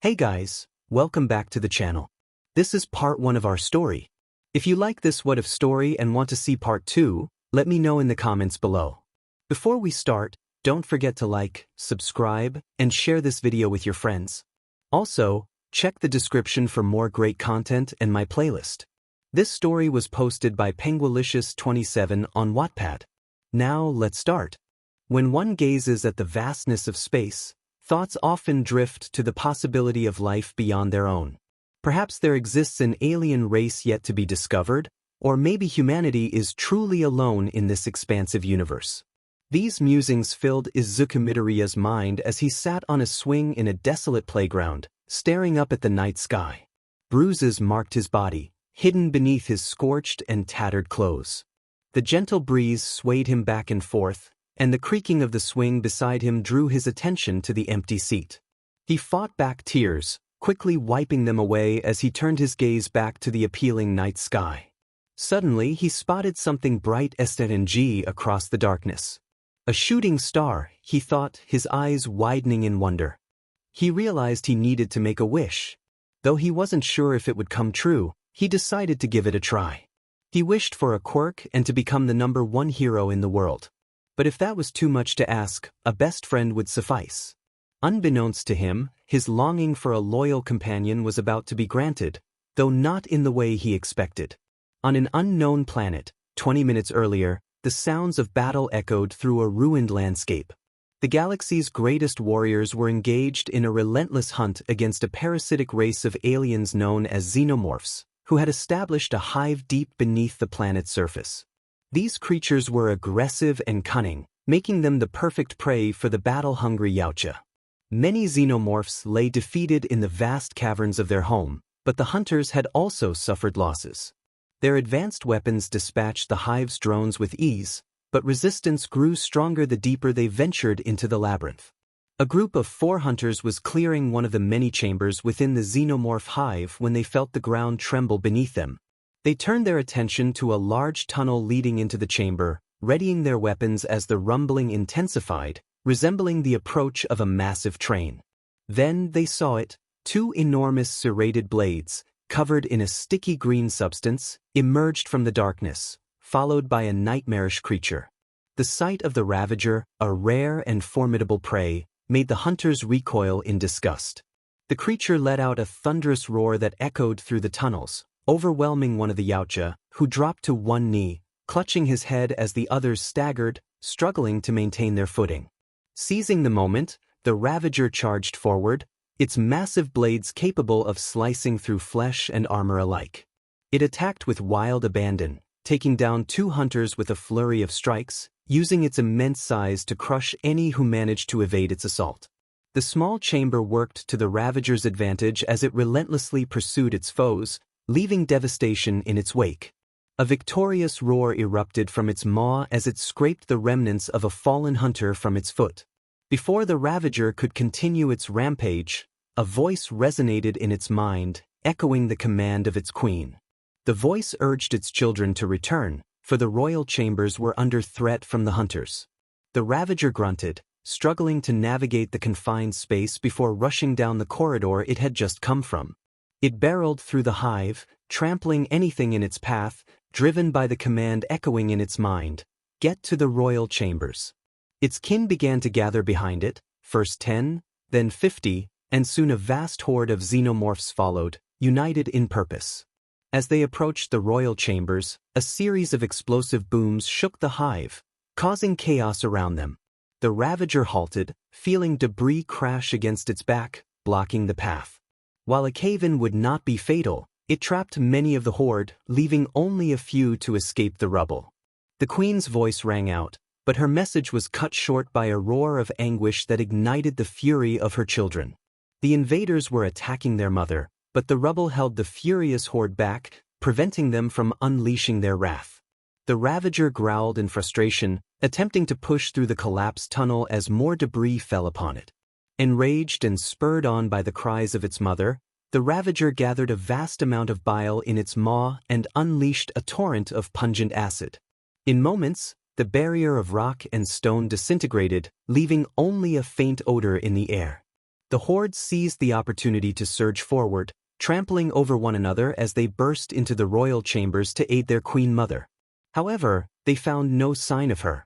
Hey guys, welcome back to the channel. This is part 1 of our story. If you like this What If story and want to see part 2, let me know in the comments below. Before we start, don't forget to like, subscribe, and share this video with your friends. Also, check the description for more great content and my playlist. This story was posted by Penguilicious27 on Wattpad. Now let's start. When one gazes at the vastness of space, thoughts often drift to the possibility of life beyond their own. Perhaps there exists an alien race yet to be discovered, or maybe humanity is truly alone in this expansive universe. These musings filled Izuku Midoriya's mind as he sat on a swing in a desolate playground, staring up at the night sky. Bruises marked his body, hidden beneath his scorched and tattered clothes. The gentle breeze swayed him back and forth, and the creaking of the swing beside him drew his attention to the empty seat. He fought back tears, quickly wiping them away as he turned his gaze back to the appealing night sky. Suddenly he spotted something bright 𝐒𝐮𝐬𝐃𝐞𝐭𝐚𝐢𝐥𝐬 across the darkness. A shooting star, he thought, his eyes widening in wonder. He realized he needed to make a wish. Though he wasn't sure if it would come true, he decided to give it a try. He wished for a quirk and to become the #1 hero in the world. But if that was too much to ask, a best friend would suffice. Unbeknownst to him, his longing for a loyal companion was about to be granted, though not in the way he expected. On an unknown planet, 20 minutes earlier, the sounds of battle echoed through a ruined landscape. The galaxy's greatest warriors were engaged in a relentless hunt against a parasitic race of aliens known as Xenomorphs, who had established a hive deep beneath the planet's surface. These creatures were aggressive and cunning, making them the perfect prey for the battle-hungry 𝐒𝐬. Many xenomorphs lay defeated in the vast caverns of their home, but the hunters had also suffered losses. Their advanced weapons dispatched the hive's drones with ease, but resistance grew stronger the deeper they ventured into the labyrinth. A group of 4 hunters was clearing one of the many chambers within the xenomorph hive when they felt the ground tremble beneath them. They turned their attention to a large tunnel leading into the chamber, readying their weapons as the rumbling intensified, resembling the approach of a massive train. Then they saw it, 2 enormous serrated blades, covered in a sticky green substance, emerged from the darkness, followed by a nightmarish creature. The sight of the Ravager, a rare and formidable prey, made the hunters recoil in disgust. The creature let out a thunderous roar that echoed through the tunnels, overwhelming one of the 𝐒𝐬, who dropped to one knee, clutching his head as the others staggered, struggling to maintain their footing. Seizing the moment, the Ravager charged forward, its massive blades capable of slicing through flesh and armor alike. It attacked with wild abandon, taking down 2 hunters with a flurry of strikes, using its immense size to crush any who managed to evade its assault. The small chamber worked to the Ravager's advantage as it relentlessly pursued its foes, leaving devastation in its wake. A victorious roar erupted from its maw as it scraped the remnants of a fallen hunter from its foot. Before the Ravager could continue its rampage, a voice resonated in its mind, echoing the command of its queen. The voice urged its children to return, for the royal chambers were under threat from the hunters. The Ravager grunted, struggling to navigate the confined space before rushing down the corridor it had just come from. It barreled through the hive, trampling anything in its path, driven by the command echoing in its mind, "Get to the royal chambers." Its kin began to gather behind it, first 10, then 50, and soon a vast horde of xenomorphs followed, united in purpose. As they approached the royal chambers, a series of explosive booms shook the hive, causing chaos around them. The Ravager halted, feeling debris crash against its back, blocking the path. While 𝐒𝐬𝐽 would not be fatal, it trapped many of the horde, leaving only a few to escape the rubble. The queen's voice rang out, but her message was cut short by a roar of anguish that ignited the fury of her children. The invaders were attacking their mother, but the rubble held the furious horde back, preventing them from unleashing their wrath. The Ravager growled in frustration, attempting to push through the collapsed tunnel as more debris fell upon it. Enraged and spurred on by the cries of its mother, the Ravager gathered a vast amount of bile in its maw and unleashed a torrent of pungent acid. In moments, the barrier of rock and stone disintegrated, leaving only a faint odor in the air. The horde seized the opportunity to surge forward, trampling over one another as they burst into the royal chambers to aid their queen mother. However, they found no sign of her.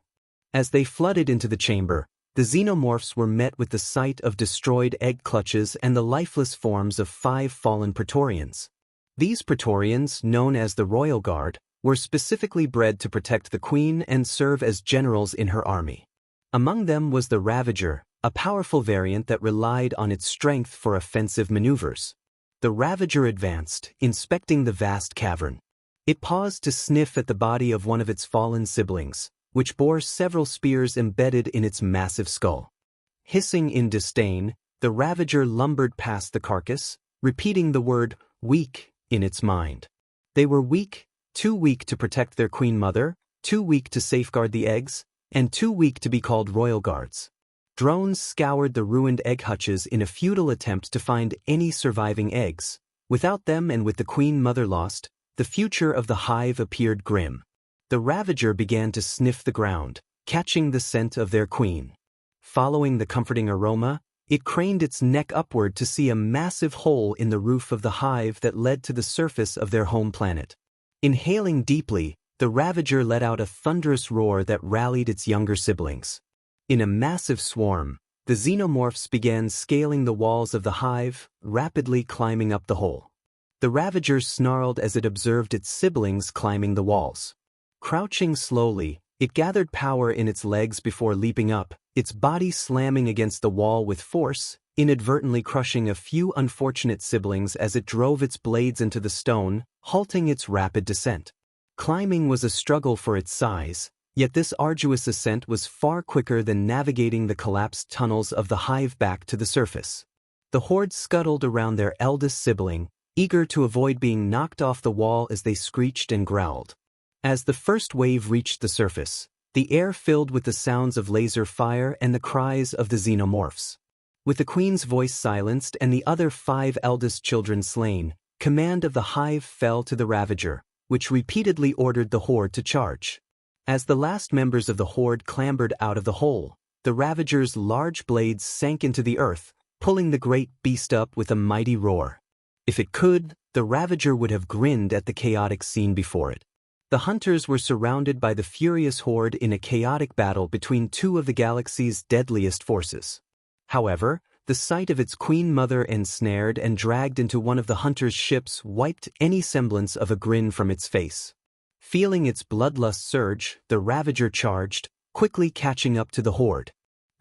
As they flooded into the chamber, the xenomorphs were met with the sight of destroyed egg clutches and the lifeless forms of 5 fallen Praetorians. These Praetorians, known as the Royal Guard, were specifically bred to protect the queen and serve as generals in her army. Among them was the Ravager, a powerful variant that relied on its strength for offensive maneuvers. The Ravager advanced, inspecting the vast cavern. It paused to sniff at the body of one of its fallen siblings, which bore several spears embedded in its massive skull. Hissing in disdain, the Ravager lumbered past the carcass, repeating the word "weak" in its mind. They were weak, too weak to protect their queen mother, too weak to safeguard the eggs, and too weak to be called royal guards. Drones scoured the ruined egg hutches in a futile attempt to find any surviving eggs. Without them and with the queen mother lost, the future of the hive appeared grim. The Ravager began to sniff the ground, catching the scent of their queen. Following the comforting aroma, it craned its neck upward to see a massive hole in the roof of the hive that led to the surface of their home planet. Inhaling deeply, the Ravager let out a thunderous roar that rallied its younger siblings. In a massive swarm, the xenomorphs began scaling the walls of the hive, rapidly climbing up the hole. The Ravager snarled as it observed its siblings climbing the walls. Crouching slowly, it gathered power in its legs before leaping up, its body slamming against the wall with force, inadvertently crushing a few unfortunate siblings as it drove its blades into the stone, halting its rapid descent. Climbing was a struggle for its size, yet this arduous ascent was far quicker than navigating the collapsed tunnels of the hive back to the surface. The horde scuttled around their eldest sibling, eager to avoid being knocked off the wall as they screeched and growled. As the first wave reached the surface, the air filled with the sounds of laser fire and the cries of the xenomorphs. With the queen's voice silenced and the other 5 eldest children slain, command of the hive fell to the Ravager, which repeatedly ordered the horde to charge. As the last members of the horde clambered out of the hole, the Ravager's large blades sank into the earth, pulling the great beast up with a mighty roar. If it could, the Ravager would have grinned at the chaotic scene before it. The hunters were surrounded by the furious horde in a chaotic battle between 2 of the galaxy's deadliest forces. However, the sight of its queen mother ensnared and dragged into one of the hunters' ships wiped any semblance of a grin from its face. Feeling its bloodlust surge, the Ravager charged, quickly catching up to the horde.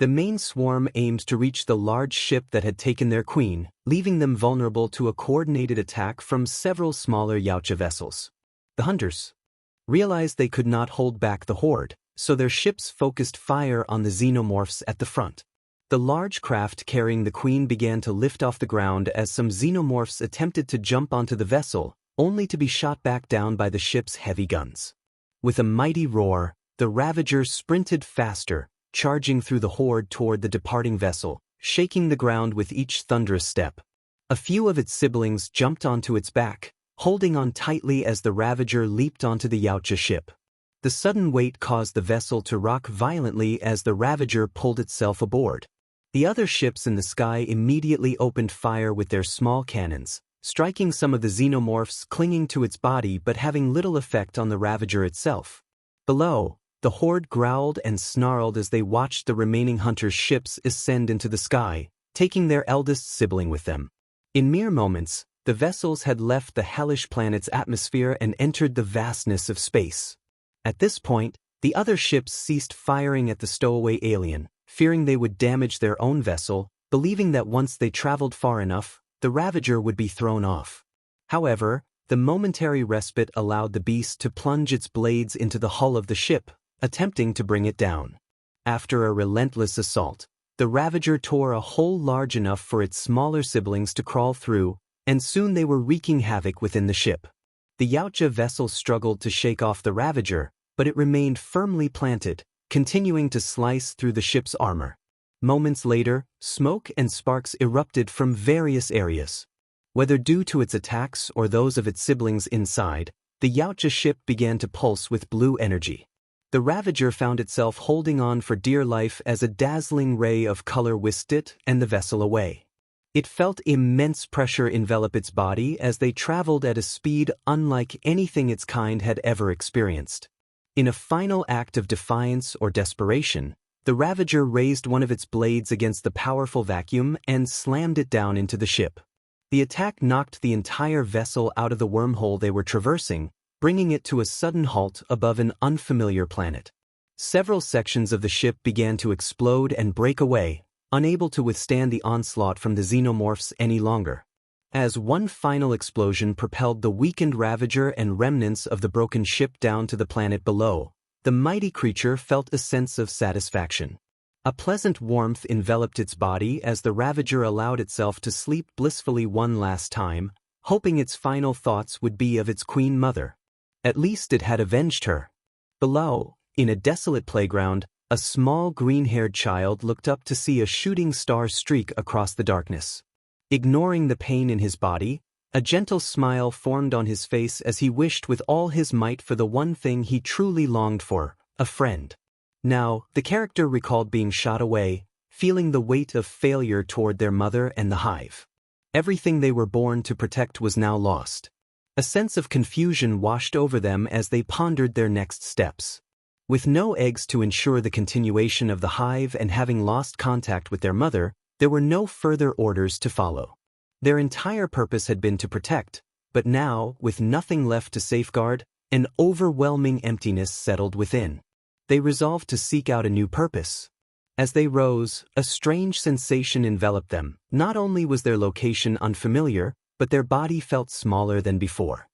The main swarm aimed to reach the large ship that had taken their queen, leaving them vulnerable to a coordinated attack from several smaller 𝐒𝐬 vessels. The hunters realized they could not hold back the horde, so their ships focused fire on the xenomorphs at the front. The large craft carrying the queen began to lift off the ground as some xenomorphs attempted to jump onto the vessel, only to be shot back down by the ship's heavy guns. With a mighty roar, the Ravager sprinted faster, charging through the horde toward the departing vessel, shaking the ground with each thunderous step. A few of its siblings jumped onto its back, holding on tightly as the Ravager leaped onto the 𝐒𝐬 ship. The sudden weight caused the vessel to rock violently as the Ravager pulled itself aboard. The other ships in the sky immediately opened fire with their small cannons, striking some of the xenomorphs clinging to its body but having little effect on the Ravager itself. Below, the horde growled and snarled as they watched the remaining hunters' ships ascend into the sky, taking their eldest sibling with them. In mere moments, the vessels had left the hellish planet's atmosphere and entered the vastness of space. At this point, the other ships ceased firing at the stowaway alien, fearing they would damage their own vessel, believing that once they traveled far enough, the Ravager would be thrown off. However, the momentary respite allowed the beast to plunge its blades into the hull of the ship, attempting to bring it down. After a relentless assault, the Ravager tore a hole large enough for its smaller siblings to crawl through, and soon they were wreaking havoc within the ship. The 𝐒𝐬 vessel struggled to shake off the Ravager, but it remained firmly planted, continuing to slice through the ship's armor. Moments later, smoke and sparks erupted from various areas. Whether due to its attacks or those of its siblings inside, the 𝐒𝐬 ship began to pulse with blue energy. The Ravager found itself holding on for dear life as a dazzling ray of color whisked it and the vessel away. It felt immense pressure envelop its body as they traveled at a speed unlike anything its kind had ever experienced. In a final act of defiance or desperation, the Ravager raised one of its blades against the powerful vacuum and slammed it down into the ship. The attack knocked the entire vessel out of the wormhole they were traversing, bringing it to a sudden halt above an unfamiliar planet. Several sections of the ship began to explode and break away, unable to withstand the onslaught from the Xenomorphs any longer. As one final explosion propelled the weakened Ravager and remnants of the broken ship down to the planet below, the mighty creature felt a sense of satisfaction. A pleasant warmth enveloped its body as the Ravager allowed itself to sleep blissfully one last time, hoping its final thoughts would be of its queen mother. At least it had avenged her. Below, in a desolate playground, a small green-haired child looked up to see a shooting star streak across the darkness. Ignoring the pain in his body, a gentle smile formed on his face as he wished with all his might for the one thing he truly longed for, a friend. Now, the character recalled being shot away, feeling the weight of failure toward their mother and the hive. Everything they were born to protect was now lost. A sense of confusion washed over them as they pondered their next steps. With no eggs to ensure the continuation of the hive and having lost contact with their mother, there were no further orders to follow. Their entire purpose had been to protect, but now, with nothing left to safeguard, an overwhelming emptiness settled within. They resolved to seek out a new purpose. As they rose, a strange sensation enveloped them. Not only was their location unfamiliar, but their body felt smaller than before.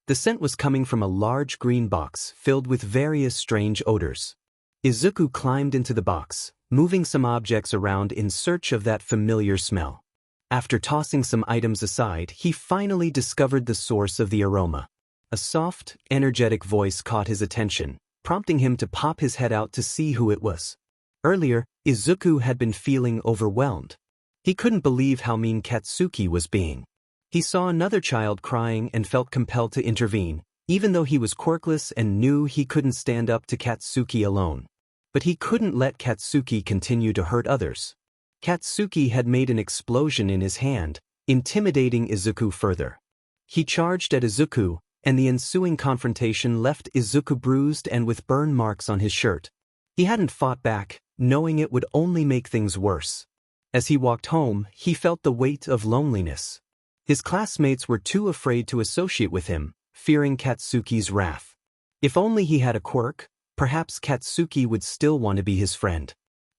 The scent was coming from a large green box filled with various strange odors. Izuku climbed into the box, moving some objects around in search of that familiar smell. After tossing some items aside, he finally discovered the source of the aroma. A soft, energetic voice caught his attention, prompting him to pop his head out to see who it was. Earlier, Izuku had been feeling overwhelmed. He couldn't believe how mean Katsuki was being. He saw another child crying and felt compelled to intervene, even though he was quirkless and knew he couldn't stand up to Katsuki alone. But he couldn't let Katsuki continue to hurt others. Katsuki had made an explosion in his hand, intimidating Izuku further. He charged at Izuku, and the ensuing confrontation left Izuku bruised and with burn marks on his shirt. He hadn't fought back, knowing it would only make things worse. As he walked home, he felt the weight of loneliness. His classmates were too afraid to associate with him, fearing Katsuki's wrath. If only he had a quirk, perhaps Katsuki would still want to be his friend.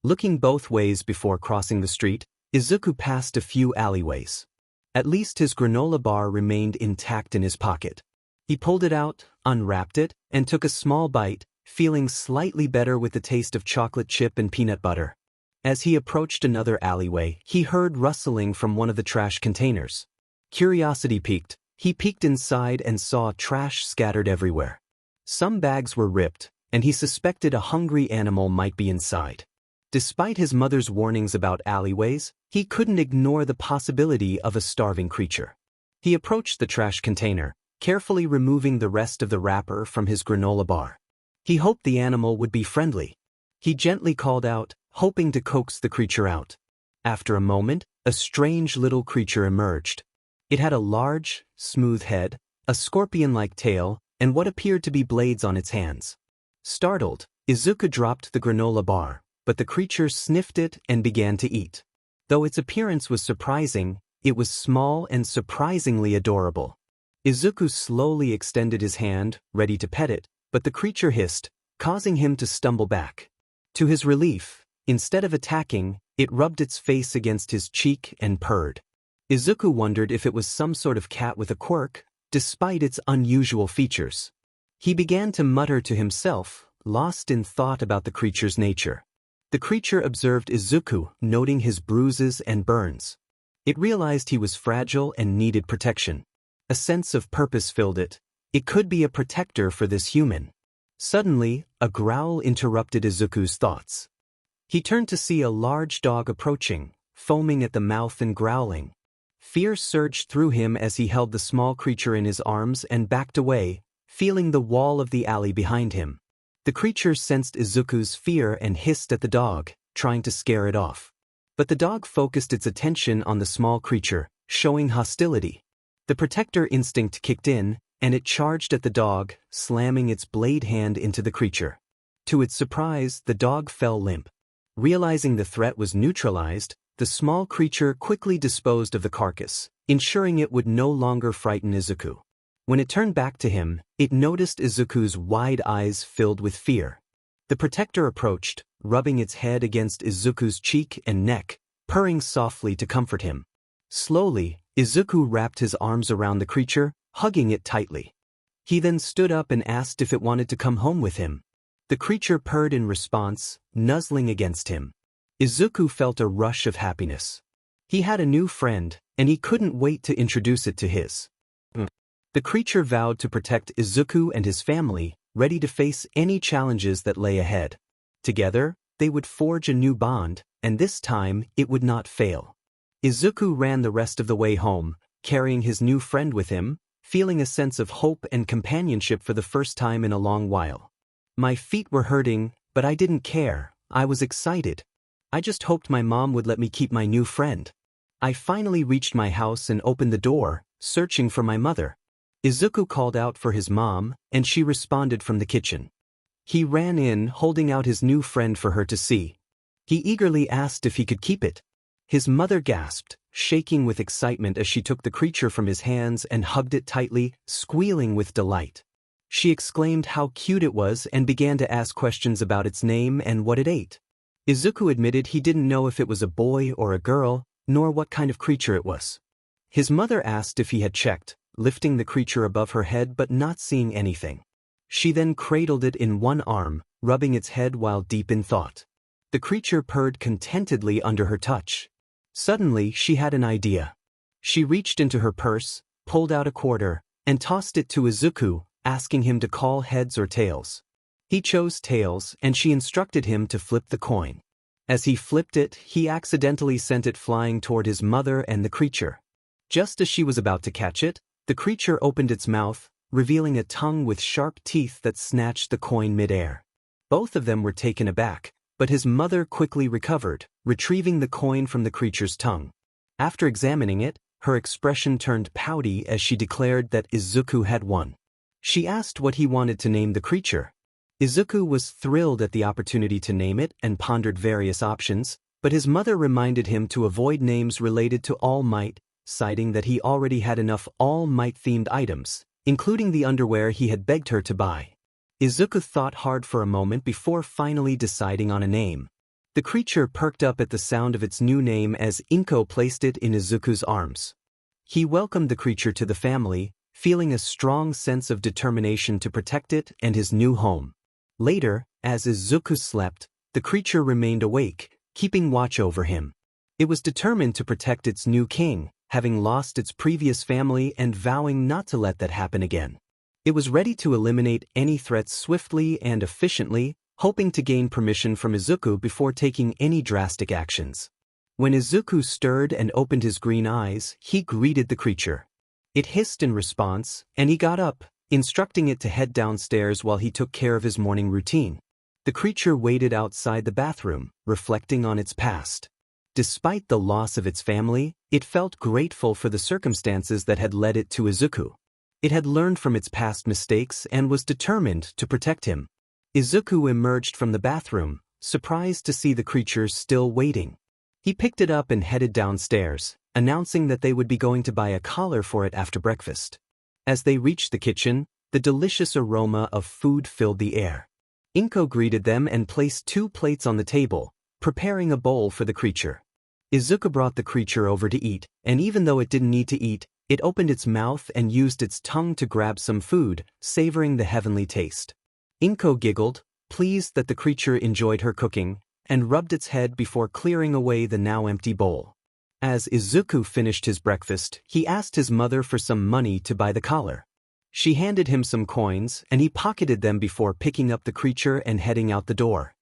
Looking both ways before crossing the street, Izuku passed a few alleyways. At least his granola bar remained intact in his pocket. He pulled it out, unwrapped it, and took a small bite, feeling slightly better with the taste of chocolate chip and peanut butter. As he approached another alleyway, he heard rustling from one of the trash containers. Curiosity piqued, he peeked inside and saw trash scattered everywhere. Some bags were ripped, and he suspected a hungry animal might be inside. Despite his mother's warnings about alleyways, he couldn't ignore the possibility of a starving creature. He approached the trash container, carefully removing the rest of the wrapper from his granola bar. He hoped the animal would be friendly. He gently called out, hoping to coax the creature out. After a moment, a strange little creature emerged. It had a large, smooth head, a scorpion-like tail, and what appeared to be blades on its hands. Startled, Izuku dropped the granola bar, but the creature sniffed it and began to eat. Though its appearance was surprising, it was small and surprisingly adorable. Izuku slowly extended his hand, ready to pet it, but the creature hissed, causing him to stumble back. To his relief, instead of attacking, it rubbed its face against his cheek and purred. Izuku wondered if it was some sort of cat with a quirk, despite its unusual features. He began to mutter to himself, lost in thought about the creature's nature. The creature observed Izuku, noting his bruises and burns. It realized he was fragile and needed protection. A sense of purpose filled it. It could be a protector for this human. Suddenly, a growl interrupted Izuku's thoughts. He turned to see a large dog approaching, foaming at the mouth and growling. Fear surged through him as he held the small creature in his arms and backed away, feeling the wall of the alley behind him. The creature sensed Izuku's fear and hissed at the dog, trying to scare it off. But the dog focused its attention on the small creature, showing hostility. The protector instinct kicked in, and it charged at the dog, slamming its blade hand into the creature. To its surprise, the dog fell limp. Realizing the threat was neutralized, the small creature quickly disposed of the carcass, ensuring it would no longer frighten Izuku. When it turned back to him, it noticed Izuku's wide eyes filled with fear. The protector approached, rubbing its head against Izuku's cheek and neck, purring softly to comfort him. Slowly, Izuku wrapped his arms around the creature, hugging it tightly. He then stood up and asked if it wanted to come home with him. The creature purred in response, nuzzling against him. Izuku felt a rush of happiness. He had a new friend, and he couldn't wait to introduce it to his. The creature vowed to protect Izuku and his family, ready to face any challenges that lay ahead. Together, they would forge a new bond, and this time it would not fail. Izuku ran the rest of the way home, carrying his new friend with him, feeling a sense of hope and companionship for the first time in a long while. My feet were hurting, but I didn't care. I was excited. I just hoped my mom would let me keep my new friend. I finally reached my house and opened the door, searching for my mother. Izuku called out for his mom, and she responded from the kitchen. He ran in, holding out his new friend for her to see. He eagerly asked if he could keep it. His mother gasped, shaking with excitement as she took the creature from his hands and hugged it tightly, squealing with delight. She exclaimed how cute it was and began to ask questions about its name and what it ate. Izuku admitted he didn't know if it was a boy or a girl, nor what kind of creature it was. His mother asked if he had checked, lifting the creature above her head but not seeing anything. She then cradled it in one arm, rubbing its head while deep in thought. The creature purred contentedly under her touch. Suddenly, she had an idea. She reached into her purse, pulled out a quarter, and tossed it to Izuku, asking him to call heads or tails. He chose tails, and she instructed him to flip the coin. As he flipped it, he accidentally sent it flying toward his mother and the creature. Just as she was about to catch it, the creature opened its mouth, revealing a tongue with sharp teeth that snatched the coin midair. Both of them were taken aback, but his mother quickly recovered, retrieving the coin from the creature's tongue. After examining it, her expression turned pouty as she declared that Izuku had won. She asked what he wanted to name the creature. Izuku was thrilled at the opportunity to name it and pondered various options, but his mother reminded him to avoid names related to All Might, citing that he already had enough All Might-themed items, including the underwear he had begged her to buy. Izuku thought hard for a moment before finally deciding on a name. The creature perked up at the sound of its new name as Inko placed it in Izuku's arms. He welcomed the creature to the family, feeling a strong sense of determination to protect it and his new home. Later, as Izuku slept, the creature remained awake, keeping watch over him. It was determined to protect its new king, having lost its previous family and vowing not to let that happen again. It was ready to eliminate any threats swiftly and efficiently, hoping to gain permission from Izuku before taking any drastic actions. When Izuku stirred and opened his green eyes, he greeted the creature. It hissed in response, and he got up, instructing it to head downstairs while he took care of his morning routine. The creature waited outside the bathroom, reflecting on its past. Despite the loss of its family, it felt grateful for the circumstances that had led it to Izuku. It had learned from its past mistakes and was determined to protect him. Izuku emerged from the bathroom, surprised to see the creature still waiting. He picked it up and headed downstairs, announcing that they would be going to buy a collar for it after breakfast. As they reached the kitchen, the delicious aroma of food filled the air. Inko greeted them and placed 2 plates on the table, preparing a bowl for the creature. Izuku brought the creature over to eat, and even though it didn't need to eat, it opened its mouth and used its tongue to grab some food, savoring the heavenly taste. Inko giggled, pleased that the creature enjoyed her cooking, and rubbed its head before clearing away the now empty bowl. As Izuku finished his breakfast, he asked his mother for some money to buy the collar. She handed him some coins, and he pocketed them before picking up the creature and heading out the door.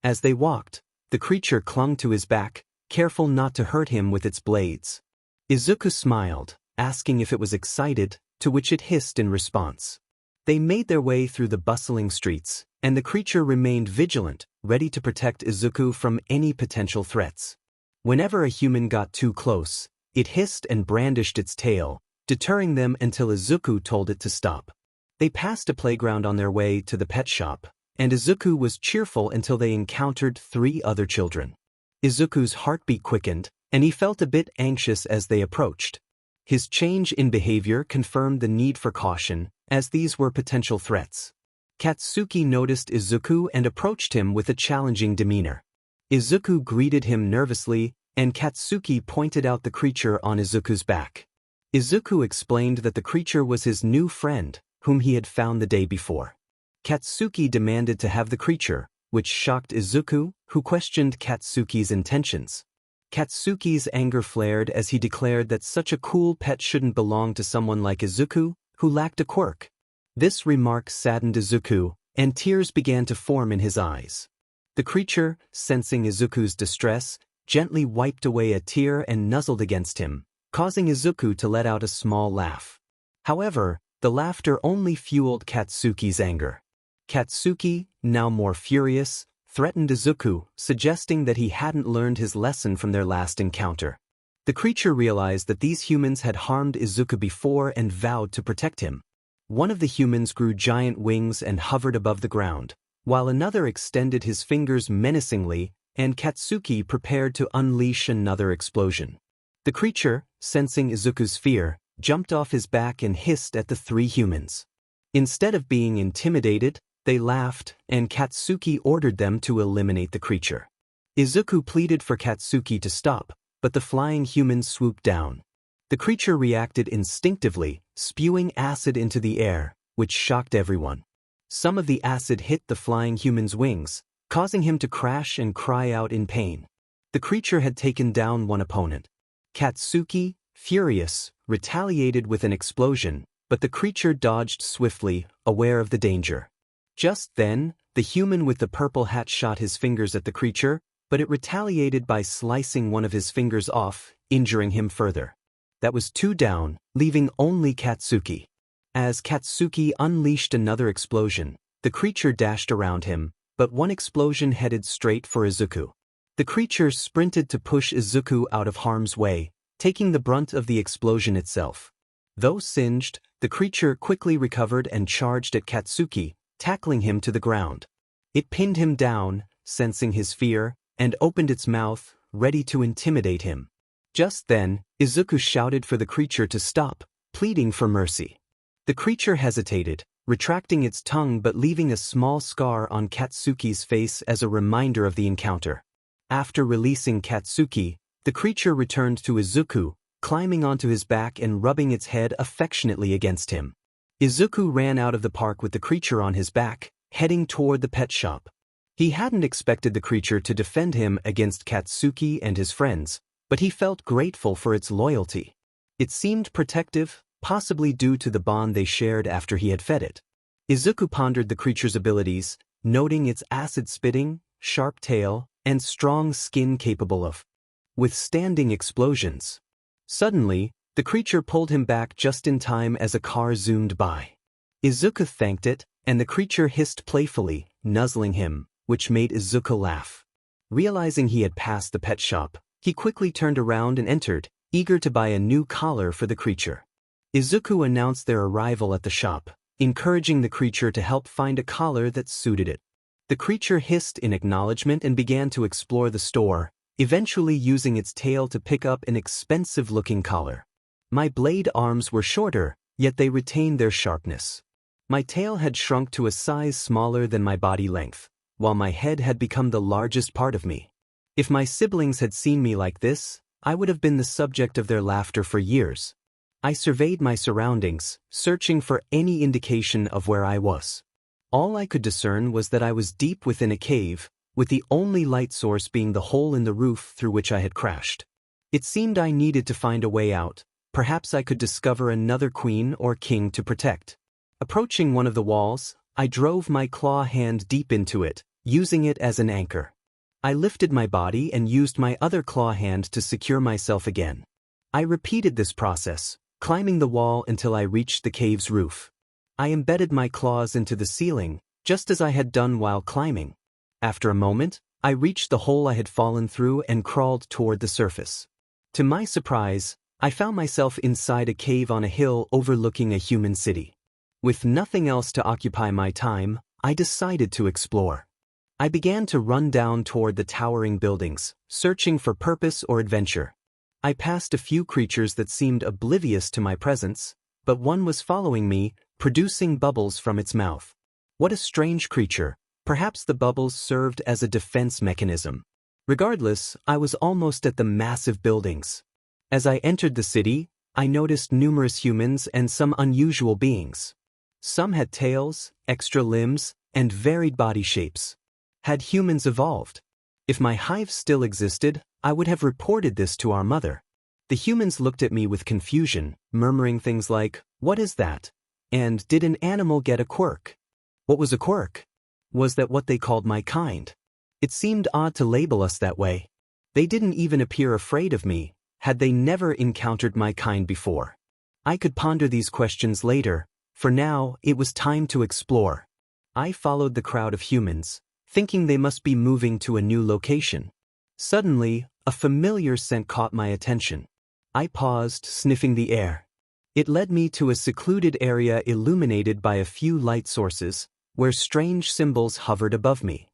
As they walked, the creature clung to his back, careful not to hurt him with its blades. Izuku smiled, asking if it was excited, to which it hissed in response. They made their way through the bustling streets, and the creature remained vigilant, ready to protect Izuku from any potential threats. Whenever a human got too close, it hissed and brandished its tail, deterring them until Izuku told it to stop. They passed a playground on their way to the pet shop, and Izuku was cheerful until they encountered 3 other children. Izuku's heartbeat quickened, and he felt a bit anxious as they approached. His change in behavior confirmed the need for caution, as these were potential threats. Katsuki noticed Izuku and approached him with a challenging demeanor. Izuku greeted him nervously, and Katsuki pointed out the creature on Izuku's back. Izuku explained that the creature was his new friend, whom he had found the day before. Katsuki demanded to have the creature, which shocked Izuku, who questioned Katsuki's intentions. Katsuki's anger flared as he declared that such a cool pet shouldn't belong to someone like Izuku, who lacked a quirk. This remark saddened Izuku, and tears began to form in his eyes. The creature, sensing Izuku's distress, gently wiped away a tear and nuzzled against him, causing Izuku to let out a small laugh. However, the laughter only fueled Katsuki's anger. Katsuki, now more furious, threatened Izuku, suggesting that he hadn't learned his lesson from their last encounter. The creature realized that these humans had harmed Izuku before and vowed to protect him. One of the humans grew giant wings and hovered above the ground, while another extended his fingers menacingly, and Katsuki prepared to unleash another explosion. The creature, sensing Izuku's fear, jumped off his back and hissed at the 3 humans. Instead of being intimidated, they laughed, and Katsuki ordered them to eliminate the creature. Izuku pleaded for Katsuki to stop, but the flying humans swooped down. The creature reacted instinctively, spewing acid into the air, which shocked everyone. Some of the acid hit the flying human's wings, causing him to crash and cry out in pain. The creature had taken down one opponent. Katsuki, furious, retaliated with an explosion, but the creature dodged swiftly, aware of the danger. Just then, the human with the purple hat shot his fingers at the creature, but it retaliated by slicing one of his fingers off, injuring him further. That was 2 down, leaving only Katsuki. As Katsuki unleashed another explosion, the creature dashed around him, but one explosion headed straight for Izuku. The creature sprinted to push Izuku out of harm's way, taking the brunt of the explosion itself. Though singed, the creature quickly recovered and charged at Katsuki, tackling him to the ground. It pinned him down, sensing his fear, and opened its mouth, ready to intimidate him. Just then, Izuku shouted for the creature to stop, pleading for mercy. The creature hesitated, retracting its tongue but leaving a small scar on Katsuki's face as a reminder of the encounter. After releasing Katsuki, the creature returned to Izuku, climbing onto his back and rubbing its head affectionately against him. Izuku ran out of the park with the creature on his back, heading toward the pet shop. He hadn't expected the creature to defend him against Katsuki and his friends, but he felt grateful for its loyalty. It seemed protective, possibly due to the bond they shared after he had fed it. Izuku pondered the creature's abilities, noting its acid-spitting, sharp tail, and strong skin capable of withstanding explosions. Suddenly, the creature pulled him back just in time as a car zoomed by. Izuku thanked it, and the creature hissed playfully, nuzzling him, which made Izuku laugh. Realizing he had passed the pet shop, he quickly turned around and entered, eager to buy a new collar for the creature. Izuku announced their arrival at the shop, encouraging the creature to help find a collar that suited it. The creature hissed in acknowledgement and began to explore the store, eventually using its tail to pick up an expensive-looking collar. My blade arms were shorter, yet they retained their sharpness. My tail had shrunk to a size smaller than my body length, while my head had become the largest part of me. If my siblings had seen me like this, I would have been the subject of their laughter for years. I surveyed my surroundings, searching for any indication of where I was. All I could discern was that I was deep within a cave, with the only light source being the hole in the roof through which I had crashed. It seemed I needed to find a way out. Perhaps I could discover another queen or king to protect. Approaching one of the walls, I drove my claw hand deep into it, using it as an anchor. I lifted my body and used my other claw hand to secure myself again. I repeated this process, climbing the wall until I reached the cave's roof. I embedded my claws into the ceiling, just as I had done while climbing. After a moment, I reached the hole I had fallen through and crawled toward the surface. To my surprise, I found myself inside a cave on a hill overlooking a human city. With nothing else to occupy my time, I decided to explore. I began to run down toward the towering buildings, searching for purpose or adventure. I passed a few creatures that seemed oblivious to my presence, but one was following me, producing bubbles from its mouth. What a strange creature. Perhaps the bubbles served as a defense mechanism. Regardless, I was almost at the massive buildings. As I entered the city, I noticed numerous humans and some unusual beings. Some had tails, extra limbs, and varied body shapes. Had humans evolved? If my hive still existed, I would have reported this to our mother. The humans looked at me with confusion, murmuring things like, "What is that?" and "Did an animal get a quirk?" What was a quirk? Was that what they called my kind? It seemed odd to label us that way. They didn't even appear afraid of me. Had they never encountered my kind before? I could ponder these questions later. For now, it was time to explore. I followed the crowd of humans, thinking they must be moving to a new location. Suddenly, a familiar scent caught my attention. I paused, sniffing the air. It led me to a secluded area illuminated by a few light sources, where strange symbols hovered above me.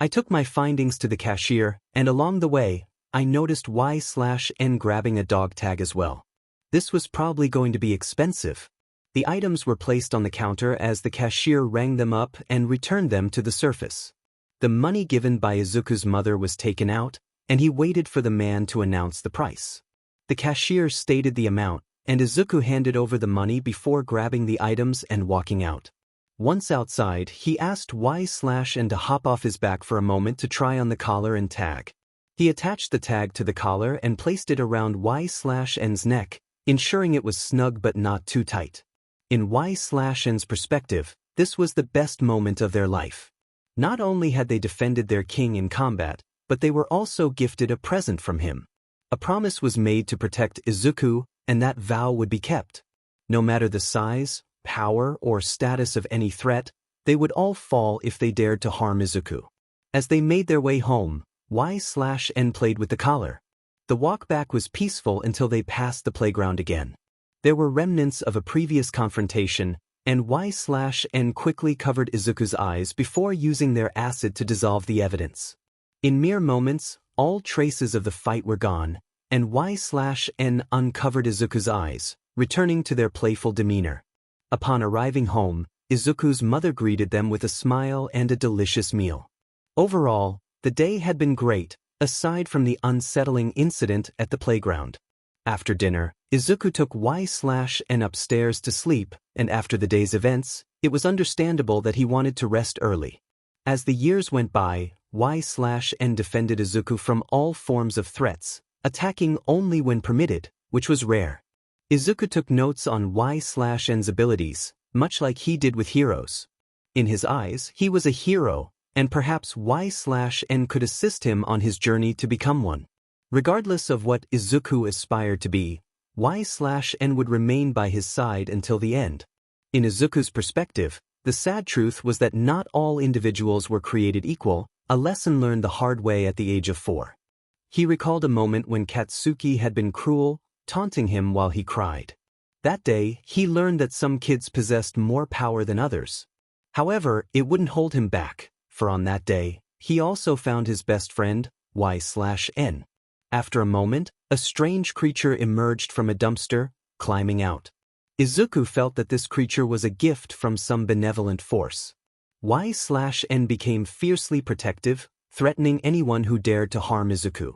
I took my findings to the cashier, and along the way, I noticed 𝐒𝐮𝐬 grabbing a dog tag as well. This was probably going to be expensive. The items were placed on the counter as the cashier rang them up and returned them to the surface. The money given by Izuku's mother was taken out, and he waited for the man to announce the price. The cashier stated the amount, and Izuku handed over the money before grabbing the items and walking out. Once outside, he asked 𝐒𝐮𝐬 to hop off his back for a moment to try on the collar and tag. He attached the tag to the collar and placed it around 𝐒𝐮𝐬's neck, ensuring it was snug but not too tight. In 𝐒𝐮𝐬's perspective, this was the best moment of their life. Not only had they defended their king in combat, but they were also gifted a present from him. A promise was made to protect Izuku, and that vow would be kept. No matter the size, power, or status of any threat, they would all fall if they dared to harm Izuku. As they made their way home, 𝐒𝐮 played with the collar. The walk back was peaceful until they passed the playground again. There were remnants of a previous confrontation, and 𝐒𝐮 quickly covered Izuku's eyes before using their acid to dissolve the evidence. In mere moments, all traces of the fight were gone, and 𝐒𝐮 uncovered Izuku's eyes, returning to their playful demeanor. Upon arriving home, Izuku's mother greeted them with a smile and a delicious meal. Overall, the day had been great, aside from the unsettling incident at the playground. After dinner, Izuku took 𝐒𝐮 upstairs to sleep, and after the day's events, it was understandable that he wanted to rest early. As the years went by, 𝐒𝐮 defended Izuku from all forms of threats, attacking only when permitted, which was rare. Izuku took notes on 𝐒𝐮's abilities, much like he did with heroes. In his eyes, he was a hero, and perhaps 𝐒𝐮 could assist him on his journey to become one. Regardless of what Izuku aspired to be, 𝐒𝐮 would remain by his side until the end. In Izuku's perspective, the sad truth was that not all individuals were created equal, a lesson learned the hard way at the age of 4. He recalled a moment when Katsuki had been cruel, taunting him while he cried. That day, he learned that some kids possessed more power than others. However, it wouldn't hold him back, for on that day, he also found his best friend, 𝐒𝐮. After a moment, a strange creature emerged from a dumpster, climbing out. Izuku felt that this creature was a gift from some benevolent force. 𝐒𝐮 became fiercely protective, threatening anyone who dared to harm Izuku.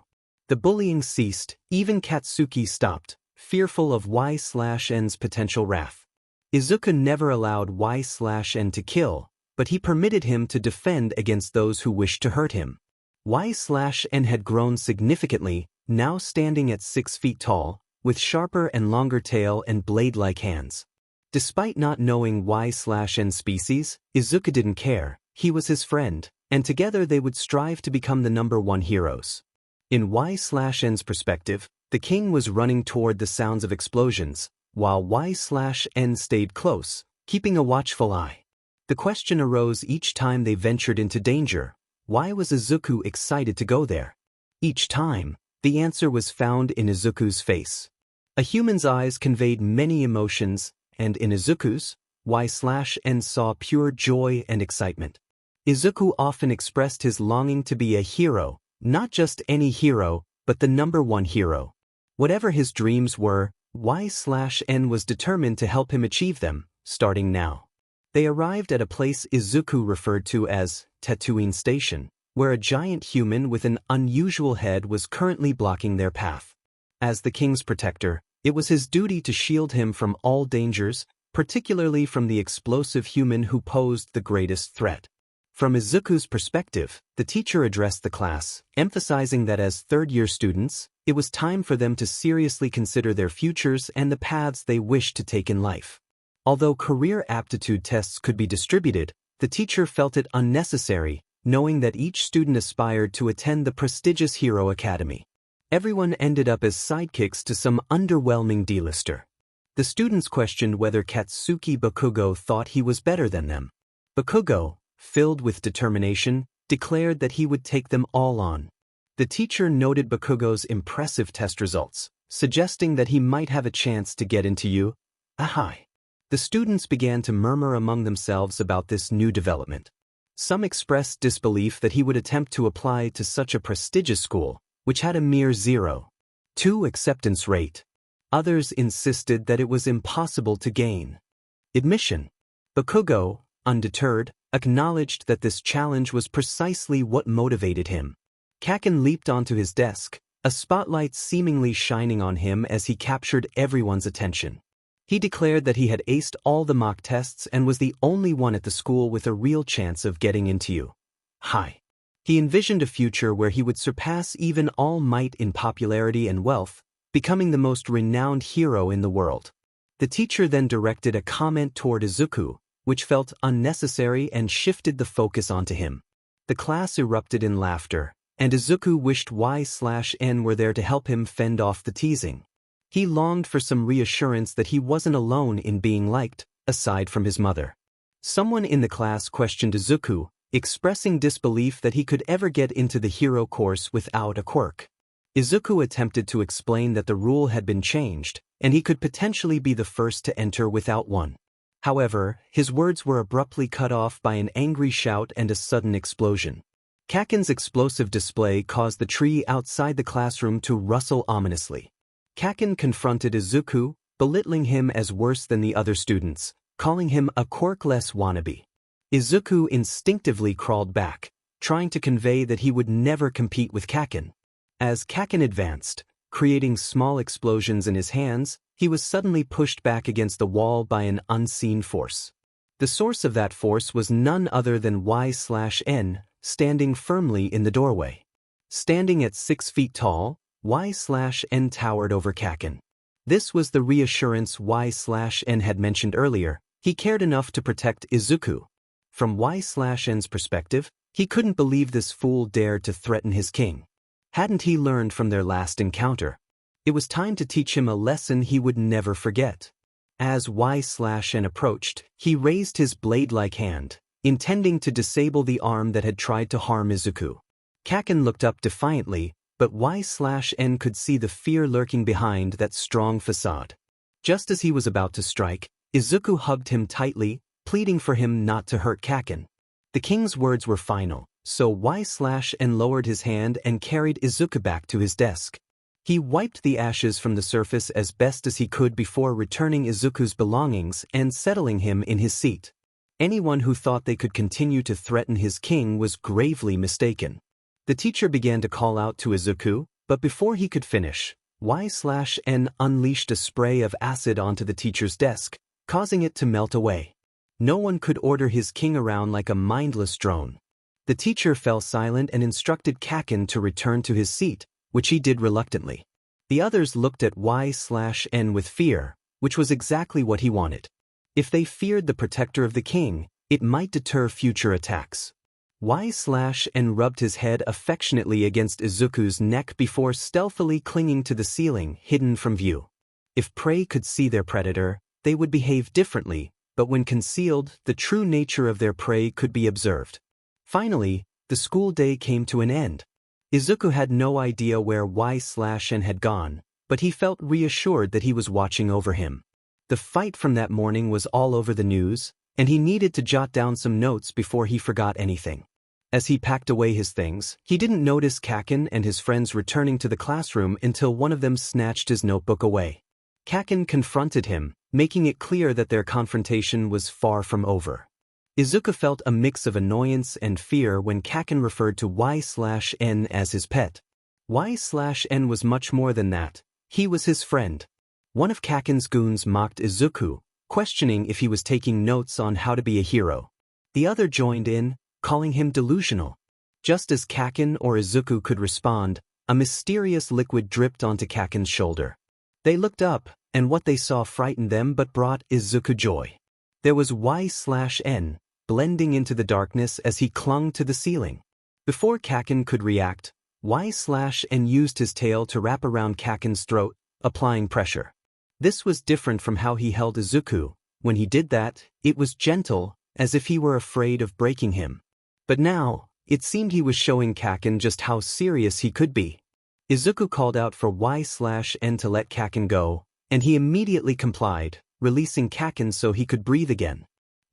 The bullying ceased, even Katsuki stopped, fearful of 𝐒𝐮's potential wrath. Izuku never allowed 𝐒𝐮 to kill, but he permitted him to defend against those who wished to hurt him. 𝐒𝐮 had grown significantly, now standing at 6 feet tall, with sharper and longer tail and blade-like hands. Despite not knowing 𝐒𝐮's species, Izuku didn't care. He was his friend, and together they would strive to become the #1 heroes. In 𝐒𝐮's perspective, the king was running toward the sounds of explosions, while 𝐒𝐮 stayed close, keeping a watchful eye. The question arose each time they ventured into danger: Why was Izuku excited to go there? Each time, the answer was found in Izuku's face. A human's eyes conveyed many emotions, and in Izuku's, 𝐼/N saw pure joy and excitement. Izuku often expressed his longing to be a hero, not just any hero, but the #1 hero. Whatever his dreams were, 𝐼/N was determined to help him achieve them, starting now. They arrived at a place Izuku referred to as Tatooine Station, where a giant human with an unusual head was currently blocking their path. As the king's protector, it was his duty to shield him from all dangers, particularly from the explosive human who posed the greatest threat. From Izuku's perspective, the teacher addressed the class, emphasizing that as third-year students, it was time for them to seriously consider their futures and the paths they wished to take in life. Although career aptitude tests could be distributed, the teacher felt it unnecessary, knowing that each student aspired to attend the prestigious Hero Academy. Everyone ended up as sidekicks to some underwhelming D-lister. The students questioned whether Katsuki Bakugo thought he was better than them. Bakugo, filled with determination, declared that he would take them all on. The teacher noted Bakugo's impressive test results, suggesting that he might have a chance to get into 𝐒𝐮𝐬. The students began to murmur among themselves about this new development. Some expressed disbelief that he would attempt to apply to such a prestigious school, which had a mere 0.2 acceptance rate. Others insisted that it was impossible to gain admission. Bakugo, undeterred, acknowledged that this challenge was precisely what motivated him. 𝐾𝐿 leaped onto his desk, a spotlight seemingly shining on him as he captured everyone's attention. He declared that he had aced all the mock tests and was the only one at the school with a real chance of getting into 𝐒𝐮𝐬. He envisioned a future where he would surpass even All Might in popularity and wealth, becoming the most renowned hero in the world. The teacher then directed a comment toward Izuku, which felt unnecessary and shifted the focus onto him. The class erupted in laughter, and Izuku wished 𝐼/N were there to help him fend off the teasing. He longed for some reassurance that he wasn't alone in being liked, aside from his mother. Someone in the class questioned Izuku, expressing disbelief that he could ever get into the hero course without a quirk. Izuku attempted to explain that the rule had been changed, and he could potentially be the first to enter without one. However, his words were abruptly cut off by an angry shout and a sudden explosion. 𝐾𝐿's explosive display caused the tree outside the classroom to rustle ominously. 𝐾𝐿 confronted Izuku, belittling him as worse than the other students, calling him a Quirkless wannabe. Izuku instinctively crawled back, trying to convey that he would never compete with 𝐾𝐿. As 𝐾𝐿 advanced, creating small explosions in his hands, he was suddenly pushed back against the wall by an unseen force. The source of that force was none other than 𝐼/N, standing firmly in the doorway. Standing at 6 feet tall, 𝐼/N towered over 𝐾𝐿. This was the reassurance 𝐼/N had mentioned earlier. He cared enough to protect Izuku. From 𝐼/N's perspective, he couldn't believe this fool dared to threaten his king. Hadn't he learned from their last encounter? It was time to teach him a lesson he would never forget. As 𝐼/N approached, he raised his blade-like hand, intending to disable the arm that had tried to harm Izuku. 𝐾𝐿 looked up defiantly, but 𝐼/N could see the fear lurking behind that strong facade. Just as he was about to strike, Izuku hugged him tightly, pleading for him not to hurt 𝐾𝐿. The king's words were final, so 𝐼/N lowered his hand and carried Izuku back to his desk. He wiped the ashes from the surface as best as he could before returning Izuku's belongings and settling him in his seat. Anyone who thought they could continue to threaten his king was gravely mistaken. The teacher began to call out to Izuku, but before he could finish, 𝐼/N unleashed a spray of acid onto the teacher's desk, causing it to melt away. No one could order his king around like a mindless drone. The teacher fell silent and instructed 𝐾𝐿 to return to his seat, which he did reluctantly. The others looked at 𝐼/N with fear, which was exactly what he wanted. If they feared the protector of the king, it might deter future attacks. 𝐼/N rubbed his head affectionately against Izuku's neck before stealthily clinging to the ceiling, hidden from view. If prey could see their predator, they would behave differently, but when concealed, the true nature of their prey could be observed. Finally, The school day came to an end. Izuku had no idea where 𝐒/N had gone, but he felt reassured that he was watching over him. The fight from that morning was all over the news, and he needed to jot down some notes before he forgot anything. As he packed away his things, he didn't notice 𝐾𝐿 and his friends returning to the classroom until one of them snatched his notebook away. 𝐾𝐿 confronted him, making it clear that their confrontation was far from over. Izuku felt a mix of annoyance and fear when 𝐾𝐿 referred to 𝐒/N as his pet. 𝐒/N was much more than that. He was his friend. One of 𝐾𝐿's goons mocked Izuku, questioning if he was taking notes on how to be a hero. The other joined in, calling him delusional. Just as 𝐾𝐿 or Izuku could respond, a mysterious liquid dripped onto 𝐾𝐿's shoulder. They looked up, and what they saw frightened them but brought Izuku joy. There was 𝐒/N, blending into the darkness as he clung to the ceiling. Before 𝐾𝐿 could react, 𝐒/N used his tail to wrap around 𝐾𝐿's throat, applying pressure. This was different from how he held Izuku. When he did that, it was gentle, as if he were afraid of breaking him. But now, it seemed he was showing 𝐾𝐿 just how serious he could be. Izuku called out for 𝐒/N to let 𝐾𝐿 go, and he immediately complied, releasing 𝐾𝐿 so he could breathe again.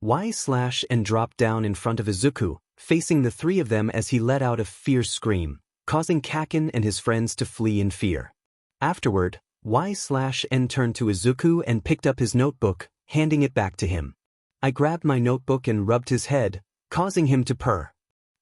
𝐒/N dropped down in front of Izuku, facing the three of them as he let out a fierce scream, causing 𝐾𝐿 and his friends to flee in fear. Afterward, 𝐒/N turned to Izuku and picked up his notebook, handing it back to him. I grabbed my notebook and rubbed his head, causing him to purr.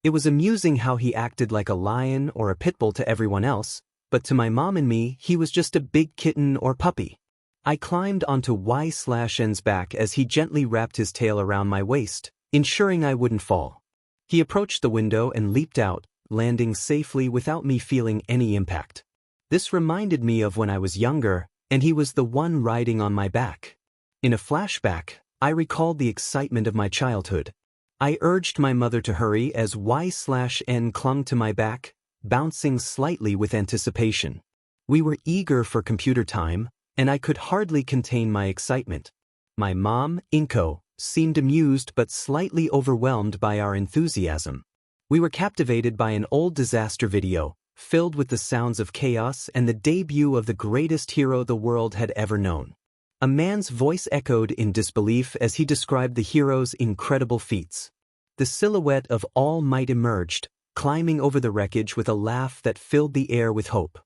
It was amusing how he acted like a lion or a pit bull to everyone else, but to my mom and me he was just a big kitten or puppy. I climbed onto 𝐒/N's back as he gently wrapped his tail around my waist, ensuring I wouldn't fall. He approached the window and leaped out, landing safely without me feeling any impact. This reminded me of when I was younger, and he was the one riding on my back. In a flashback, I recalled the excitement of my childhood. I urged my mother to hurry as 𝐒/N clung to my back, bouncing slightly with anticipation. We were eager for computer time, and I could hardly contain my excitement. My mom, 𝐒𝐮𝐬, seemed amused but slightly overwhelmed by our enthusiasm. We were captivated by an old disaster video, filled with the sounds of chaos and the debut of the greatest hero the world had ever known. A man's voice echoed in disbelief as he described the hero's incredible feats. The silhouette of All Might emerged, climbing over the wreckage with a laugh that filled the air with hope.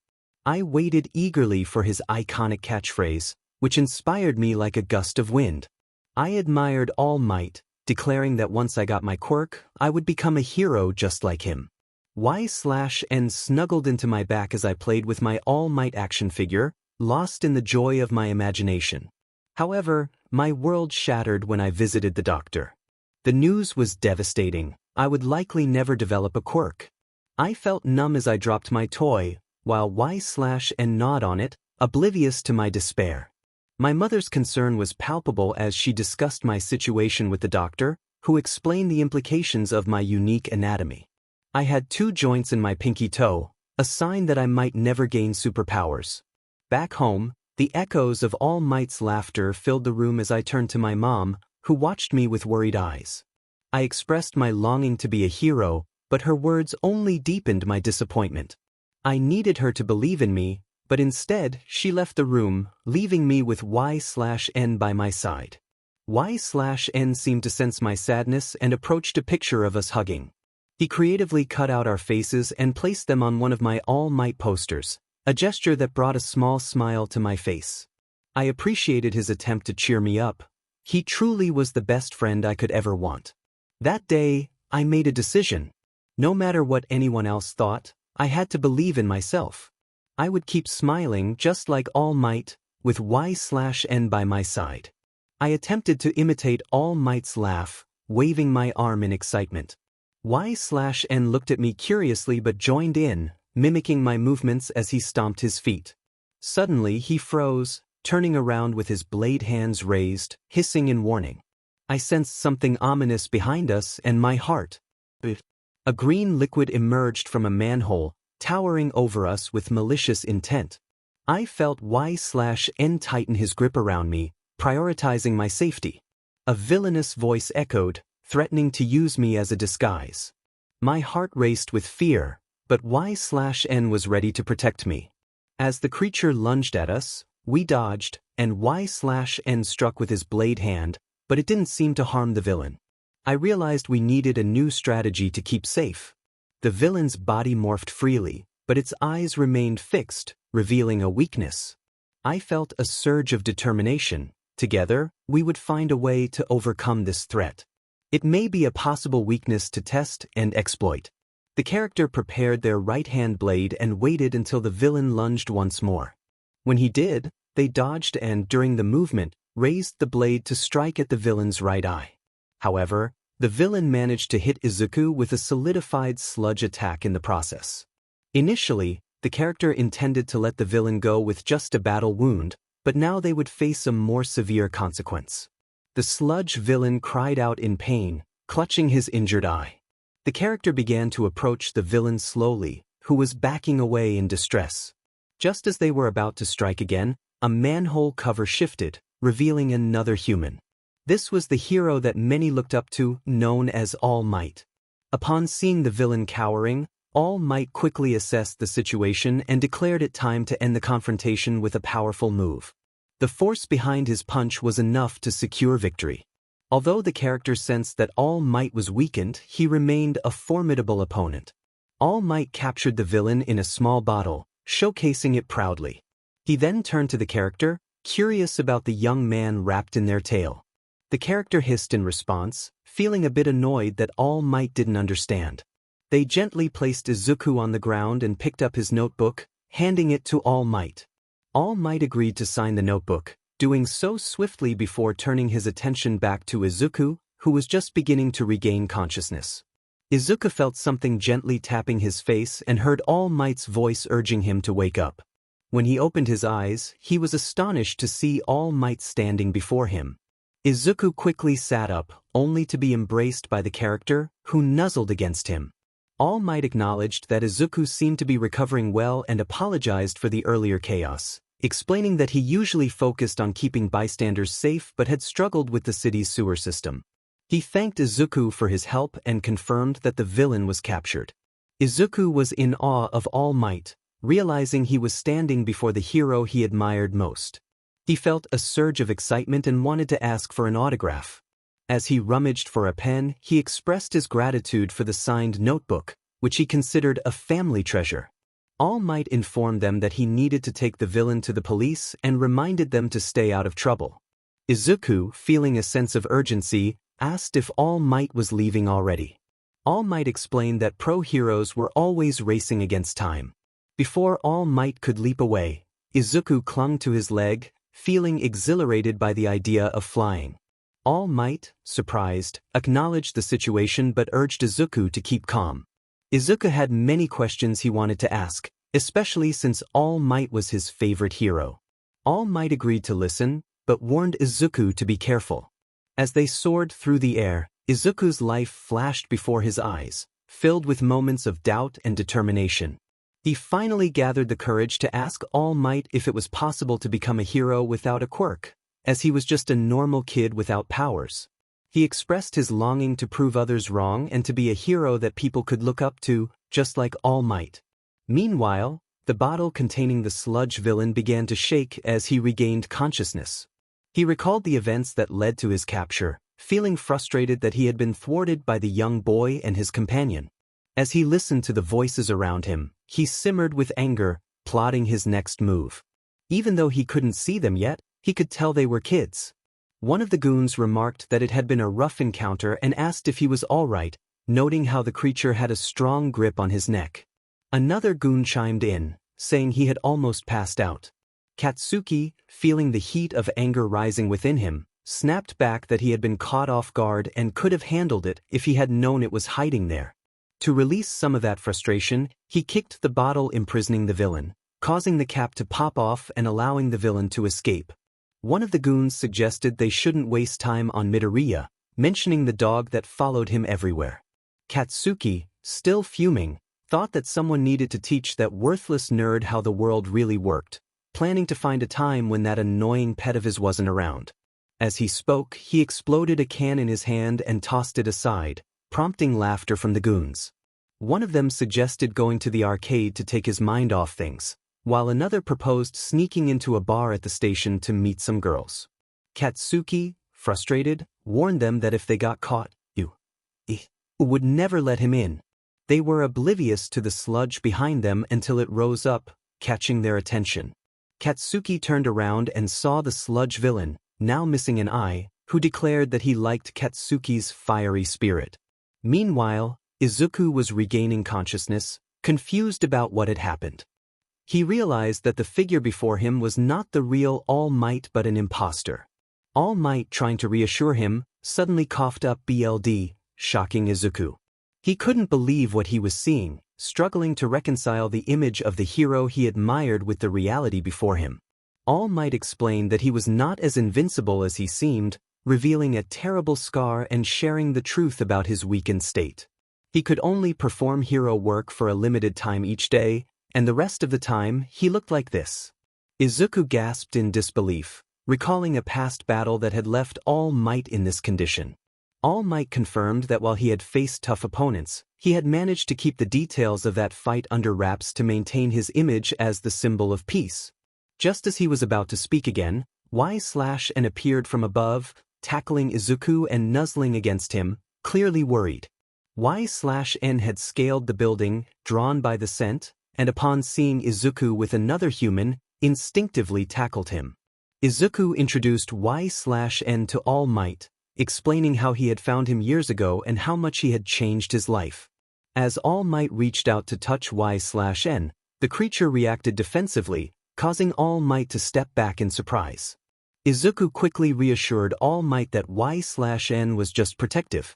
I waited eagerly for his iconic catchphrase, which inspired me like a gust of wind. I admired All Might, declaring that once I got my quirk, I would become a hero just like him. 𝐒/N snuggled into my back as I played with my All Might action figure, lost in the joy of my imagination. However, my world shattered when I visited the doctor. The news was devastating. I would likely never develop a quirk. I felt numb as I dropped my toy, while 𝐒/N gnawed on it, oblivious to my despair. My mother's concern was palpable as she discussed my situation with the doctor, who explained the implications of my unique anatomy. I had 2 joints in my pinky toe, a sign that I might never gain superpowers. Back home, the echoes of All Might's laughter filled the room as I turned to my mom, who watched me with worried eyes. I expressed my longing to be a hero, but her words only deepened my disappointment. I needed her to believe in me, but instead she left the room, leaving me with 𝐒/N by my side. 𝐒/N seemed to sense my sadness and approached a picture of us hugging. He creatively cut out our faces and placed them on one of my All Might posters, a gesture that brought a small smile to my face. I appreciated his attempt to cheer me up. He truly was the best friend I could ever want. That day, I made a decision. No matter what anyone else thought, I had to believe in myself. I would keep smiling just like All Might, with 𝐒/N by my side. I attempted to imitate All Might's laugh, waving my arm in excitement. 𝐒/N looked at me curiously but joined in, mimicking my movements as he stomped his feet. Suddenly he froze, turning around with his blade hands raised, hissing in warning. I sensed something ominous behind us and my heart. A green liquid emerged from a manhole, towering over us with malicious intent. I felt 𝐒/N tighten his grip around me, prioritizing my safety. A villainous voice echoed, threatening to use me as a disguise. My heart raced with fear, but 𝐒𝐮 was ready to protect me. As the creature lunged at us, we dodged, and 𝐒𝐮 struck with his blade hand, but it didn't seem to harm the villain. I realized we needed a new strategy to keep safe. The villain's body morphed freely, but its eyes remained fixed, revealing a weakness. I felt a surge of determination. Together, we would find a way to overcome this threat. It may be a possible weakness to test and exploit. The character prepared their right-hand blade and waited until the villain lunged once more. When he did, they dodged and, during the movement, raised the blade to strike at the villain's right eye. However, the villain managed to hit Izuku with a solidified sludge attack in the process. Initially, the character intended to let the villain go with just a battle wound, but now they would face a more severe consequence. The sludge villain cried out in pain, clutching his injured eye. The character began to approach the villain slowly, who was backing away in distress. Just as they were about to strike again, a manhole cover shifted, revealing another human. This was the hero that many looked up to, known as All Might. Upon seeing the villain cowering, All Might quickly assessed the situation and declared it time to end the confrontation with a powerful move. The force behind his punch was enough to secure victory. Although the character sensed that All Might was weakened, he remained a formidable opponent. All Might captured the villain in a small bottle, showcasing it proudly. He then turned to the character, curious about the young man wrapped in their tail. The character hissed in response, feeling a bit annoyed that All Might didn't understand. They gently placed Izuku on the ground and picked up his notebook, handing it to All Might. All Might agreed to sign the notebook, doing so swiftly before turning his attention back to Izuku, who was just beginning to regain consciousness. Izuku felt something gently tapping his face and heard All Might's voice urging him to wake up. When he opened his eyes, he was astonished to see All Might standing before him. Izuku quickly sat up, only to be embraced by the character, who nuzzled against him. All Might acknowledged that Izuku seemed to be recovering well and apologized for the earlier chaos, explaining that he usually focused on keeping bystanders safe but had struggled with the city's sewer system. He thanked Izuku for his help and confirmed that the villain was captured. Izuku was in awe of All Might, realizing he was standing before the hero he admired most. He felt a surge of excitement and wanted to ask for an autograph. As he rummaged for a pen, he expressed his gratitude for the signed notebook, which he considered a family treasure. All Might informed them that he needed to take the villain to the police and reminded them to stay out of trouble. Izuku, feeling a sense of urgency, asked if All Might was leaving already. All Might explained that pro-heroes were always racing against time. Before All Might could leap away, Izuku clung to his leg, feeling exhilarated by the idea of flying. All Might, surprised, acknowledged the situation but urged Izuku to keep calm. Izuku had many questions he wanted to ask, especially since All Might was his favorite hero. All Might agreed to listen, but warned Izuku to be careful. As they soared through the air, Izuku's life flashed before his eyes, filled with moments of doubt and determination. He finally gathered the courage to ask All Might if it was possible to become a hero without a quirk, as he was just a normal kid without powers. He expressed his longing to prove others wrong and to be a hero that people could look up to, just like All Might. Meanwhile, the bottle containing the sludge villain began to shake as he regained consciousness. He recalled the events that led to his capture, feeling frustrated that he had been thwarted by the young boy and his companion. As he listened to the voices around him, he simmered with anger, plotting his next move. Even though he couldn't see them yet, he could tell they were kids. One of the goons remarked that it had been a rough encounter and asked if he was all right, noting how the creature had a strong grip on his neck. Another goon chimed in, saying he had almost passed out. Katsuki, feeling the heat of anger rising within him, snapped back that he had been caught off guard and could have handled it if he had known it was hiding there. To release some of that frustration, he kicked the bottle imprisoning the villain, causing the cap to pop off and allowing the villain to escape. One of the goons suggested they shouldn't waste time on Midoriya, mentioning the dog that followed him everywhere. Katsuki, still fuming, thought that someone needed to teach that worthless nerd how the world really worked, planning to find a time when that annoying pet of his wasn't around. As he spoke, he exploded a can in his hand and tossed it aside, prompting laughter from the goons. One of them suggested going to the arcade to take his mind off things, while another proposed sneaking into a bar at the station to meet some girls. Katsuki, frustrated, warned them that if they got caught, 𝐒𝐮𝐬 would never let him in. They were oblivious to the sludge behind them until it rose up, catching their attention. Katsuki turned around and saw the sludge villain, now missing an eye, who declared that he liked Katsuki's fiery spirit. Meanwhile, Izuku was regaining consciousness, confused about what had happened. He realized that the figure before him was not the real All Might but an imposter. All Might, trying to reassure him, suddenly coughed up blood, shocking Izuku. He couldn't believe what he was seeing, struggling to reconcile the image of the hero he admired with the reality before him. All Might explained that he was not as invincible as he seemed, revealing a terrible scar and sharing the truth about his weakened state. He could only perform hero work for a limited time each day, and the rest of the time he looked like this. Izuku gasped in disbelief, recalling a past battle that had left All Might in this condition. All Might confirmed that while he had faced tough opponents, he had managed to keep the details of that fight under wraps to maintain his image as the symbol of peace. Just as he was about to speak again, 𝐒𝐮𝐬 appeared from above, tackling Izuku and nuzzling against him, clearly worried. 𝐒𝐮𝐬 had scaled the building, drawn by the scent, and upon seeing Izuku with another human, instinctively tackled him. Izuku introduced 𝐒𝐮𝐬 to All Might, explaining how he had found him years ago and how much he had changed his life. As All Might reached out to touch 𝐒𝐮𝐬, the creature reacted defensively, causing All Might to step back in surprise. Izuku quickly reassured All Might that 𝐒𝐮𝐬 was just protective.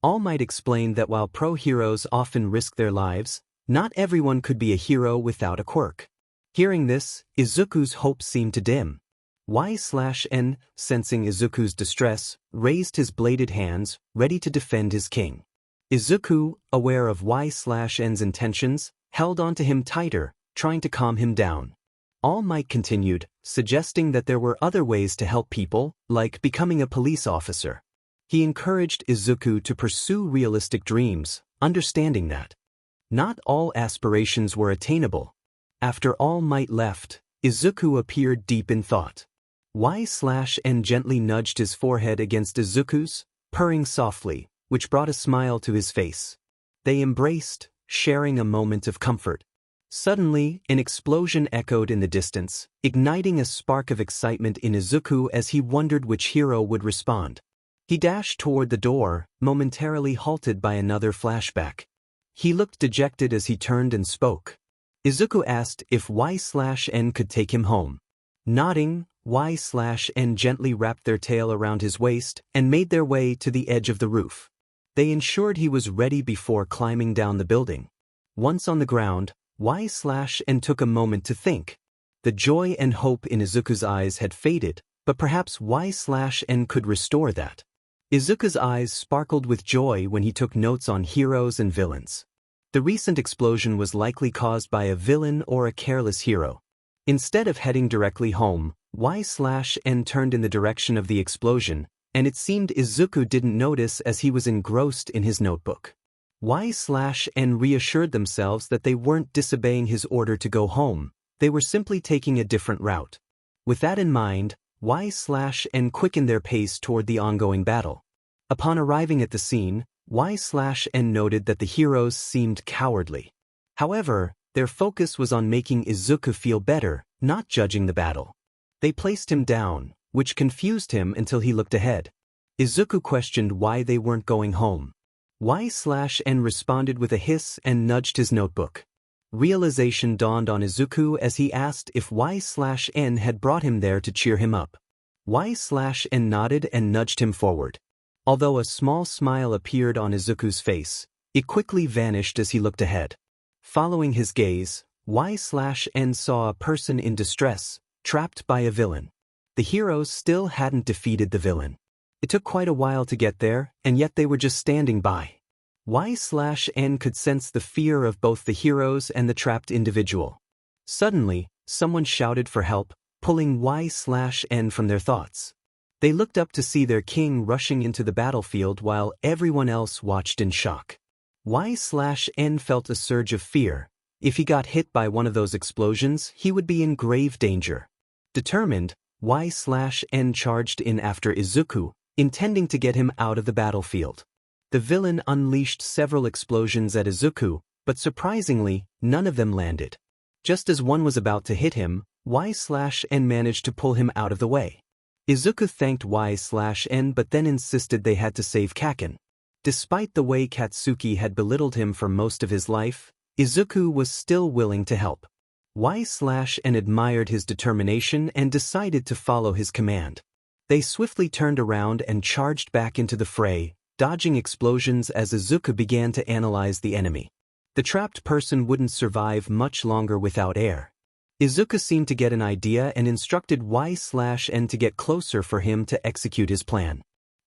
All Might explained that while pro-heroes often risk their lives, not everyone could be a hero without a quirk. Hearing this, Izuku's hopes seemed to dim. 𝐒𝐮𝐬, sensing Izuku's distress, raised his bladed hands, ready to defend his king. Izuku, aware of 𝐒𝐮𝐬's intentions, held onto him tighter, trying to calm him down. All Might continued, suggesting that there were other ways to help people, like becoming a police officer. He encouraged Izuku to pursue realistic dreams, understanding that not all aspirations were attainable. After All Might left, Izuku appeared deep in thought. 𝐒𝐮𝐬 gently nudged his forehead against Izuku's, purring softly, which brought a smile to his face. They embraced, sharing a moment of comfort. Suddenly, an explosion echoed in the distance, igniting a spark of excitement in Izuku as he wondered which hero would respond. He dashed toward the door, momentarily halted by another flashback. He looked dejected as he turned and spoke. Izuku asked if 𝐒𝐮𝐬 could take him home. Nodding, 𝐒𝐮𝐬 gently wrapped their tail around his waist and made their way to the edge of the roof. They ensured he was ready before climbing down the building. Once on the ground, 𝐒𝐮𝐬 took a moment to think. The joy and hope in Izuku's eyes had faded, but perhaps 𝐒𝐮𝐬 could restore that. Izuku's eyes sparkled with joy when he took notes on heroes and villains. The recent explosion was likely caused by a villain or a careless hero. Instead of heading directly home, 𝐒𝐮𝐬 turned in the direction of the explosion, and it seemed Izuku didn't notice as he was engrossed in his notebook. 𝐒𝐮𝐬 reassured themselves that they weren't disobeying his order to go home, they were simply taking a different route. With that in mind, 𝐒𝐮𝐬 quickened their pace toward the ongoing battle. Upon arriving at the scene, 𝐒𝐮𝐬 noted that the heroes seemed cowardly. However, their focus was on making Izuku feel better, not judging the battle. They placed him down, which confused him until he looked ahead. Izuku questioned why they weren't going home. 𝐒𝐮𝐬 responded with a hiss and nudged his notebook. Realization dawned on Izuku as he asked if 𝐒𝐮𝐬 had brought him there to cheer him up. 𝐒𝐮𝐬 nodded and nudged him forward. Although a small smile appeared on Izuku's face, it quickly vanished as he looked ahead. Following his gaze, 𝐒𝐮𝐬 saw a person in distress, trapped by a villain. The heroes still hadn't defeated the villain. It took quite a while to get there, and yet they were just standing by. 𝐒𝐮𝐬 could sense the fear of both the heroes and the trapped individual. Suddenly, someone shouted for help, pulling 𝐒𝐮𝐬 from their thoughts. They looked up to see their king rushing into the battlefield while everyone else watched in shock. 𝐒𝐮 felt a surge of fear. If he got hit by one of those explosions, he would be in grave danger. Determined, 𝐒𝐮 charged in after Izuku, intending to get him out of the battlefield. The villain unleashed several explosions at Izuku, but surprisingly, none of them landed. Just as one was about to hit him, 𝐒𝐮 managed to pull him out of the way. Izuku thanked 𝐒𝐮 but then insisted they had to save Kaken. Despite the way Katsuki had belittled him for most of his life, Izuku was still willing to help. 𝐒𝐮 admired his determination and decided to follow his command. They swiftly turned around and charged back into the fray, dodging explosions as Izuku began to analyze the enemy. The trapped person wouldn't survive much longer without air. Izuku seemed to get an idea and instructed 𝐒𝐮 to get closer for him to execute his plan.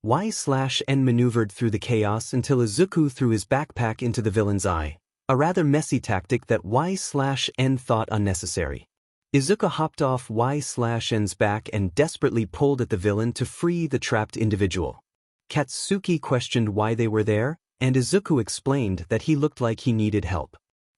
𝐒𝐮 maneuvered through the chaos until Izuku threw his backpack into the villain's eye, a rather messy tactic that 𝐒𝐮 thought unnecessary. Izuku hopped off 𝐒𝐮's back and desperately pulled at the villain to free the trapped individual. Katsuki questioned why they were there, and Izuku explained that he looked like he needed help.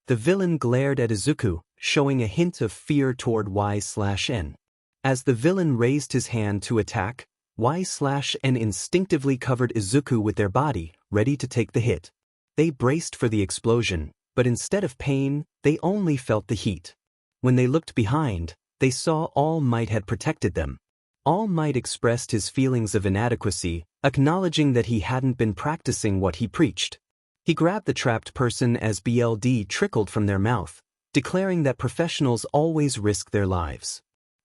The villain glared at Izuku, showing a hint of fear toward 𝐒𝐮. As the villain raised his hand to attack, 𝐒𝐮 instinctively covered Izuku with their body, ready to take the hit. They braced for the explosion, but instead of pain, they only felt the heat. When they looked behind, they saw All Might had protected them. All Might expressed his feelings of inadequacy, acknowledging that he hadn't been practicing what he preached. He grabbed the trapped person as blood trickled from their mouth, declaring that professionals always risk their lives.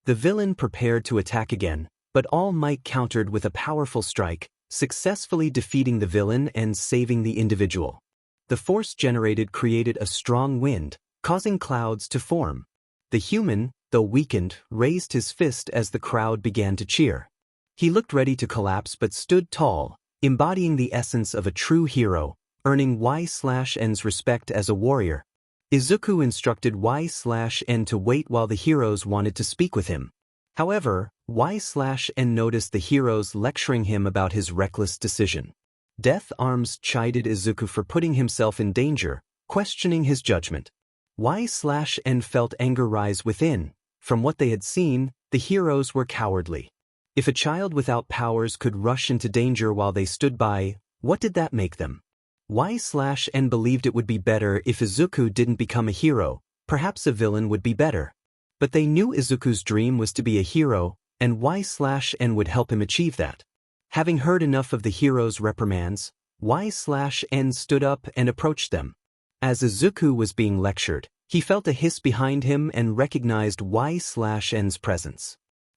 The villain prepared to attack again, but All Might countered with a powerful strike, successfully defeating the villain and saving the individual. The force generated created a strong wind, causing clouds to form. The human, though weakened, raised his fist as the crowd began to cheer. He looked ready to collapse but stood tall, embodying the essence of a true hero, earning 𝐒𝐮's respect as a warrior. Izuku instructed 𝐒𝐮 to wait while the heroes wanted to speak with him. However, 𝐒𝐮 noticed the heroes lecturing him about his reckless decision. 𝐼𝐚𝐽𝐬 chided Izuku for putting himself in danger, questioning his judgment. 𝐒𝐮 felt anger rise within. From what they had seen, the heroes were cowardly. If a child without powers could rush into danger while they stood by, what did that make them? 𝐒𝐮 believed it would be better if Izuku didn't become a hero, perhaps a villain would be better. But they knew Izuku's dream was to be a hero, and 𝐒𝐮 would help him achieve that. Having heard enough of the heroes' reprimands, 𝐒𝐮 stood up and approached them. As Izuku was being lectured, he felt a hiss behind him and recognized 𝐒𝐮's presence.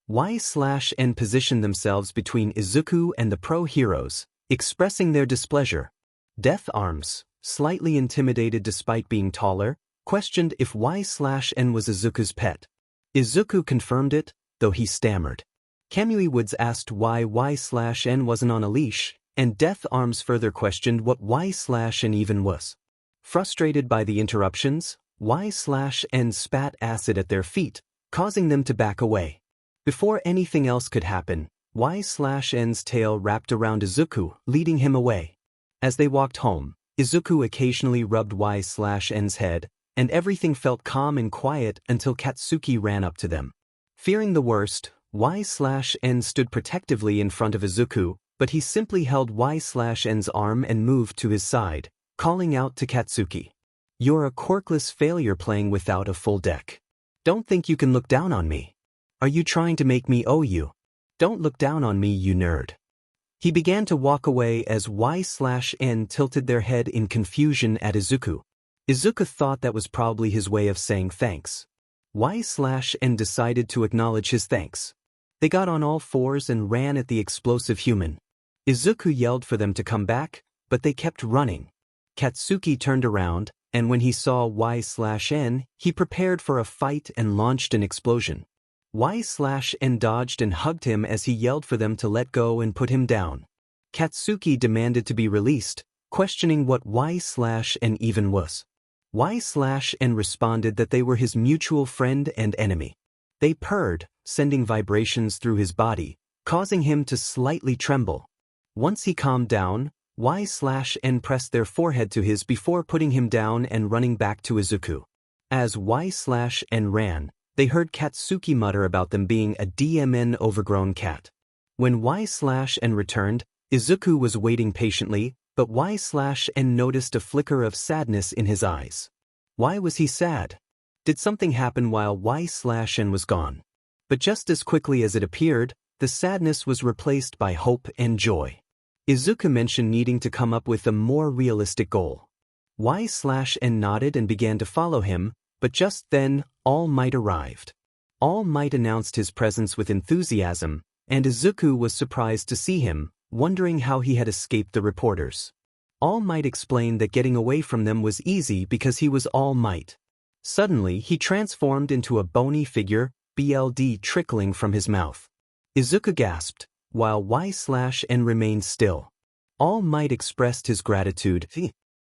𝐒𝐮 positioned themselves between Izuku and the pro-heroes, expressing their displeasure. 𝐼𝐚𝐽𝐬, slightly intimidated despite being taller, questioned if 𝐒𝐮 was Izuku's pet. Izuku confirmed it, though he stammered. 𝐒𝐮𝐬 asked why 𝐒𝐮 wasn't on a leash, and 𝐼𝐚𝐽𝐬 further questioned what 𝐒𝐮 even was. Frustrated by the interruptions, 𝐒𝐮 spat acid at their feet, causing them to back away. Before anything else could happen, 𝐒𝐮's tail wrapped around Izuku, leading him away. As they walked home, Izuku occasionally rubbed 𝐒𝐮's head, and everything felt calm and quiet until Katsuki ran up to them. Fearing the worst, 𝐒𝐮 stood protectively in front of Izuku, but he simply held 𝐒𝐮's arm and moved to his side, calling out to Katsuki. "You're a quirkless failure playing without a full deck. Don't think you can look down on me. Are you trying to make me owe you? Don't look down on me, you nerd." He began to walk away as 𝐒𝐮 tilted their head in confusion at Izuku. Izuku thought that was probably his way of saying thanks. 𝐒𝐮 decided to acknowledge his thanks. They got on all fours and ran at the explosive human. Izuku yelled for them to come back, but they kept running. Katsuki turned around, and when he saw 𝐒𝐮, he prepared for a fight and launched an explosion. 𝐒𝐮 dodged and hugged him as he yelled for them to let go and put him down. Katsuki demanded to be released, questioning what 𝐒𝐮 even was. 𝐒𝐮 responded that they were his mutual friend and enemy. They purred, sending vibrations through his body, causing him to slightly tremble. Once he calmed down, 𝐒𝐮 pressed their forehead to his before putting him down and running back to Izuku. As 𝐒𝐮 ran, they heard Katsuki mutter about them being a DMN overgrown cat. When 𝐒𝐮 returned, Izuku was waiting patiently, but 𝐒𝐮 noticed a flicker of sadness in his eyes. Why was he sad? Did something happen while 𝐒𝐮 was gone? But just as quickly as it appeared, the sadness was replaced by hope and joy. Izuku mentioned needing to come up with a more realistic goal. 𝐒𝐮 nodded and began to follow him, but just then, All Might arrived. All Might announced his presence with enthusiasm, and Izuku was surprised to see him, wondering how he had escaped the reporters. All Might explained that getting away from them was easy because he was All Might. Suddenly, he transformed into a bony figure, blood trickling from his mouth. Izuku gasped, while 𝐒𝐮 remained still. All Might expressed his gratitude,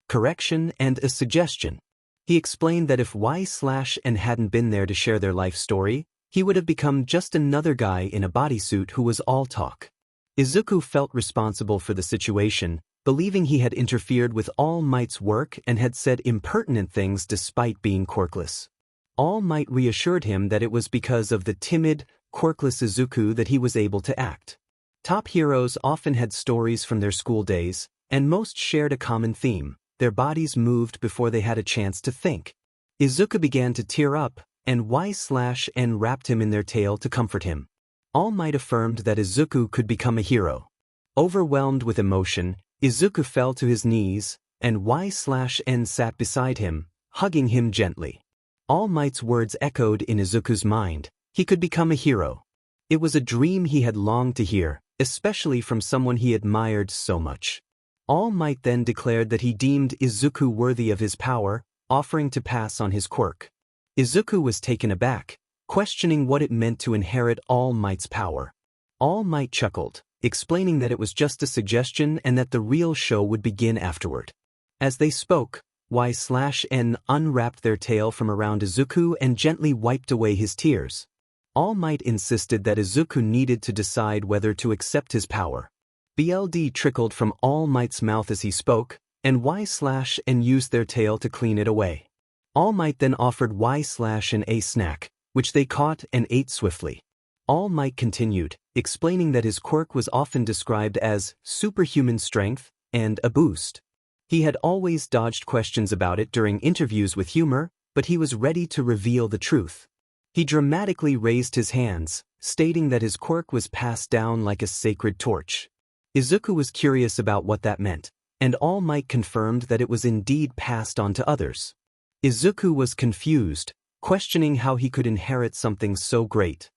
correction, and a suggestion. He explained that if 𝐒𝐮 hadn't been there to share their life story, he would have become just another guy in a bodysuit who was all talk. Izuku felt responsible for the situation, believing he had interfered with All Might's work and had said impertinent things despite being quirkless. All Might reassured him that it was because of the timid, quirkless Izuku that he was able to act. Top heroes often had stories from their school days, and most shared a common theme: their bodies moved before they had a chance to think. Izuku began to tear up, and 𝐒𝐮 wrapped him in their tail to comfort him. All Might affirmed that Izuku could become a hero. Overwhelmed with emotion, Izuku fell to his knees, and 𝐒𝐮 sat beside him, hugging him gently. All Might's words echoed in Izuku's mind: he could become a hero. It was a dream he had longed to hear, especially from someone he admired so much. All Might then declared that he deemed Izuku worthy of his power, offering to pass on his quirk. Izuku was taken aback, questioning what it meant to inherit All Might's power. All Might chuckled, explaining that it was just a suggestion and that the real show would begin afterward. As they spoke, 𝐒𝐮 unwrapped their tail from around Izuku and gently wiped away his tears. All Might insisted that Izuku needed to decide whether to accept his power. Blood trickled from All Might's mouth as he spoke, and 𝐒𝐮 used their tail to clean it away. All Might then offered 𝐒𝐮 a snack, which they caught and ate swiftly. All Might continued, explaining that his quirk was often described as superhuman strength and a boost. He had always dodged questions about it during interviews with humor, but he was ready to reveal the truth. He dramatically raised his hands, stating that his quirk was passed down like a sacred torch. Izuku was curious about what that meant, and All Might confirmed that it was indeed passed on to others. Izuku was confused, questioning how he could inherit something so great.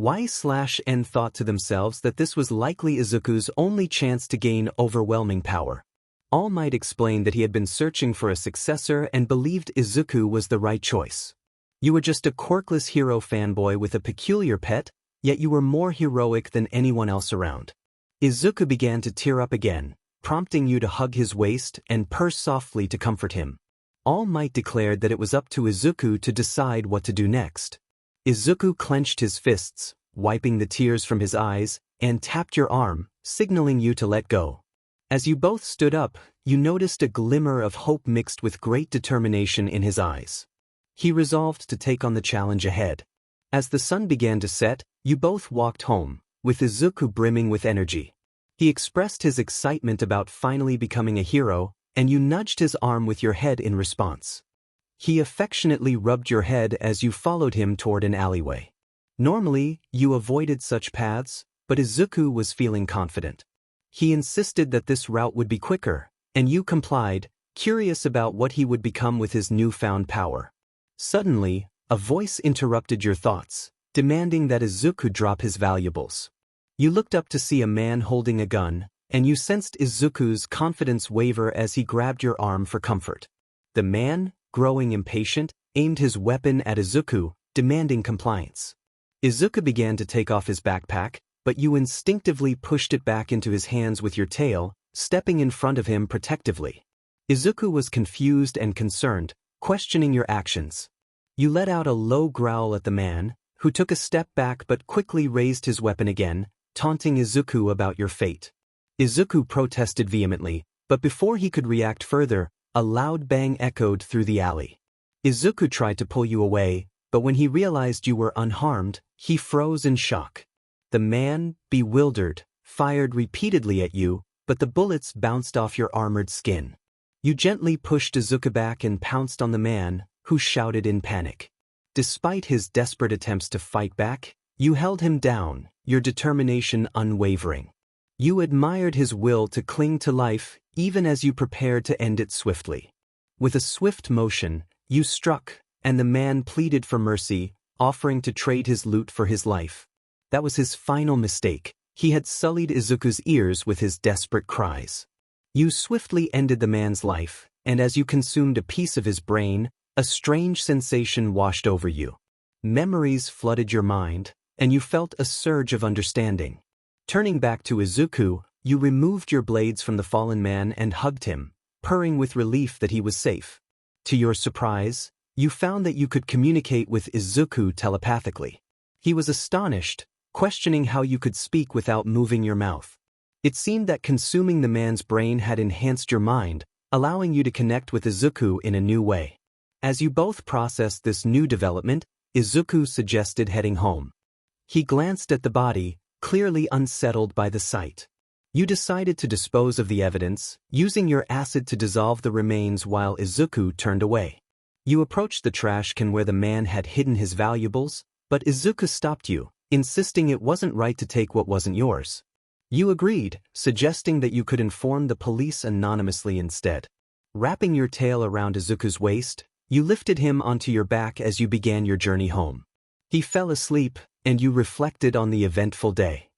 𝐒𝐮 thought to themselves that this was likely Izuku's only chance to gain overwhelming power. All Might explained that he had been searching for a successor and believed Izuku was the right choice. You were just a quirkless hero fanboy with a peculiar pet, yet you were more heroic than anyone else around. Izuku began to tear up again, prompting you to hug his waist and purr softly to comfort him. All Might declared that it was up to Izuku to decide what to do next. Izuku clenched his fists, wiping the tears from his eyes, and tapped your arm, signaling you to let go. As you both stood up, you noticed a glimmer of hope mixed with great determination in his eyes. He resolved to take on the challenge ahead. As the sun began to set, you both walked home, with Izuku brimming with energy. He expressed his excitement about finally becoming a hero, and you nudged his arm with your head in response. He affectionately rubbed your head as you followed him toward an alleyway. Normally, you avoided such paths, but Izuku was feeling confident. He insisted that this route would be quicker, and you complied, curious about what he would become with his newfound power. Suddenly, a voice interrupted your thoughts, demanding that Izuku drop his valuables. You looked up to see a man holding a gun, and you sensed Izuku's confidence waver as he grabbed your arm for comfort. The man, growing impatient, aimed his weapon at Izuku, demanding compliance. Izuku began to take off his backpack, but you instinctively pushed it back into his hands with your tail, stepping in front of him protectively. Izuku was confused and concerned, questioning your actions. You let out a low growl at the man, who took a step back but quickly raised his weapon again, taunting Izuku about your fate. Izuku protested vehemently, But before he could react further, a loud bang echoed through the alley. Izuku tried to pull you away, but when he realized you were unharmed, he froze in shock. The man, bewildered, fired repeatedly at you, but the bullets bounced off your armored skin. You gently pushed Izuku back and pounced on the man, who shouted in panic. Despite his desperate attempts to fight back, you held him down, your determination unwavering. You admired his will to cling to life, even as you prepared to end it swiftly. With a swift motion, you struck, and the man pleaded for mercy, offering to trade his loot for his life. That was his final mistake. He had sullied Izuku's ears with his desperate cries. You swiftly ended the man's life, and as you consumed a piece of his brain, a strange sensation washed over you. Memories flooded your mind, and you felt a surge of understanding. Turning back to Izuku, you removed your blades from the fallen man and hugged him, purring with relief that he was safe. To your surprise, you found that you could communicate with Izuku telepathically. He was astonished, questioning how you could speak without moving your mouth. It seemed that consuming the man's brain had enhanced your mind, allowing you to connect with Izuku in a new way. As you both processed this new development, Izuku suggested heading home. He glanced at the body, clearly unsettled by the sight. You decided to dispose of the evidence, using your acid to dissolve the remains while Izuku turned away. You approached the trash can where the man had hidden his valuables, but Izuku stopped you, insisting it wasn't right to take what wasn't yours. You agreed, suggesting that you could inform the police anonymously instead. Wrapping your tail around Izuku's waist, you lifted him onto your back as you began your journey home. He fell asleep, and you reflected on the eventful day.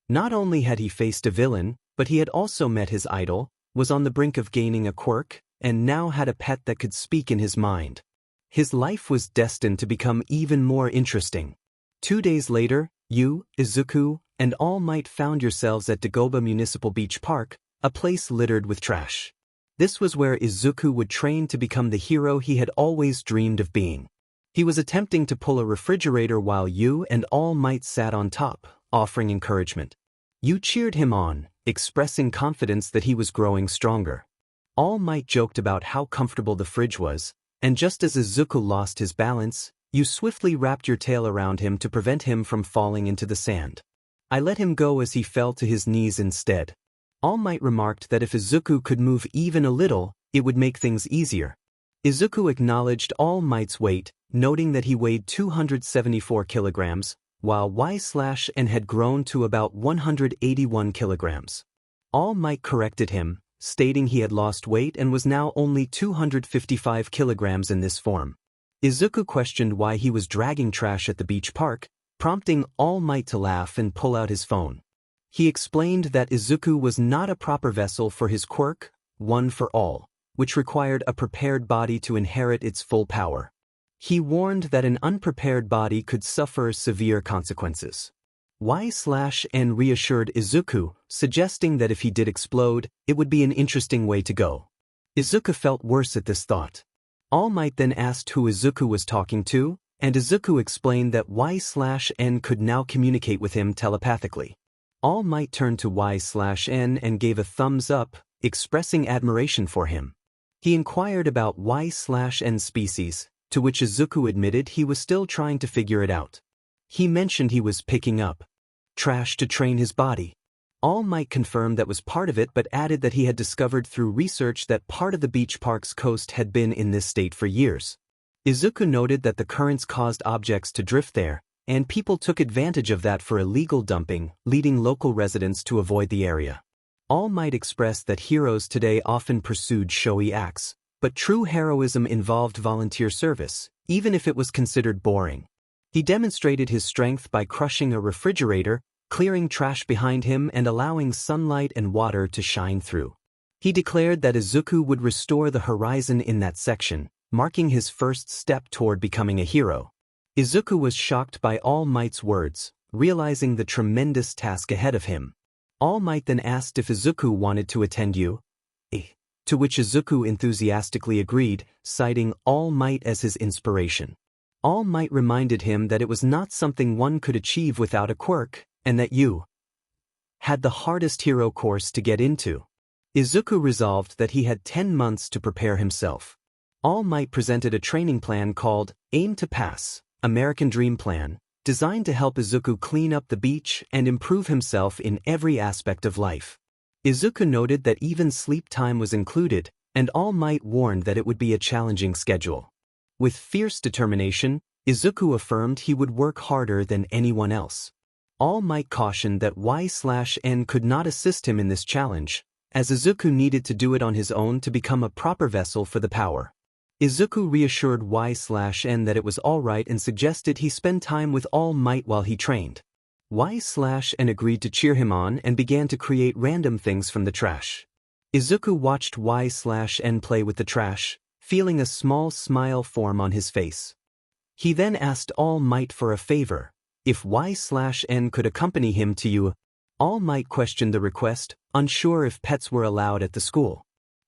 Not only had he faced a villain, but he had also met his idol, was on the brink of gaining a quirk, and now had a pet that could speak in his mind. His life was destined to become even more interesting. 2 days later, you, Izuku, and All Might found yourselves at Dagoba Municipal Beach Park, a place littered with trash. This was where Izuku would train to become the hero he had always dreamed of being. He was attempting to pull a refrigerator while you and All Might sat on top, offering encouragement. You cheered him on, expressing confidence that he was growing stronger. All Might joked about how comfortable the fridge was, and just as Izuku lost his balance, you swiftly wrapped your tail around him to prevent him from falling into the sand. I let him go as he fell to his knees instead. All Might remarked that if Izuku could move even a little, it would make things easier. Izuku acknowledged All Might's weight, noting that he weighed 274 kilograms, while 𝐒𝐮𝐬 had grown to about 181 kilograms. All Might corrected him, stating he had lost weight and was now only 255 kilograms in this form. Izuku questioned why he was dragging trash at the beach park, prompting All Might to laugh and pull out his phone. He explained that Izuku was not a proper vessel for his quirk, One for All, which required a prepared body to inherit its full power. He warned that an unprepared body could suffer severe consequences. 𝐒𝐮𝐬 reassured Izuku, suggesting that if he did explode, it would be an interesting way to go. Izuku felt worse at this thought. All Might then asked who Izuku was talking to, and Izuku explained that 𝐒𝐮𝐬 could now communicate with him telepathically. All Might turned to 𝐒𝐮 and gave a thumbs up, expressing admiration for him. He inquired about 𝐒𝐮𝐬's species, to which Izuku admitted he was still trying to figure it out. He mentioned he was picking up trash to train his body. All Might confirmed that was part of it but added that he had discovered through research that part of the beach park's coast had been in this state for years. Izuku noted that the currents caused objects to drift there, and people took advantage of that for illegal dumping, leading local residents to avoid the area. All Might expressed that heroes today often pursued showy acts, but true heroism involved volunteer service, even if it was considered boring. He demonstrated his strength by crushing a refrigerator, clearing trash behind him and allowing sunlight and water to shine through. He declared that Izuku would restore the horizon in that section, marking his first step toward becoming a hero. Izuku was shocked by All Might's words, realizing the tremendous task ahead of him. All Might then asked if Izuku wanted to attend 𝐒𝐮𝐬, to which Izuku enthusiastically agreed, citing All Might as his inspiration. All Might reminded him that it was not something one could achieve without a quirk, and that you had the hardest hero course to get into. Izuku resolved that he had 10 months to prepare himself. All Might presented a training plan called Aim to Pass, American Dream Plan, designed to help Izuku clean up the beach and improve himself in every aspect of life. Izuku noted that even sleep time was included, and All Might warned that it would be a challenging schedule. With fierce determination, Izuku affirmed he would work harder than anyone else. All Might cautioned that 𝐒𝐮𝐬 could not assist him in this challenge, as Izuku needed to do it on his own to become a proper vessel for the power. Izuku reassured 𝐒𝐮𝐬 that it was alright and suggested he spend time with All Might while he trained. 𝐒𝐮𝐬 agreed to cheer him on and began to create random things from the trash. Izuku watched 𝐒𝐮𝐬 play with the trash, feeling a small smile form on his face. He then asked All Might for a favor, if 𝐒𝐮𝐬 could accompany him to you. All Might questioned the request, unsure if pets were allowed at the school.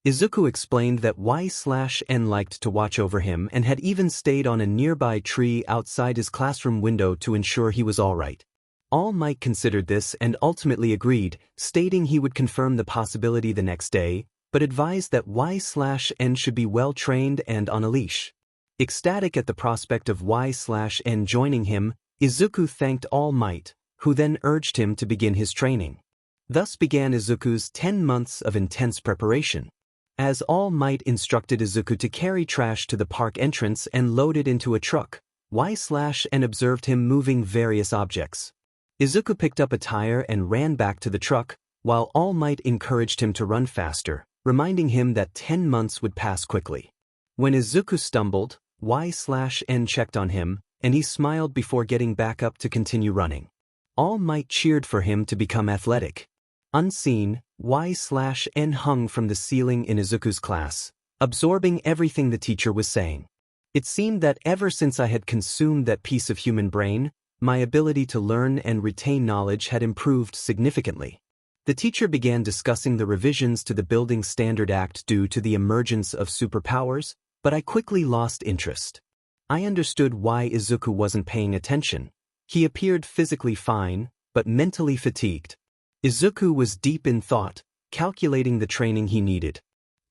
Izuku explained that 𝐒𝐮𝐬 liked to watch over him and had even stayed on a nearby tree outside his classroom window to ensure he was alright. All Might considered this and ultimately agreed, stating he would confirm the possibility the next day, but advised that 𝐒𝐮𝐬 should be well trained and on a leash. Ecstatic at the prospect of 𝐒𝐮𝐬 joining him, Izuku thanked All Might, who then urged him to begin his training. Thus began Izuku's 10 months of intense preparation. As All Might instructed Izuku to carry trash to the park entrance and load it into a truck, 𝐒𝐮𝐬 observed him moving various objects. Izuku picked up a tire and ran back to the truck, while All Might encouraged him to run faster, reminding him that 10 months would pass quickly. When Izuku stumbled, 𝐒𝐮𝐬 checked on him, and he smiled before getting back up to continue running. All Might cheered for him to become athletic. Unseen, 𝐒𝐮𝐬 hung from the ceiling in Izuku's class, absorbing everything the teacher was saying. It seemed that ever since I had consumed that piece of human brain, my ability to learn and retain knowledge had improved significantly. The teacher began discussing the revisions to the Building Standard Act due to the emergence of superpowers, but I quickly lost interest. I understood why Izuku wasn't paying attention. He appeared physically fine, but mentally fatigued. Izuku was deep in thought, calculating the training he needed.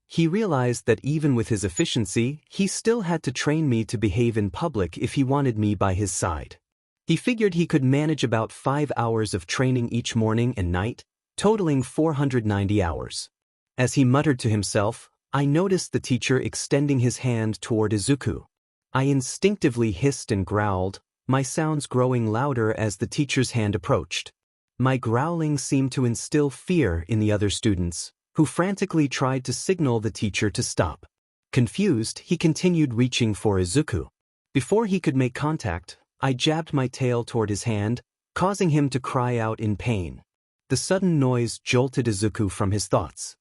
He realized that even with his efficiency, he still had to train me to behave in public if he wanted me by his side. He figured he could manage about 5 hours of training each morning and night, totaling 490 hours. As he muttered to himself, I noticed the teacher extending his hand toward Izuku. I instinctively hissed and growled, my sounds growing louder as the teacher's hand approached. My growling seemed to instill fear in the other students, who frantically tried to signal the teacher to stop. Confused, he continued reaching for Izuku. Before he could make contact, I jabbed my tail toward his hand, causing him to cry out in pain. The sudden noise jolted Izuku from his thoughts.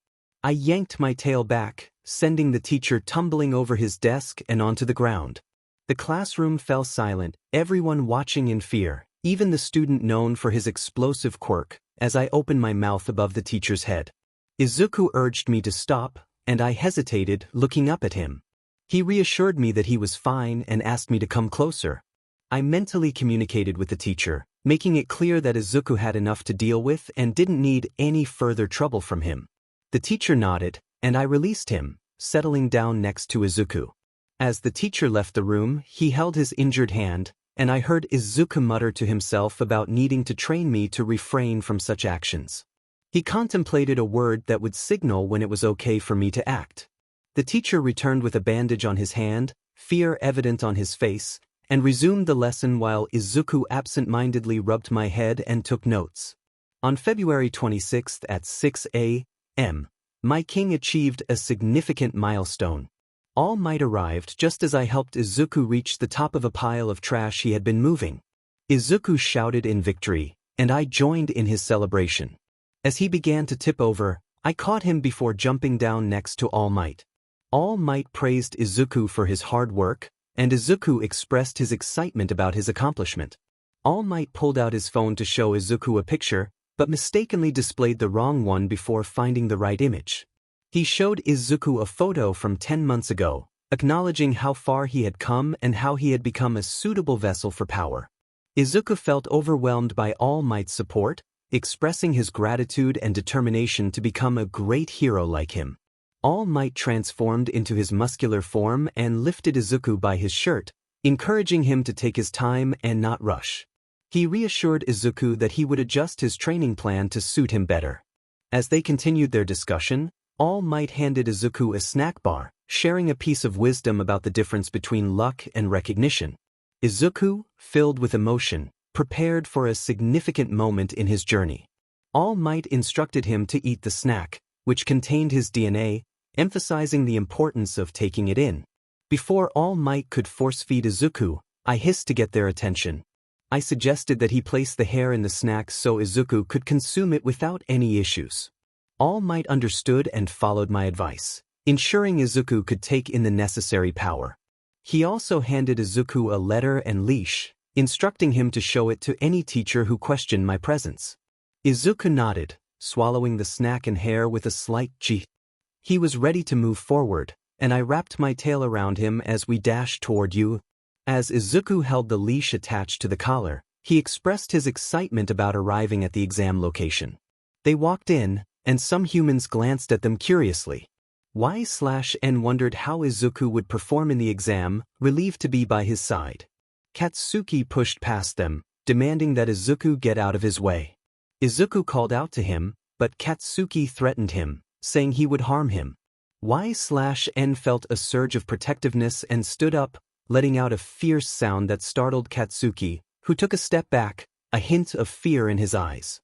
I yanked my tail back, sending the teacher tumbling over his desk and onto the ground. The classroom fell silent, everyone watching in fear, even the student known for his explosive quirk, as I opened my mouth above the teacher's head. Izuku urged me to stop, and I hesitated, looking up at him. He reassured me that he was fine and asked me to come closer. I mentally communicated with the teacher, making it clear that Izuku had enough to deal with and didn't need any further trouble from him. The teacher nodded, and I released him, settling down next to Izuku. As the teacher left the room, he held his injured hand, and I heard Izuku mutter to himself about needing to train me to refrain from such actions. He contemplated a word that would signal when it was okay for me to act. The teacher returned with a bandage on his hand, fear evident on his face, and resumed the lesson while Izuku absent-mindedly rubbed my head and took notes. On February 26th at 6 a.m., my king achieved a significant milestone. All Might arrived just as I helped Izuku reach the top of a pile of trash he had been moving. Izuku shouted in victory, and I joined in his celebration. As he began to tip over, I caught him before jumping down next to All Might. All Might praised Izuku for his hard work, and Izuku expressed his excitement about his accomplishment. All Might pulled out his phone to show Izuku a picture, but mistakenly displayed the wrong one before finding the right image. He showed Izuku a photo from 10 months ago, acknowledging how far he had come and how he had become a suitable vessel for power. Izuku felt overwhelmed by All Might's support, expressing his gratitude and determination to become a great hero like him. All Might transformed into his muscular form and lifted Izuku by his shirt, encouraging him to take his time and not rush. He reassured Izuku that he would adjust his training plan to suit him better. As they continued their discussion, All Might handed Izuku a snack bar, sharing a piece of wisdom about the difference between luck and recognition. Izuku, filled with emotion, prepared for a significant moment in his journey. All Might instructed him to eat the snack, which contained his DNA, emphasizing the importance of taking it in. Before All Might could force-feed Izuku, I hissed to get their attention. I suggested that he place the hair in the snack so Izuku could consume it without any issues. All Might understood and followed my advice, ensuring Izuku could take in the necessary power. He also handed Izuku a letter and leash, instructing him to show it to any teacher who questioned my presence. Izuku nodded, swallowing the snack and hair with a slight "g." He was ready to move forward, and I wrapped my tail around him as we dashed toward you. As Izuku held the leash attached to the collar, he expressed his excitement about arriving at the exam location. They walked in, and some humans glanced at them curiously. 𝐒𝐮𝐬 wondered how Izuku would perform in the exam, relieved to be by his side. Katsuki pushed past them, demanding that Izuku get out of his way. Izuku called out to him, but Katsuki threatened him, saying he would harm him. 𝐒𝐮 felt a surge of protectiveness and stood up, letting out a fierce sound that startled Katsuki, who took a step back, a hint of fear in his eyes.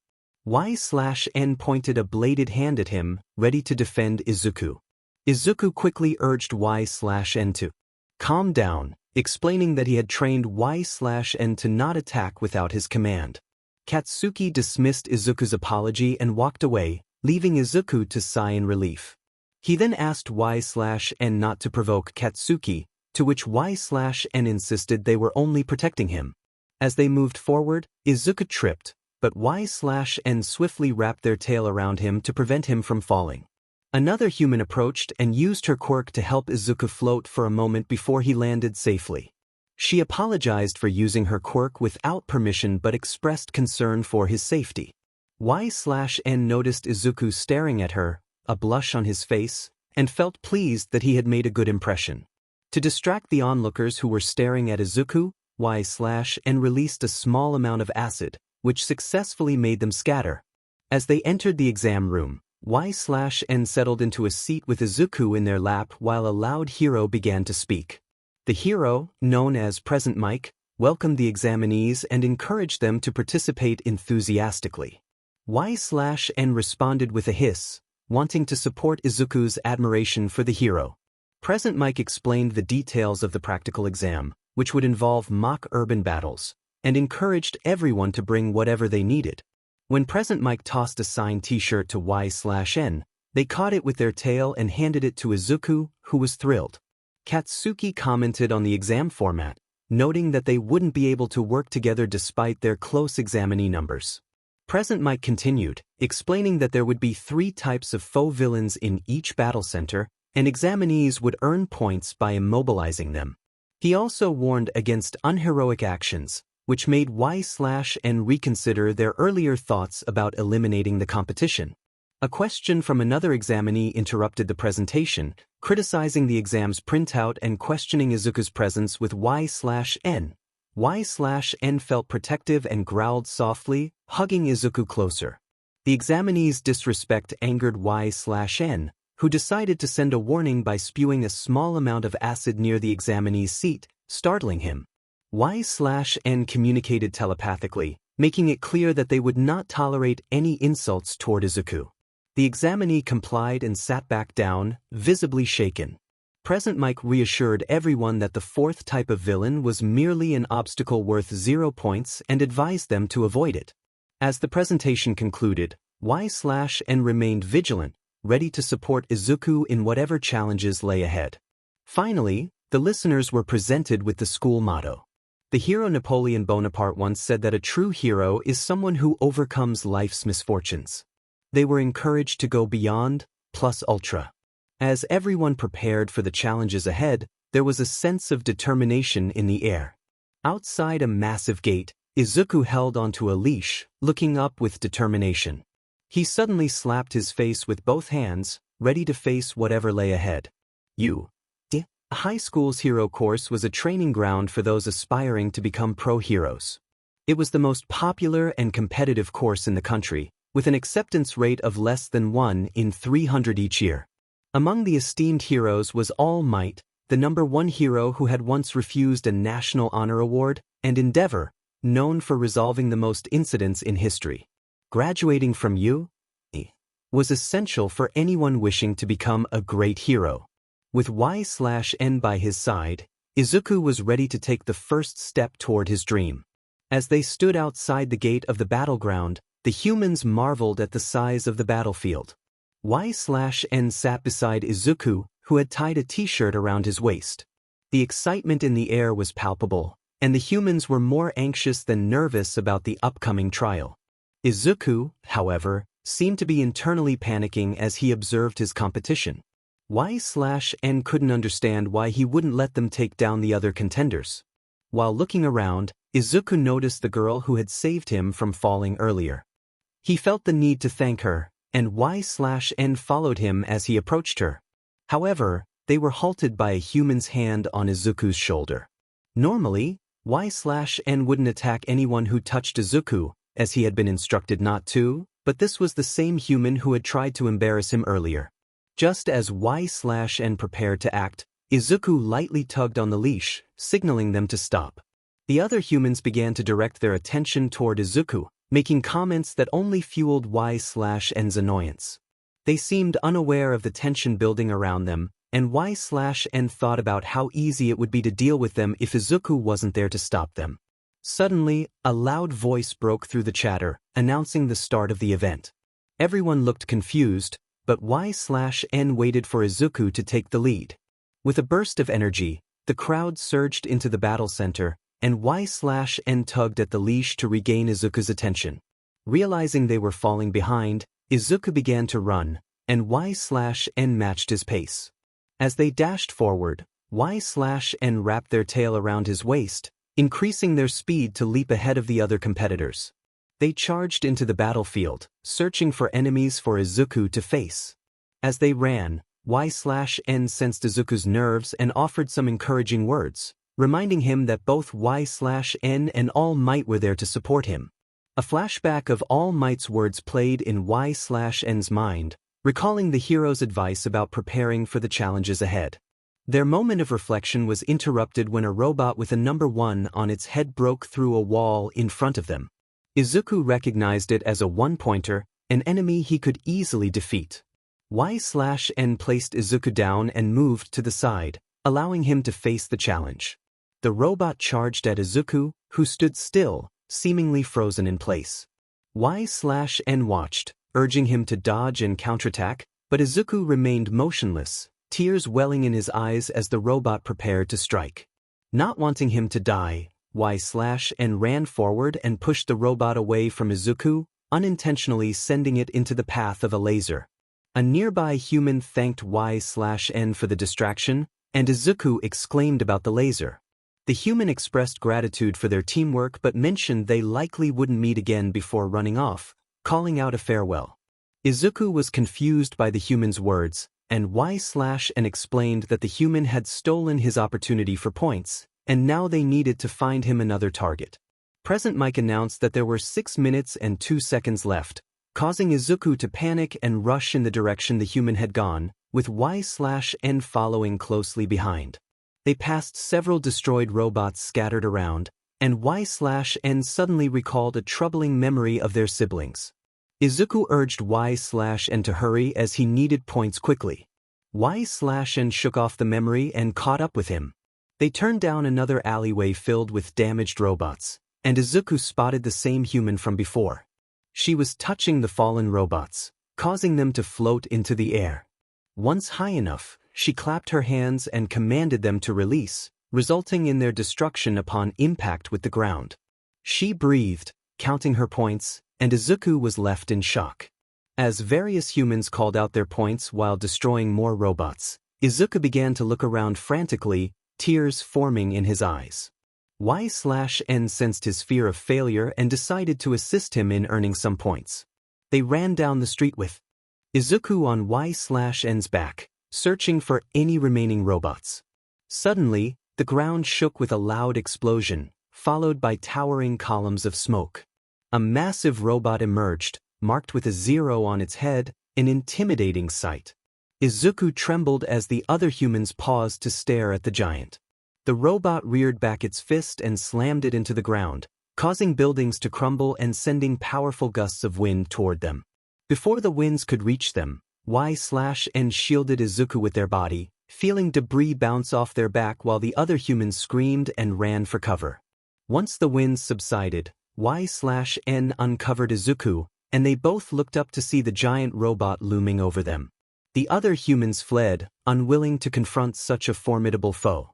𝐒𝐮 pointed a bladed hand at him, ready to defend Izuku. Izuku quickly urged 𝐒𝐮 to calm down, explaining that he had trained 𝐒𝐮 to not attack without his command. Katsuki dismissed Izuku's apology and walked away, leaving Izuku to sigh in relief. He then asked 𝐒𝐮 not to provoke Katsuki, to which 𝐒𝐮 insisted they were only protecting him. As they moved forward, Izuku tripped, but 𝐒𝐮 swiftly wrapped their tail around him to prevent him from falling. Another human approached and used her quirk to help Izuku float for a moment before he landed safely. She apologized for using her quirk without permission but expressed concern for his safety. 𝐒𝐮 noticed Izuku staring at her, a blush on his face, and felt pleased that he had made a good impression. To distract the onlookers who were staring at Izuku, 𝐒𝐮 released a small amount of acid, which successfully made them scatter. As they entered the exam room, 𝐒𝐮 settled into a seat with Izuku in their lap while a loud hero began to speak. The hero, known as Present Mic, welcomed the examinees and encouraged them to participate enthusiastically. 𝐒𝐮 responded with a hiss, wanting to support Izuku's admiration for the hero. Present Mic explained the details of the practical exam, which would involve mock urban battles, and encouraged everyone to bring whatever they needed. When Present Mic tossed a signed t-shirt to 𝐒𝐮, they caught it with their tail and handed it to Izuku, who was thrilled. Katsuki commented on the exam format, noting that they wouldn't be able to work together despite their close examinee numbers. Present Mic continued, explaining that there would be 3 types of faux villains in each battle center, and examinees would earn points by immobilizing them. He also warned against unheroic actions, which made 𝐒𝐮 reconsider their earlier thoughts about eliminating the competition. A question from another examinee interrupted the presentation, criticizing the exam's printout and questioning Izuku's presence with 𝐒𝐮. 𝐒𝐮 felt protective and growled softly, hugging Izuku closer. The examinee's disrespect angered 𝐒𝐮, who decided to send a warning by spewing a small amount of acid near the examinee's seat, startling him. 𝐒𝐮 communicated telepathically, making it clear that they would not tolerate any insults toward Izuku. The examinee complied and sat back down, visibly shaken. Present Mic reassured everyone that the 4th type of villain was merely an obstacle worth 0 points and advised them to avoid it. As the presentation concluded, 𝐒𝐮 remained vigilant, ready to support Izuku in whatever challenges lay ahead. Finally, the listeners were presented with the school motto. The hero Napoleon Bonaparte once said that a true hero is someone who overcomes life's misfortunes. They were encouraged to go beyond, plus ultra. As everyone prepared for the challenges ahead, there was a sense of determination in the air. Outside a massive gate, Izuku held onto a leash, looking up with determination. He suddenly slapped his face with both hands, ready to face whatever lay ahead. A high school's hero course was a training ground for those aspiring to become pro-heroes. It was the most popular and competitive course in the country, with an acceptance rate of less than 1 in 300 each year. Among the esteemed heroes was 𝐼𝐻𝐬, the #1 hero who had once refused a National Honor Award, and Endeavor, known for resolving the most incidents in history. Graduating from 𝐼𝐻𝐬 was essential for anyone wishing to become a great hero. With 𝐼/N by his side, Izuku was ready to take the first step toward his dream. As they stood outside the gate of the battleground, the humans marveled at the size of the battlefield. 𝐼/N sat beside Izuku, who had tied a t-shirt around his waist. The excitement in the air was palpable, and the humans were more anxious than nervous about the upcoming trial. Izuku, however, seemed to be internally panicking as he observed his competition. 𝐼/N couldn't understand why he wouldn't let them take down the other contenders. While looking around, Izuku noticed the girl who had saved him from falling earlier. He felt the need to thank her, and 𝐼/N followed him as he approached her. However, they were halted by a human's hand on Izuku's shoulder. Normally, 𝐼/N wouldn't attack anyone who touched Izuku, as he had been instructed not to, but this was the same human who had tried to embarrass him earlier. Just as 𝐼/N prepared to act, Izuku lightly tugged on the leash, signaling them to stop. The other humans began to direct their attention toward Izuku, making comments that only fueled 𝐼/N's annoyance. They seemed unaware of the tension building around them, and 𝐼/N thought about how easy it would be to deal with them if Izuku wasn't there to stop them. Suddenly, a loud voice broke through the chatter, announcing the start of the event. Everyone looked confused, but 𝐼/N waited for Izuku to take the lead. With a burst of energy, the crowd surged into the battle center, and 𝐼/N tugged at the leash to regain Izuku's attention. Realizing they were falling behind, Izuku began to run, and 𝐼/N matched his pace. As they dashed forward, 𝐼/N wrapped their tail around his waist, increasing their speed to leap ahead of the other competitors. They charged into the battlefield, searching for enemies for Izuku to face. As they ran, 𝐼/N sensed Izuku's nerves and offered some encouraging words, reminding him that both 𝐼/N and 𝐼𝐻𝐬 were there to support him. A flashback of 𝐼𝐻𝐬's words played in 𝐼/N's mind, recalling the hero's advice about preparing for the challenges ahead. Their moment of reflection was interrupted when a robot with a #1 on its head broke through a wall in front of them. Izuku recognized it as a one-pointer, an enemy he could easily defeat. 𝐼/N placed Izuku down and moved to the side, allowing him to face the challenge. The robot charged at Izuku, who stood still, seemingly frozen in place. 𝐼/N watched, urging him to dodge and counterattack, but Izuku remained motionless, tears welling in his eyes as the robot prepared to strike. Not wanting him to die, 𝐼/N ran forward and pushed the robot away from Izuku, unintentionally sending it into the path of a laser. A nearby human thanked 𝐼/N for the distraction, and Izuku exclaimed about the laser. The human expressed gratitude for their teamwork but mentioned they likely wouldn't meet again before running off, calling out a farewell. Izuku was confused by the human's words, and 𝐼/N explained that the human had stolen his opportunity for points, and now they needed to find him another target. Present Mike announced that there were 6 minutes and 2 seconds left, causing Izuku to panic and rush in the direction the human had gone, with 𝐼/N following closely behind. They passed several destroyed robots scattered around, and 𝐼/N suddenly recalled a troubling memory of their siblings. Izuku urged 𝐼/N to hurry as he needed points quickly. 𝐼/N shook off the memory and caught up with him. They turned down another alleyway filled with damaged robots, and Izuku spotted the same human from before. She was touching the fallen robots, causing them to float into the air. Once high enough, she clapped her hands and commanded them to release, resulting in their destruction upon impact with the ground. She breathed, counting her points, and Izuku was left in shock. As various humans called out their points while destroying more robots, Izuku began to look around frantically, tears forming in his eyes. 𝐒𝐮𝐦𝐻 sensed his fear of failure and decided to assist him in earning some points. They ran down the street with Izuku on 𝐒𝐮𝐻's back, searching for any remaining robots. Suddenly, the ground shook with a loud explosion, followed by towering columns of smoke. A massive robot emerged, marked with a 0 on its head, an intimidating sight. Izuku trembled as the other humans paused to stare at the giant. The robot reared back its fist and slammed it into the ground, causing buildings to crumble and sending powerful gusts of wind toward them. Before the winds could reach them, 𝐒𝐮𝐻 shielded Izuku with their body, feeling debris bounce off their back while the other humans screamed and ran for cover. Once the winds subsided, 𝐒𝐮𝐻 uncovered Izuku, and they both looked up to see the giant robot looming over them. The other humans fled, unwilling to confront such a formidable foe.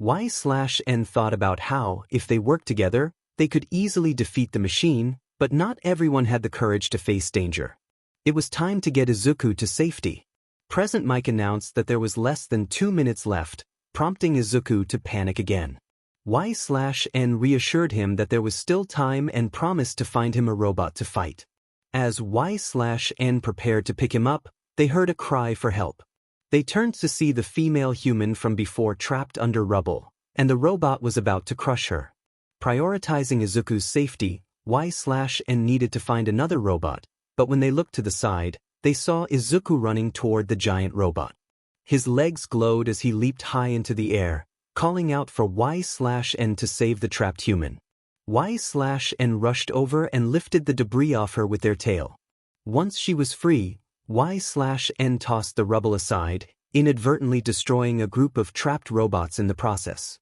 𝐒𝐮𝐻 thought about how, if they worked together, they could easily defeat the machine, but not everyone had the courage to face danger. It was time to get Izuku to safety. Present Mike announced that there was less than 2 minutes left, prompting Izuku to panic again. 𝐒𝐮𝐻 reassured him that there was still time and promised to find him a robot to fight. As 𝐒𝐮𝐻 prepared to pick him up, they heard a cry for help. They turned to see the female human from before trapped under rubble, and the robot was about to crush her. Prioritizing Izuku's safety, 𝐒𝐮𝐻 needed to find another robot, but when they looked to the side, they saw Izuku running toward the giant robot. His legs glowed as he leaped high into the air, calling out for 𝐒𝐮𝐻 to save the trapped human. 𝐒𝐮𝐻 rushed over and lifted the debris off her with their tail. Once she was free, 𝐒𝐮𝐻 tossed the rubble aside, inadvertently destroying a group of trapped robots in the process.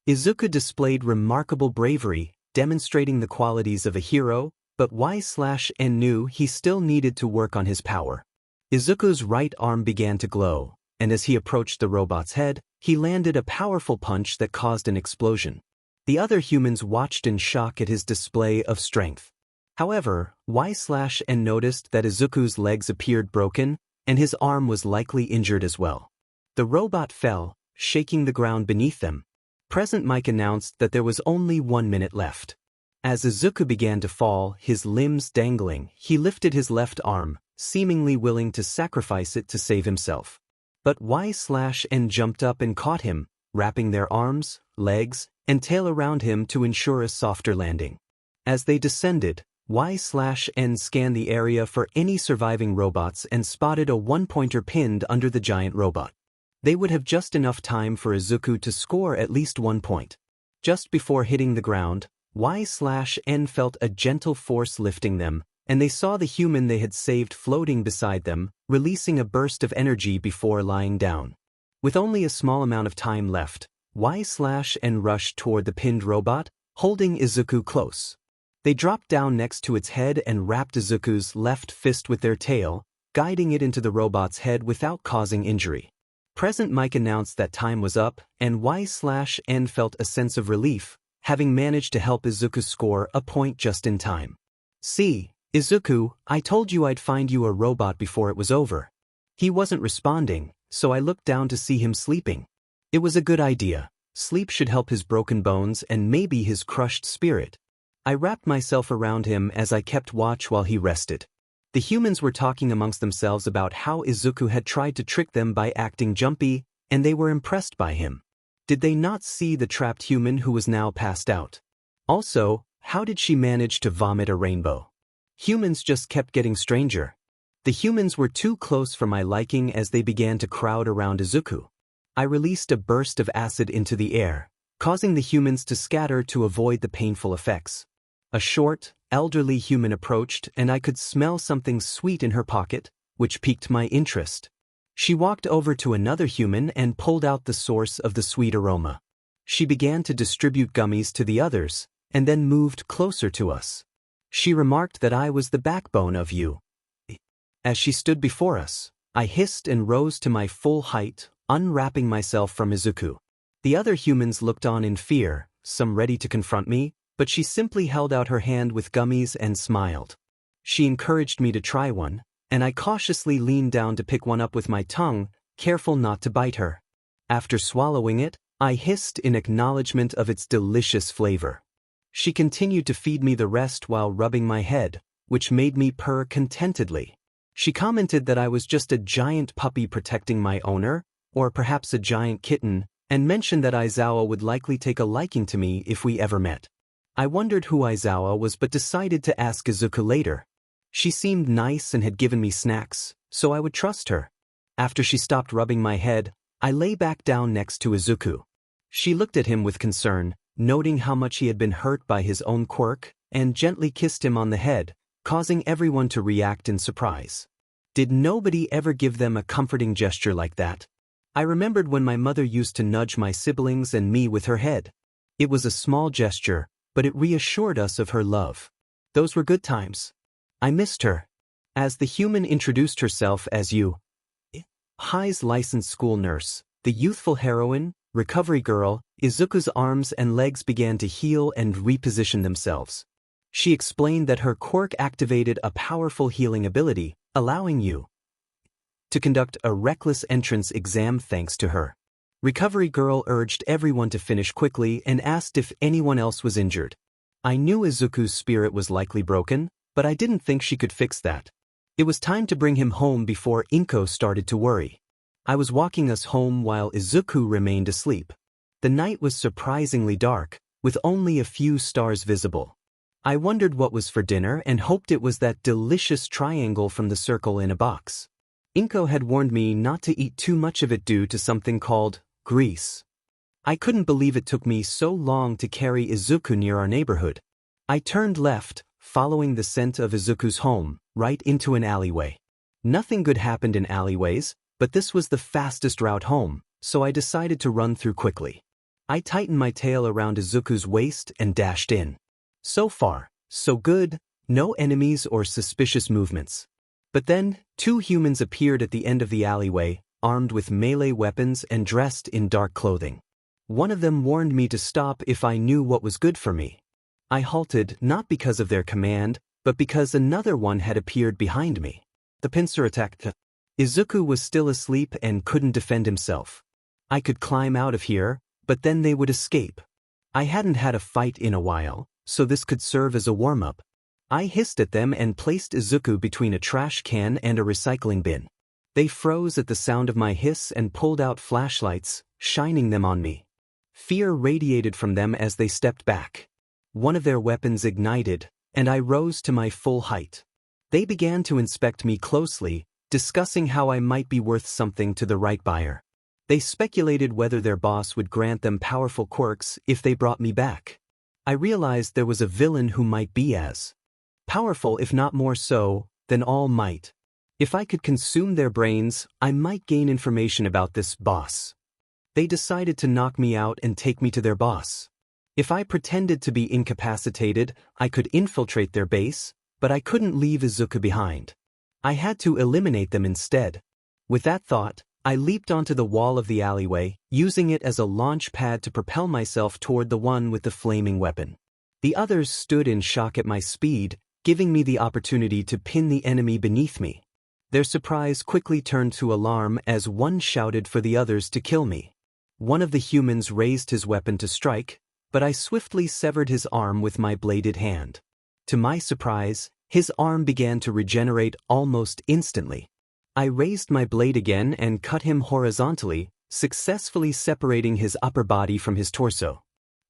Izuku displayed remarkable bravery, demonstrating the qualities of a hero, but 𝐒𝐮𝐻 knew he still needed to work on his power. Izuku's right arm began to glow, and as he approached the robot's head, he landed a powerful punch that caused an explosion. The other humans watched in shock at his display of strength. However, 𝐒𝐮𝐻 noticed that Izuku's legs appeared broken, and his arm was likely injured as well. The robot fell, shaking the ground beneath them. Present Mike announced that there was only 1 minute left. As Izuku began to fall, his limbs dangling, he lifted his left arm, seemingly willing to sacrifice it to save himself. But 𝐒𝐮𝐻 jumped up and caught him, wrapping their arms, legs, and tail around him to ensure a softer landing. As they descended, 𝐒𝐮𝐻 scanned the area for any surviving robots and spotted a one-pointer pinned under the giant robot. They would have just enough time for Izuku to score at least 1 point. Just before hitting the ground, 𝐒𝐮𝐻 felt a gentle force lifting them, and they saw the human they had saved floating beside them, releasing a burst of energy before lying down. With only a small amount of time left, 𝐒𝐮𝐻 rushed toward the pinned robot, holding Izuku close. They dropped down next to its head and wrapped Izuku's left fist with their tail, guiding it into the robot's head without causing injury. Present Mike announced that time was up, and 𝐒𝐮𝐻 felt a sense of relief, having managed to help Izuku score a point just in time. "See, Izuku, I told you I'd find you a robot before it was over." He wasn't responding, so I looked down to see him sleeping. It was a good idea. Sleep should help his broken bones and maybe his crushed spirit. I wrapped myself around him as I kept watch while he rested. The humans were talking amongst themselves about how Izuku had tried to trick them by acting jumpy, and they were impressed by him. Did they not see the trapped human who was now passed out? Also, how did she manage to vomit a rainbow? Humans just kept getting stranger. The humans were too close for my liking as they began to crowd around Izuku. I released a burst of acid into the air, causing the humans to scatter to avoid the painful effects. A short, elderly human approached, and I could smell something sweet in her pocket, which piqued my interest. She walked over to another human and pulled out the source of the sweet aroma. She began to distribute gummies to the others, and then moved closer to us. She remarked that I was the backbone of you. As she stood before us, I hissed and rose to my full height, unwrapping myself from Izuku. The other humans looked on in fear, some ready to confront me, but she simply held out her hand with gummies and smiled. She encouraged me to try one, and I cautiously leaned down to pick one up with my tongue, careful not to bite her. After swallowing it, I hissed in acknowledgement of its delicious flavor. She continued to feed me the rest while rubbing my head, which made me purr contentedly. She commented that I was just a giant puppy protecting my owner, or perhaps a giant kitten, and mentioned that 𝐒𝐬𝐬 would likely take a liking to me if we ever met. I wondered who 𝐒𝐬𝐬 was but decided to ask Izuku later. She seemed nice and had given me snacks, so I would trust her. After she stopped rubbing my head, I lay back down next to Izuku. She looked at him with concern, noting how much he had been hurt by his own quirk, and gently kissed him on the head, causing everyone to react in surprise. Did nobody ever give them a comforting gesture like that? I remembered when my mother used to nudge my siblings and me with her head. It was a small gesture, but it reassured us of her love. Those were good times. I missed her. As the human introduced herself as 𝐒𝐮𝐦𝐦𝐚𝐫𝐲's licensed school nurse, the youthful heroine, recovery girl, Izuku's arms and legs began to heal and reposition themselves. She explained that her quirk activated a powerful healing ability, allowing you to conduct a reckless entrance exam thanks to her. Recovery girl urged everyone to finish quickly and asked if anyone else was injured. I knew Izuku's spirit was likely broken, but I didn't think she could fix that. It was time to bring him home before Inko started to worry. I was walking us home while Izuku remained asleep. The night was surprisingly dark, with only a few stars visible. I wondered what was for dinner and hoped it was that delicious triangle from the circle in a box. Inko had warned me not to eat too much of it due to something called grease. I couldn't believe it took me so long to carry Izuku near our neighborhood. I turned left, following the scent of Izuku's home, right into an alleyway. Nothing good happened in alleyways, but this was the fastest route home, so I decided to run through quickly. I tightened my tail around Izuku's waist and dashed in. So far, so good, no enemies or suspicious movements. But then, two humans appeared at the end of the alleyway, armed with melee weapons and dressed in dark clothing. One of them warned me to stop if I knew what was good for me. I halted not because of their command, but because another one had appeared behind me. The pincer attacked. Izuku was still asleep and couldn't defend himself. I could climb out of here, but then they would escape. I hadn't had a fight in a while, so this could serve as a warm-up. I hissed at them and placed Izuku between a trash can and a recycling bin. They froze at the sound of my hiss and pulled out flashlights, shining them on me. Fear radiated from them as they stepped back. One of their weapons ignited, and I rose to my full height. They began to inspect me closely, discussing how I might be worth something to the right buyer. They speculated whether their boss would grant them powerful quirks if they brought me back. I realized there was a villain who might be as powerful, if not more so, than All Might. If I could consume their brains, I might gain information about this boss. They decided to knock me out and take me to their boss. If I pretended to be incapacitated, I could infiltrate their base, but I couldn't leave Izuku behind. I had to eliminate them instead. With that thought, I leaped onto the wall of the alleyway, using it as a launch pad to propel myself toward the one with the flaming weapon. The others stood in shock at my speed, giving me the opportunity to pin the enemy beneath me. Their surprise quickly turned to alarm as one shouted for the others to kill me. One of the humans raised his weapon to strike, but I swiftly severed his arm with my bladed hand. To my surprise, his arm began to regenerate almost instantly. I raised my blade again and cut him horizontally, successfully separating his upper body from his torso.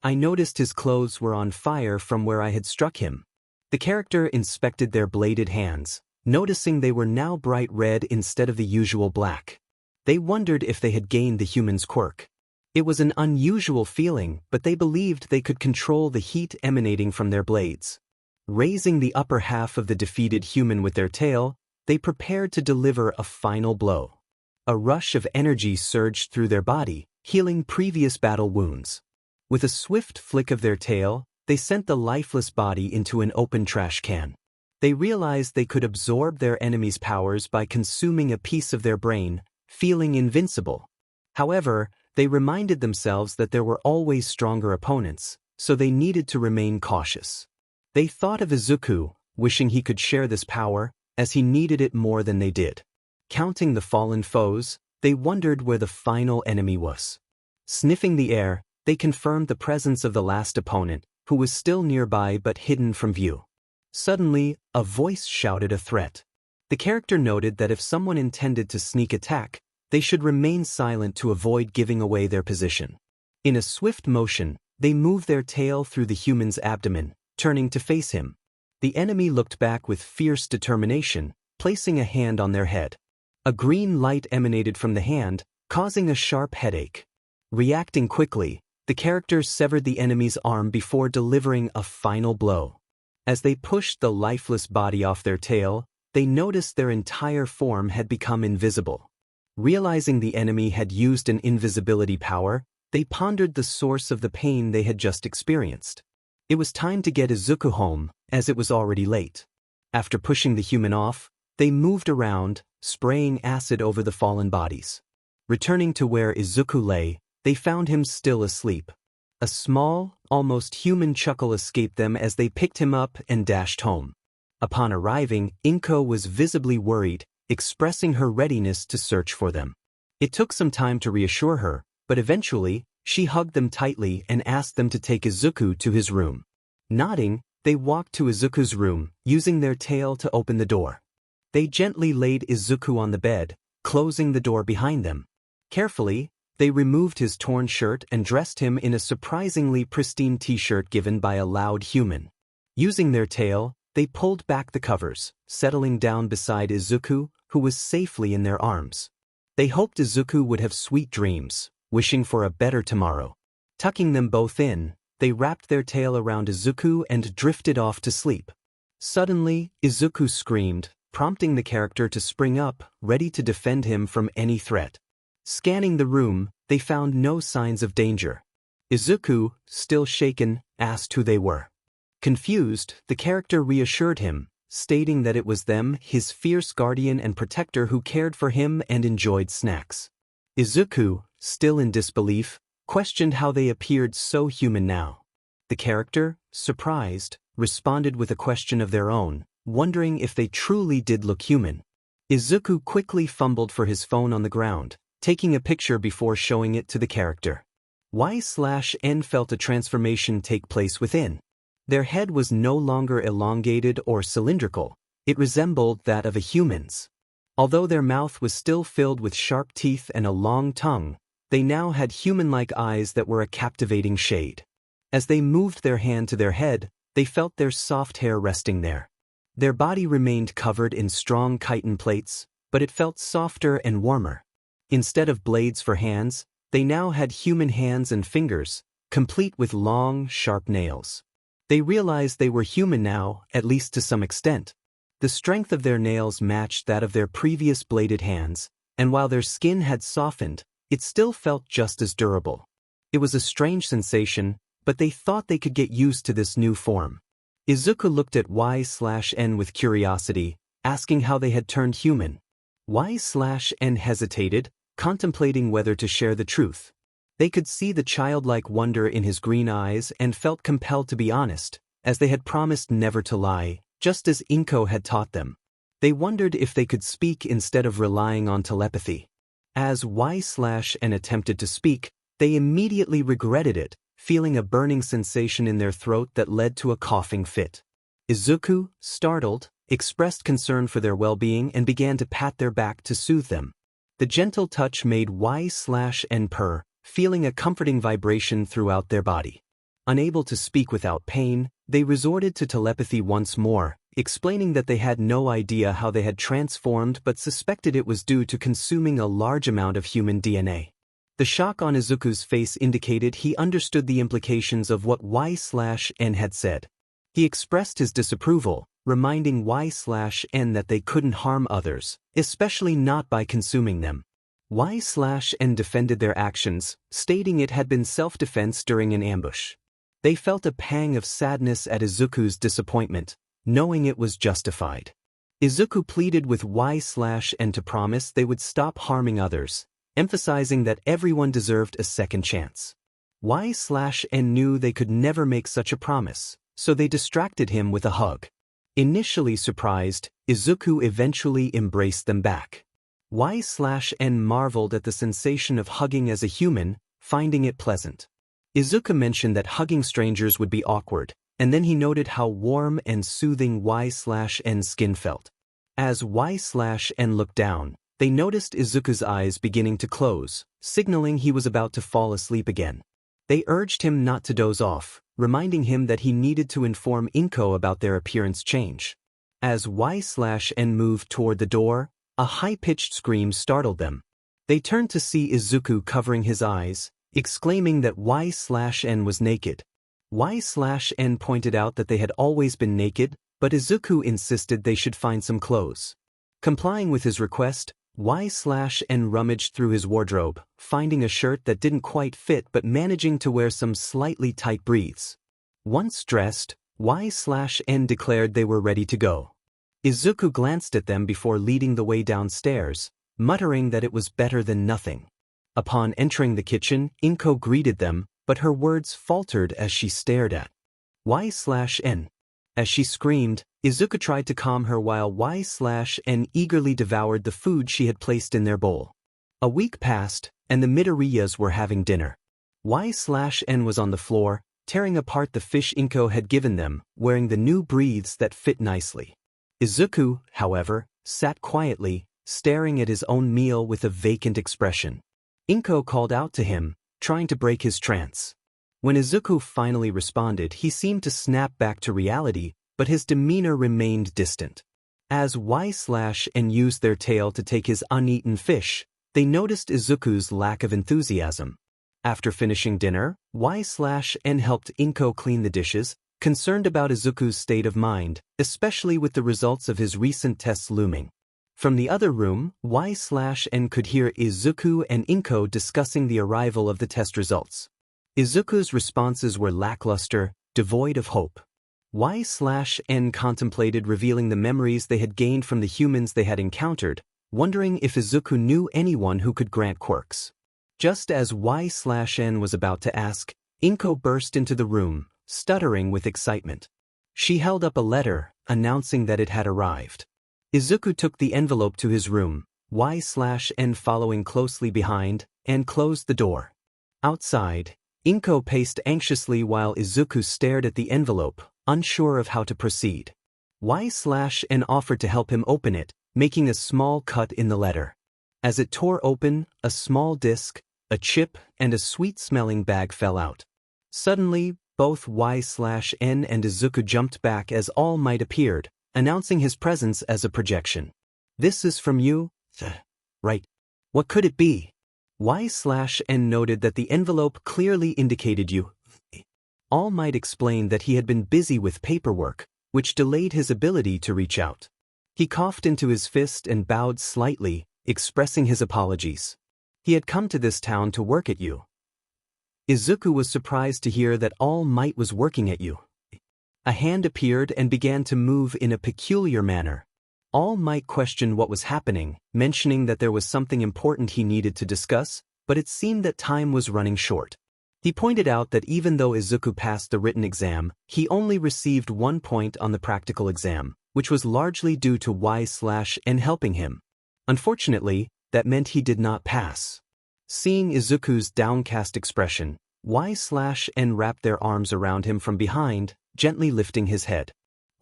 I noticed his clothes were on fire from where I had struck him. The character inspected their bladed hands, noticing they were now bright red instead of the usual black. They wondered if they had gained the human's quirk. It was an unusual feeling, but they believed they could control the heat emanating from their blades. Raising the upper half of the defeated human with their tail, they prepared to deliver a final blow. A rush of energy surged through their body, healing previous battle wounds. With a swift flick of their tail, they sent the lifeless body into an open trash can. They realized they could absorb their enemy's powers by consuming a piece of their brain, feeling invincible. However, they reminded themselves that there were always stronger opponents, so they needed to remain cautious. They thought of Izuku, wishing he could share this power, as he needed it more than they did. Counting the fallen foes, they wondered where the final enemy was. Sniffing the air, they confirmed the presence of the last opponent, who was still nearby but hidden from view. Suddenly, a voice shouted a threat. The character noted that if someone intended to sneak attack, they should remain silent to avoid giving away their position. In a swift motion, they moved their tail through the human's abdomen, turning to face him. The enemy looked back with fierce determination, placing a hand on their head. A green light emanated from the hand, causing a sharp headache. Reacting quickly, the character severed the enemy's arm before delivering a final blow. As they pushed the lifeless body off their tail, they noticed their entire form had become invisible. Realizing the enemy had used an invisibility power, they pondered the source of the pain they had just experienced. It was time to get Izuku home, as it was already late. After pushing the human off, they moved around, spraying acid over the fallen bodies. Returning to where Izuku lay, they found him still asleep. A small, almost human chuckle escaped them as they picked him up and dashed home. Upon arriving, 𝐒𝐮𝐬 was visibly worried, expressing her readiness to search for them. It took some time to reassure her, but eventually, she hugged them tightly and asked them to take Izuku to his room. Nodding, they walked to Izuku's room, using their tail to open the door. They gently laid Izuku on the bed, closing the door behind them. Carefully, they removed his torn shirt and dressed him in a surprisingly pristine t-shirt given by a loud human. Using their tail, they pulled back the covers, settling down beside Izuku, who was safely in their arms. They hoped Izuku would have sweet dreams, wishing for a better tomorrow. Tucking them both in, they wrapped their tail around Izuku and drifted off to sleep. Suddenly, Izuku screamed, prompting the character to spring up, ready to defend him from any threat. Scanning the room, they found no signs of danger. Izuku, still shaken, asked who they were. Confused, the character reassured him, stating that it was them, his fierce guardian and protector who cared for him and enjoyed snacks. Izuku, still in disbelief, questioned how they appeared so human now. The character, surprised, responded with a question of their own, wondering if they truly did look human. Izuku quickly fumbled for his phone on the ground, taking a picture before showing it to the character. 𝐼/N felt a transformation take place within. Their head was no longer elongated or cylindrical, it resembled that of a human's. Although their mouth was still filled with sharp teeth and a long tongue, they now had human-like eyes that were a captivating shade. As they moved their hand to their head, they felt their soft hair resting there. Their body remained covered in strong chitin plates, but it felt softer and warmer. Instead of blades for hands, they now had human hands and fingers, complete with long, sharp nails. They realized they were human now, at least to some extent. The strength of their nails matched that of their previous bladed hands, and while their skin had softened, it still felt just as durable. It was a strange sensation, but they thought they could get used to this new form. Izuku looked at 𝐼/N with curiosity, asking how they had turned human. 𝐼/N hesitated, contemplating whether to share the truth. They could see the childlike wonder in his green eyes and felt compelled to be honest, as they had promised never to lie, just as 𝐒𝐮𝐬 had taught them. They wondered if they could speak instead of relying on telepathy. As 𝐼/N attempted to speak, they immediately regretted it, feeling a burning sensation in their throat that led to a coughing fit. Izuku, startled, expressed concern for their well-being and began to pat their back to soothe them. The gentle touch made 𝐼/N purr, feeling a comforting vibration throughout their body. Unable to speak without pain, they resorted to telepathy once more, explaining that they had no idea how they had transformed but suspected it was due to consuming a large amount of human DNA. The shock on Izuku's face indicated he understood the implications of what 𝐼/N had said. He expressed his disapproval, reminding 𝐼/N that they couldn't harm others, especially not by consuming them. 𝐼/N defended their actions, stating it had been self-defense during an ambush. They felt a pang of sadness at Izuku's disappointment, knowing it was justified. Izuku pleaded with 𝐼/N to promise they would stop harming others, emphasizing that everyone deserved a second chance. 𝐼/N knew they could never make such a promise, so they distracted him with a hug. Initially surprised, Izuku eventually embraced them back. 𝐼/N marveled at the sensation of hugging as a human, finding it pleasant. Izuku mentioned that hugging strangers would be awkward, and then he noted how warm and soothing 𝐼/N's skin felt. As 𝐼/N looked down, they noticed Izuku's eyes beginning to close, signaling he was about to fall asleep again. They urged him not to doze off, reminding him that he needed to inform 𝐒𝐮𝐬 about their appearance change. As 𝐼/N moved toward the door, a high-pitched scream startled them. They turned to see Izuku covering his eyes, exclaiming that 𝐼/N was naked. 𝐼/N pointed out that they had always been naked, but Izuku insisted they should find some clothes. Complying with his request, 𝐼/N rummaged through his wardrobe, finding a shirt that didn't quite fit but managing to wear some slightly tight briefs. Once dressed, 𝐼/N declared they were ready to go. Izuku glanced at them before leading the way downstairs, muttering that it was better than nothing. Upon entering the kitchen, 𝐒𝐮𝐬 greeted them, but her words faltered as she stared at 𝐼/N. As she screamed, Izuku tried to calm her while 𝐼/N eagerly devoured the food she had placed in their bowl. A week passed, and the Midoriyas were having dinner. 𝐼/N was on the floor, tearing apart the fish 𝐒𝐮𝐬 had given them, wearing the new breathes that fit nicely. Izuku, however, sat quietly, staring at his own meal with a vacant expression. 𝐒𝐮𝐬 called out to him, trying to break his trance. When Izuku finally responded, he seemed to snap back to reality, but his demeanor remained distant. As 𝐼/N used their tail to take his uneaten fish, they noticed Izuku's lack of enthusiasm. After finishing dinner, 𝐼/N helped 𝐒𝐮𝐬 clean the dishes, concerned about Izuku's state of mind, especially with the results of his recent tests looming. From the other room, 𝐼/N could hear Izuku and 𝐒𝐮𝐬 discussing the arrival of the test results. Izuku's responses were lackluster, devoid of hope. 𝐼/N contemplated revealing the memories they had gained from the humans they had encountered, wondering if Izuku knew anyone who could grant quirks. Just as 𝐼/N was about to ask, 𝐒𝐮𝐬 burst into the room, stuttering with excitement. She held up a letter, announcing that it had arrived. Izuku took the envelope to his room, 𝐼/N following closely behind, and closed the door. Outside, 𝐒𝐮𝐬 paced anxiously while Izuku stared at the envelope, unsure of how to proceed. 𝐼/N offered to help him open it, making a small cut in the letter. As it tore open, a small disc, a chip, and a sweet-smelling bag fell out. Suddenly, both 𝐼/N and Izuku jumped back as 𝐼𝐻𝐷 appeared, announcing his presence as a projection. "This is from you? Right. What could it be?" 𝐼/N noted that the envelope clearly indicated you. 𝐼𝐻𝐷 explained that he had been busy with paperwork, which delayed his ability to reach out. He coughed into his fist and bowed slightly, expressing his apologies. He had come to this town to work at you. Izuku was surprised to hear that 𝐼𝐻𝐷 was working at you. A hand appeared and began to move in a peculiar manner. 𝐼𝐻𝐷 questioned what was happening, mentioning that there was something important he needed to discuss, but it seemed that time was running short. He pointed out that even though Izuku passed the written exam, he only received 1 point on the practical exam, which was largely due to 𝐼/N helping him. Unfortunately, that meant he did not pass. Seeing Izuku's downcast expression, 𝐼/N wrapped their arms around him from behind, gently lifting his head.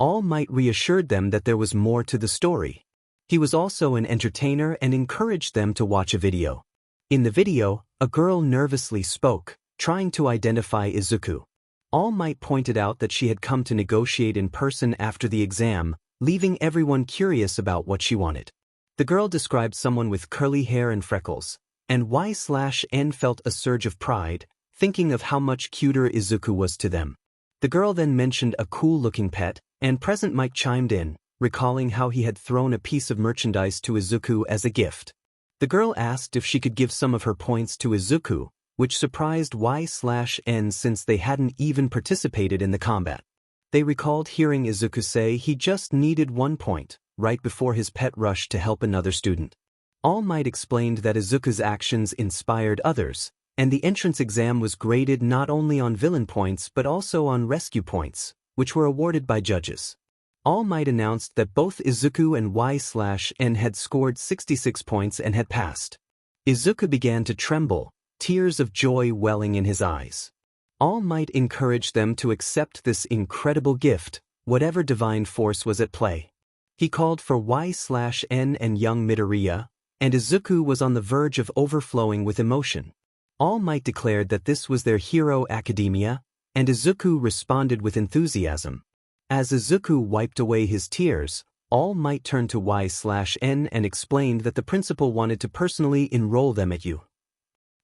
𝐼𝐻𝐷 reassured them that there was more to the story. He was also an entertainer and encouraged them to watch a video. In the video, a girl nervously spoke, trying to identify Izuku. 𝐼𝐻𝐷 pointed out that she had come to negotiate in person after the exam, leaving everyone curious about what she wanted. The girl described someone with curly hair and freckles, and 𝐼/N felt a surge of pride, thinking of how much cuter Izuku was to them. The girl then mentioned a cool-looking pet, and Present Mike chimed in, recalling how he had thrown a piece of merchandise to Izuku as a gift. The girl asked if she could give some of her points to Izuku, which surprised 𝐼/N since they hadn't even participated in the combat. They recalled hearing Izuku say he just needed 1 point, right before his pet rushed to help another student. 𝐼𝐻𝐷 explained that Izuku's actions inspired others, and the entrance exam was graded not only on villain points but also on rescue points, which were awarded by judges. 𝐼𝐻𝐷 announced that both Izuku and 𝐼/N had scored 66 points and had passed. Izuku began to tremble, tears of joy welling in his eyes. All Might encouraged them to accept this incredible gift, whatever divine force was at play. He called for 𝐒𝐮𝐻 and young Midoriya, and Izuku was on the verge of overflowing with emotion. All Might declared that this was their hero academia, and Izuku responded with enthusiasm. As Izuku wiped away his tears, All Might turned to 𝐒𝐮 and explained that the principal wanted to personally enroll them at U.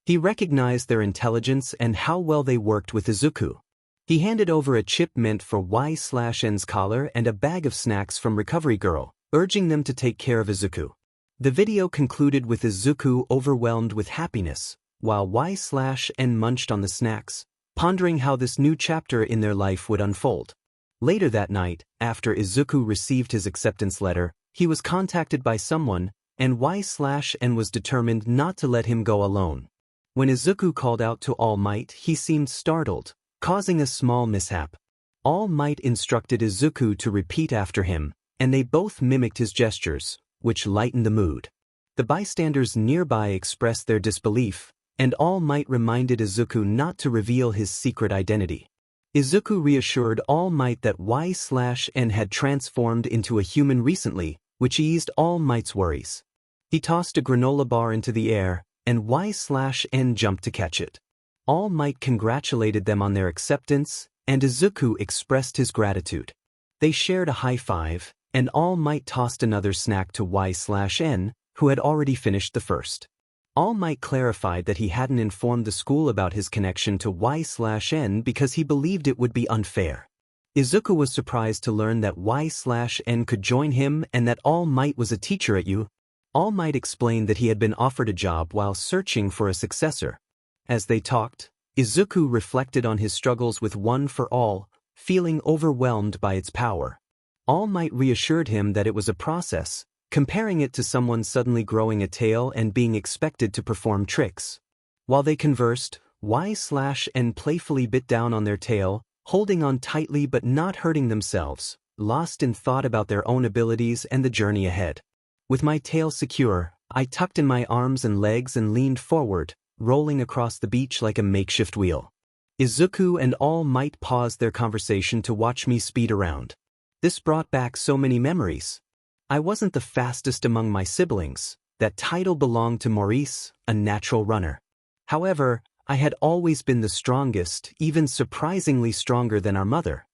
He recognized their intelligence and how well they worked with Izuku. He handed over a chip meant for 𝐒𝐮's collar and a bag of snacks from Recovery Girl, urging them to take care of Izuku. The video concluded with Izuku overwhelmed with happiness, while 𝐒𝐮 munched on the snacks, pondering how this new chapter in their life would unfold. Later that night, after Izuku received his acceptance letter, he was contacted by someone, and 𝐒𝐮 was determined not to let him go alone. When Izuku called out to All Might, he seemed startled, causing a small mishap. All Might instructed Izuku to repeat after him, and they both mimicked his gestures, which lightened the mood. The bystanders nearby expressed their disbelief, and All Might reminded Izuku not to reveal his secret identity. Izuku reassured All Might that 𝐒𝐮 had transformed into a human recently, which eased All Might's worries. He tossed a granola bar into the air, and 𝐒𝐮 jumped to catch it. All Might congratulated them on their acceptance, and Izuku expressed his gratitude. They shared a high five, and All Might tossed another snack to 𝐒𝐮, who had already finished the first. All Might clarified that he hadn't informed the school about his connection to 𝐒𝐮 because he believed it would be unfair. Izuku was surprised to learn that 𝐒𝐮 could join him and that All Might was a teacher at U. All Might explained that he had been offered a job while searching for a successor. As they talked, Izuku reflected on his struggles with One for All, feeling overwhelmed by its power. All Might reassured him that it was a process, comparing it to someone suddenly growing a tail and being expected to perform tricks. While they conversed, 𝐒𝐮 playfully bit down on their tail, holding on tightly but not hurting themselves, lost in thought about their own abilities and the journey ahead. With my tail secure, I tucked in my arms and legs and leaned forward, rolling across the beach like a makeshift wheel. Izuku and All Might paused their conversation to watch me speed around. This brought back so many memories. I wasn't the fastest among my siblings. That title belonged to Maurice, a natural runner. However, I had always been the strongest, even surprisingly stronger than our mother.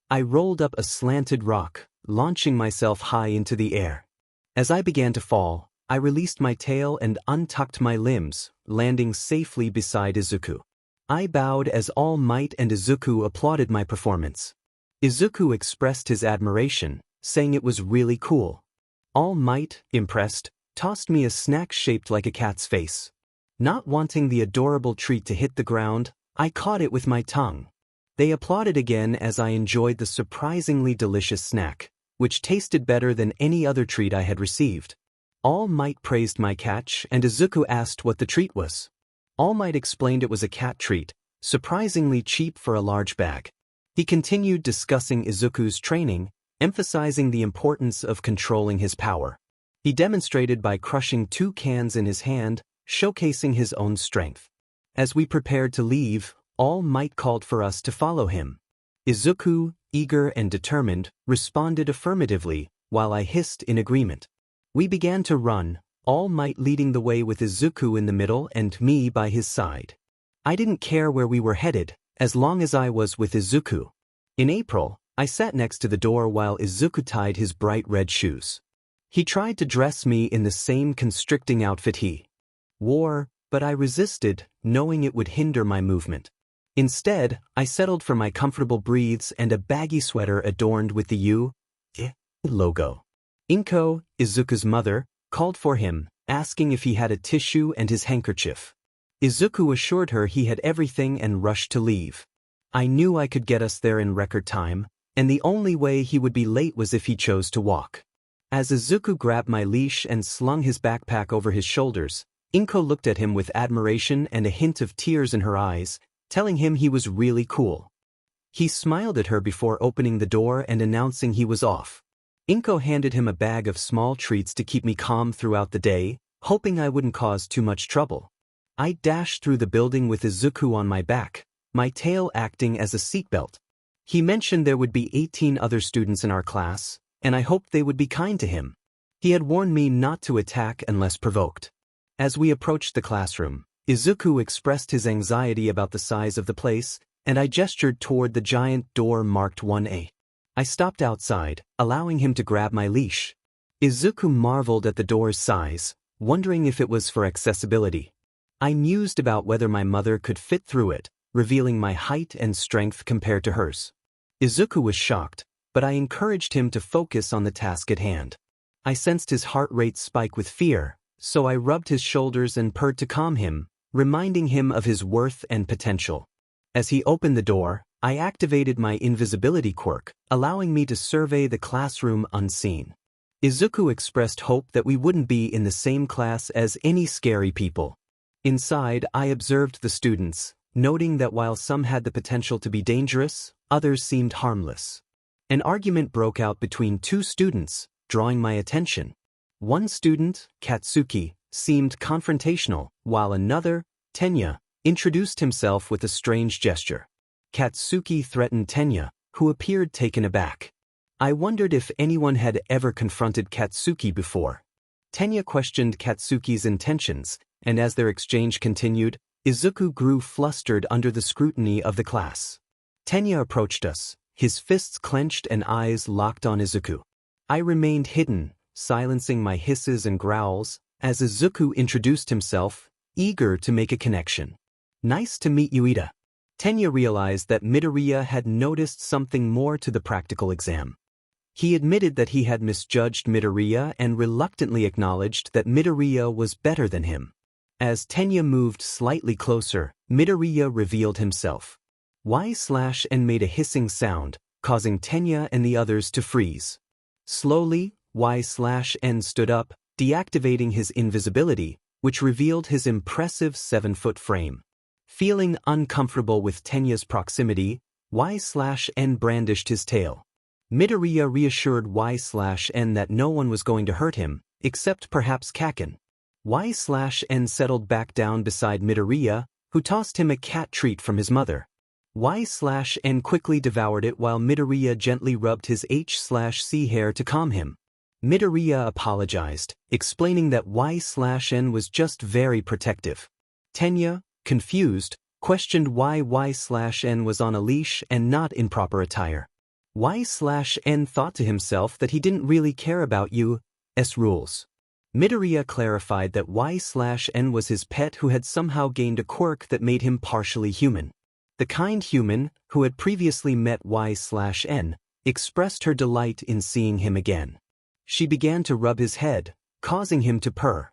I rolled up a slanted rock, launching myself high into the air. As I began to fall, I released my tail and untucked my limbs, landing safely beside Izuku. I bowed as All Might and Izuku applauded my performance. Izuku expressed his admiration, saying it was really cool. All Might, impressed, tossed me a snack shaped like a cat's face. Not wanting the adorable treat to hit the ground, I caught it with my tongue. They applauded again as I enjoyed the surprisingly delicious snack, which tasted better than any other treat I had received. All Might praised my catch, and Izuku asked what the treat was. All Might explained it was a cat treat, surprisingly cheap for a large bag. He continued discussing Izuku's training, emphasizing the importance of controlling his power. He demonstrated by crushing 2 cans in his hand, showcasing his own strength. As we prepared to leave, All Might called for us to follow him. Izuku, eager and determined, responded affirmatively, while I hissed in agreement. We began to run, All Might leading the way with Izuku in the middle and me by his side. I didn't care where we were headed, as long as I was with Izuku. In April, I sat next to the door while Izuku tied his bright red shoes. He tried to dress me in the same constricting outfit he wore, but I resisted, knowing it would hinder my movement. Instead, I settled for my comfortable breathes and a baggy sweater adorned with the 𝐒𝐮𝐬 logo. Inko, Izuku's mother, called for him, asking if he had a tissue and his handkerchief. Izuku assured her he had everything and rushed to leave. I knew I could get us there in record time, and the only way he would be late was if he chose to walk. As Izuku grabbed my leash and slung his backpack over his shoulders, Inko looked at him with admiration and a hint of tears in her eyes, telling him he was really cool. He smiled at her before opening the door and announcing he was off. Inko handed him a bag of small treats to keep me calm throughout the day, hoping I wouldn't cause too much trouble. I dashed through the building with Izuku on my back, my tail acting as a seatbelt. He mentioned there would be 18 other students in our class, and I hoped they would be kind to him. He had warned me not to attack unless provoked. As we approached the classroom, Izuku expressed his anxiety about the size of the place, and I gestured toward the giant door marked 1A. I stopped outside, allowing him to grab my leash. Izuku marveled at the door's size, wondering if it was for accessibility. I mused about whether my mother could fit through it, revealing my height and strength compared to hers. Izuku was shocked, but I encouraged him to focus on the task at hand. I sensed his heart rate spike with fear, so I rubbed his shoulders and purred to calm him, reminding him of his worth and potential. As he opened the door, I activated my invisibility quirk, allowing me to survey the classroom unseen. Izuku expressed hope that we wouldn't be in the same class as any scary people. Inside, I observed the students, noting that while some had the potential to be dangerous, others seemed harmless. An argument broke out between two students, drawing my attention. One student, Katsuki, seemed confrontational, while another, Tenya, introduced himself with a strange gesture. Katsuki threatened Tenya, who appeared taken aback. I wondered if anyone had ever confronted Katsuki before. Tenya questioned Katsuki's intentions, and as their exchange continued, Izuku grew flustered under the scrutiny of the class. Tenya approached us, his fists clenched and eyes locked on Izuku. I remained hidden, silencing my hisses and growls, as Izuku introduced himself, eager to make a connection. "Nice to meet you, Ida." Tenya realized that Midoriya had noticed something more to the practical exam. He admitted that he had misjudged Midoriya and reluctantly acknowledged that Midoriya was better than him. As Tenya moved slightly closer, Midoriya revealed himself. 𝐒𝐮𝐬 made a hissing sound, causing Tenya and the others to freeze. Slowly, 𝐒𝐮 stood up, deactivating his invisibility, which revealed his impressive 7-foot frame. Feeling uncomfortable with Tenya's proximity, 𝐒𝐮 brandished his tail. Midoriya reassured 𝐒𝐮 that no one was going to hurt him, except perhaps Kaken. 𝐒𝐮 settled back down beside Midoriya, who tossed him a cat treat from his mother. 𝐒𝐮 quickly devoured it while Midoriya gently rubbed his 𝐻/C hair to calm him. Midoriya apologized, explaining that 𝐒𝐮 was just very protective. Tenya, confused, questioned why 𝐒𝐮 was on a leash and not in proper attire. 𝐒𝐮 thought to himself that he didn't really care about U.S. rules. Midoriya clarified that 𝐒𝐮 was his pet who had somehow gained a quirk that made him partially human. The kind human, who had previously met 𝐒𝐮, expressed her delight in seeing him again. She began to rub his head, causing him to purr.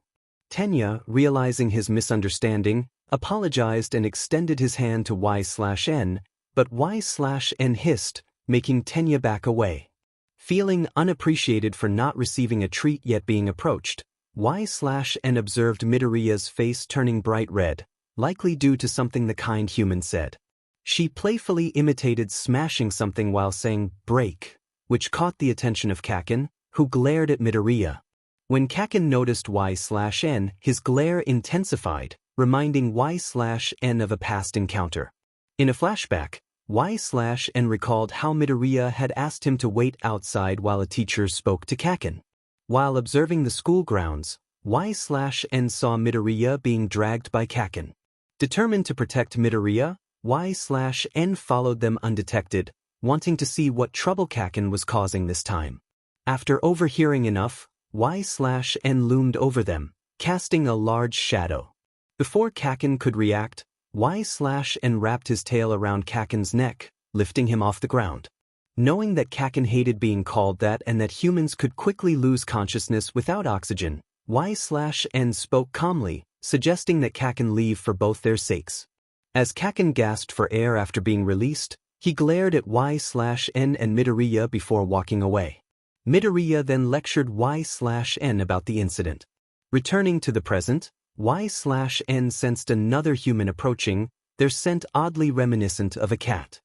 Tenya, realizing his misunderstanding, apologized and extended his hand to 𝐒𝐮, but 𝐒𝐮 hissed, making Tenya back away. Feeling unappreciated for not receiving a treat yet being approached, 𝐒𝐮 observed Midoriya's face turning bright red, likely due to something the kind human said. She playfully imitated smashing something while saying, "break," which caught the attention of Kaken, who glared at Midoriya. When Kaken noticed 𝐒𝐮, his glare intensified, reminding 𝐒𝐮 of a past encounter. In a flashback, 𝐒𝐮 recalled how Midoriya had asked him to wait outside while a teacher spoke to Kaken. While observing the school grounds, 𝐒𝐮 saw Midoriya being dragged by Kaken. Determined to protect Midoriya, 𝐒𝐮 followed them undetected, wanting to see what trouble Kaken was causing this time. After overhearing enough, 𝐒𝐮 loomed over them, casting a large shadow. Before Kaken could react, 𝐒𝐮 wrapped his tail around Kaken's neck, lifting him off the ground. Knowing that Kaken hated being called that and that humans could quickly lose consciousness without oxygen, 𝐒𝐮 spoke calmly, suggesting that Kaken leave for both their sakes. As Kaken gasped for air after being released, he glared at 𝐒𝐮 and Midoriya before walking away. Midoriya then lectured 𝐒𝐮 about the incident. Returning to the present, 𝐒𝐮 sensed another human approaching, their scent oddly reminiscent of a cat.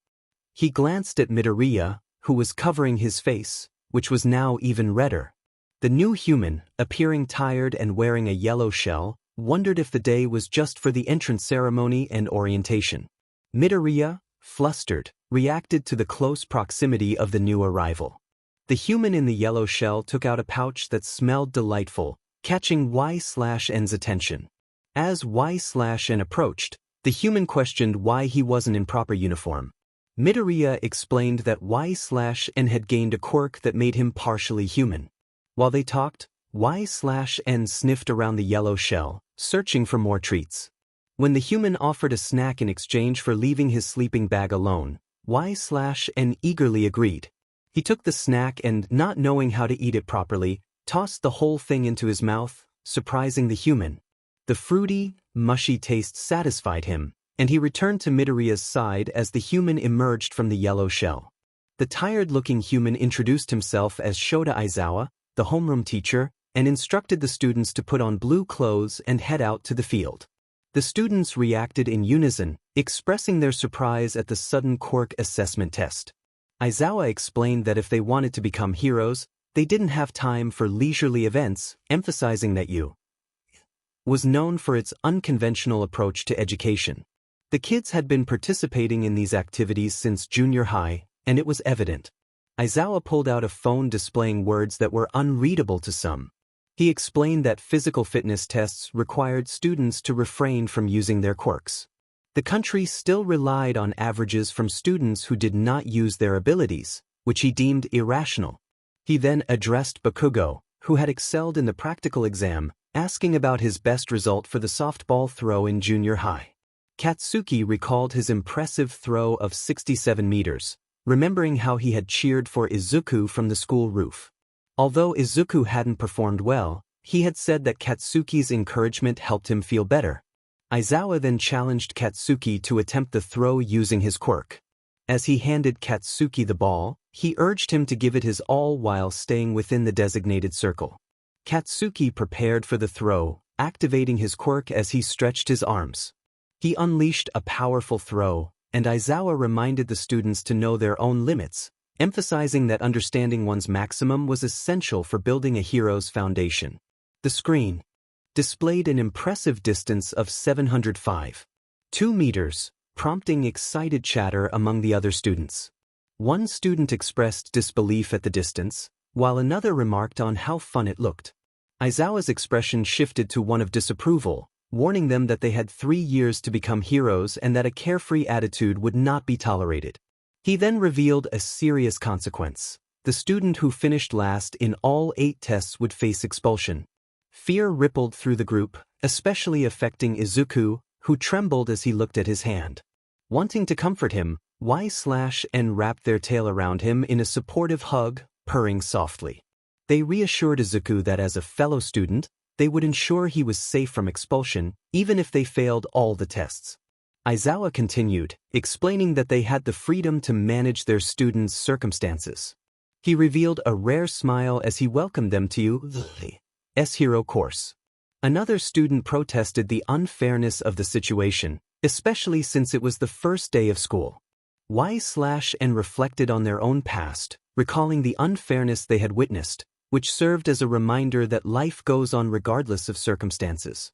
He glanced at Midoriya, who was covering his face, which was now even redder. The new human, appearing tired and wearing a yellow shell, wondered if the day was just for the entrance ceremony and orientation. Midoriya, flustered, reacted to the close proximity of the new arrival. The human in the yellow shell took out a pouch that smelled delightful, catching 𝐒𝐮𝐦𝐻𝐬's attention. As 𝐒𝐮 approached, the human questioned why he wasn't in proper uniform. Midoriya explained that 𝐒𝐮 had gained a quirk that made him partially human. While they talked, 𝐒𝐮 sniffed around the yellow shell, searching for more treats. When the human offered a snack in exchange for leaving his sleeping bag alone, 𝐒𝐮 eagerly agreed. He took the snack and, not knowing how to eat it properly, tossed the whole thing into his mouth, surprising the human. The fruity, mushy taste satisfied him, and he returned to Midoriya's side as the human emerged from the yellow shell. The tired-looking human introduced himself as Shota Aizawa, the homeroom teacher, and instructed the students to put on blue clothes and head out to the field. The students reacted in unison, expressing their surprise at the sudden quirk assessment test. Aizawa explained that if they wanted to become heroes, they didn't have time for leisurely events, emphasizing that 𝐒𝐮𝐬 was known for its unconventional approach to education. The kids had been participating in these activities since junior high, and it was evident. Aizawa pulled out a phone displaying words that were unreadable to some. He explained that physical fitness tests required students to refrain from using their quirks. The country still relied on averages from students who did not use their abilities, which he deemed irrational. He then addressed Bakugo, who had excelled in the practical exam, asking about his best result for the softball throw in junior high. Katsuki recalled his impressive throw of 67 meters, remembering how he had cheered for Izuku from the school roof. Although Izuku hadn't performed well, he had said that Katsuki's encouragement helped him feel better. Aizawa then challenged Katsuki to attempt the throw using his quirk. As he handed Katsuki the ball, he urged him to give it his all while staying within the designated circle. Katsuki prepared for the throw, activating his quirk as he stretched his arms. He unleashed a powerful throw, and Aizawa reminded the students to know their own limits, emphasizing that understanding one's maximum was essential for building a hero's foundation. The screen displayed an impressive distance of 705.2 meters, prompting excited chatter among the other students. One student expressed disbelief at the distance, while another remarked on how fun it looked. Aizawa's expression shifted to one of disapproval, warning them that they had 3 years to become heroes and that a carefree attitude would not be tolerated. He then revealed a serious consequence. The student who finished last in all 8 tests would face expulsion. Fear rippled through the group, especially affecting Izuku, who trembled as he looked at his hand. Wanting to comfort him, 𝐒𝐮 wrapped their tail around him in a supportive hug, purring softly. They reassured Izuku that as a fellow student, they would ensure he was safe from expulsion, even if they failed all the tests. Aizawa continued, explaining that they had the freedom to manage their students' circumstances. He revealed a rare smile as he welcomed them to 𝐒𝐮𝐬's hero course. Another student protested the unfairness of the situation, especially since it was the first day of school. 𝐒𝐮 reflected on their own past, recalling the unfairness they had witnessed, which served as a reminder that life goes on regardless of circumstances.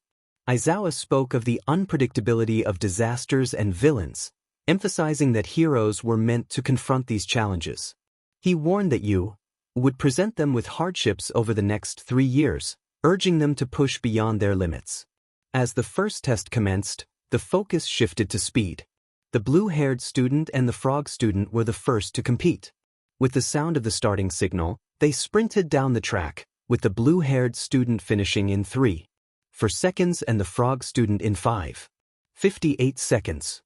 Aizawa spoke of the unpredictability of disasters and villains, emphasizing that heroes were meant to confront these challenges. He warned that 𝐒𝐮𝐬 would present them with hardships over the next 3 years, urging them to push beyond their limits. As the first test commenced, the focus shifted to speed. The blue-haired student and the frog student were the first to compete. With the sound of the starting signal, they sprinted down the track, with the blue-haired student finishing in 3.4 seconds and the frog student in 5.58 seconds.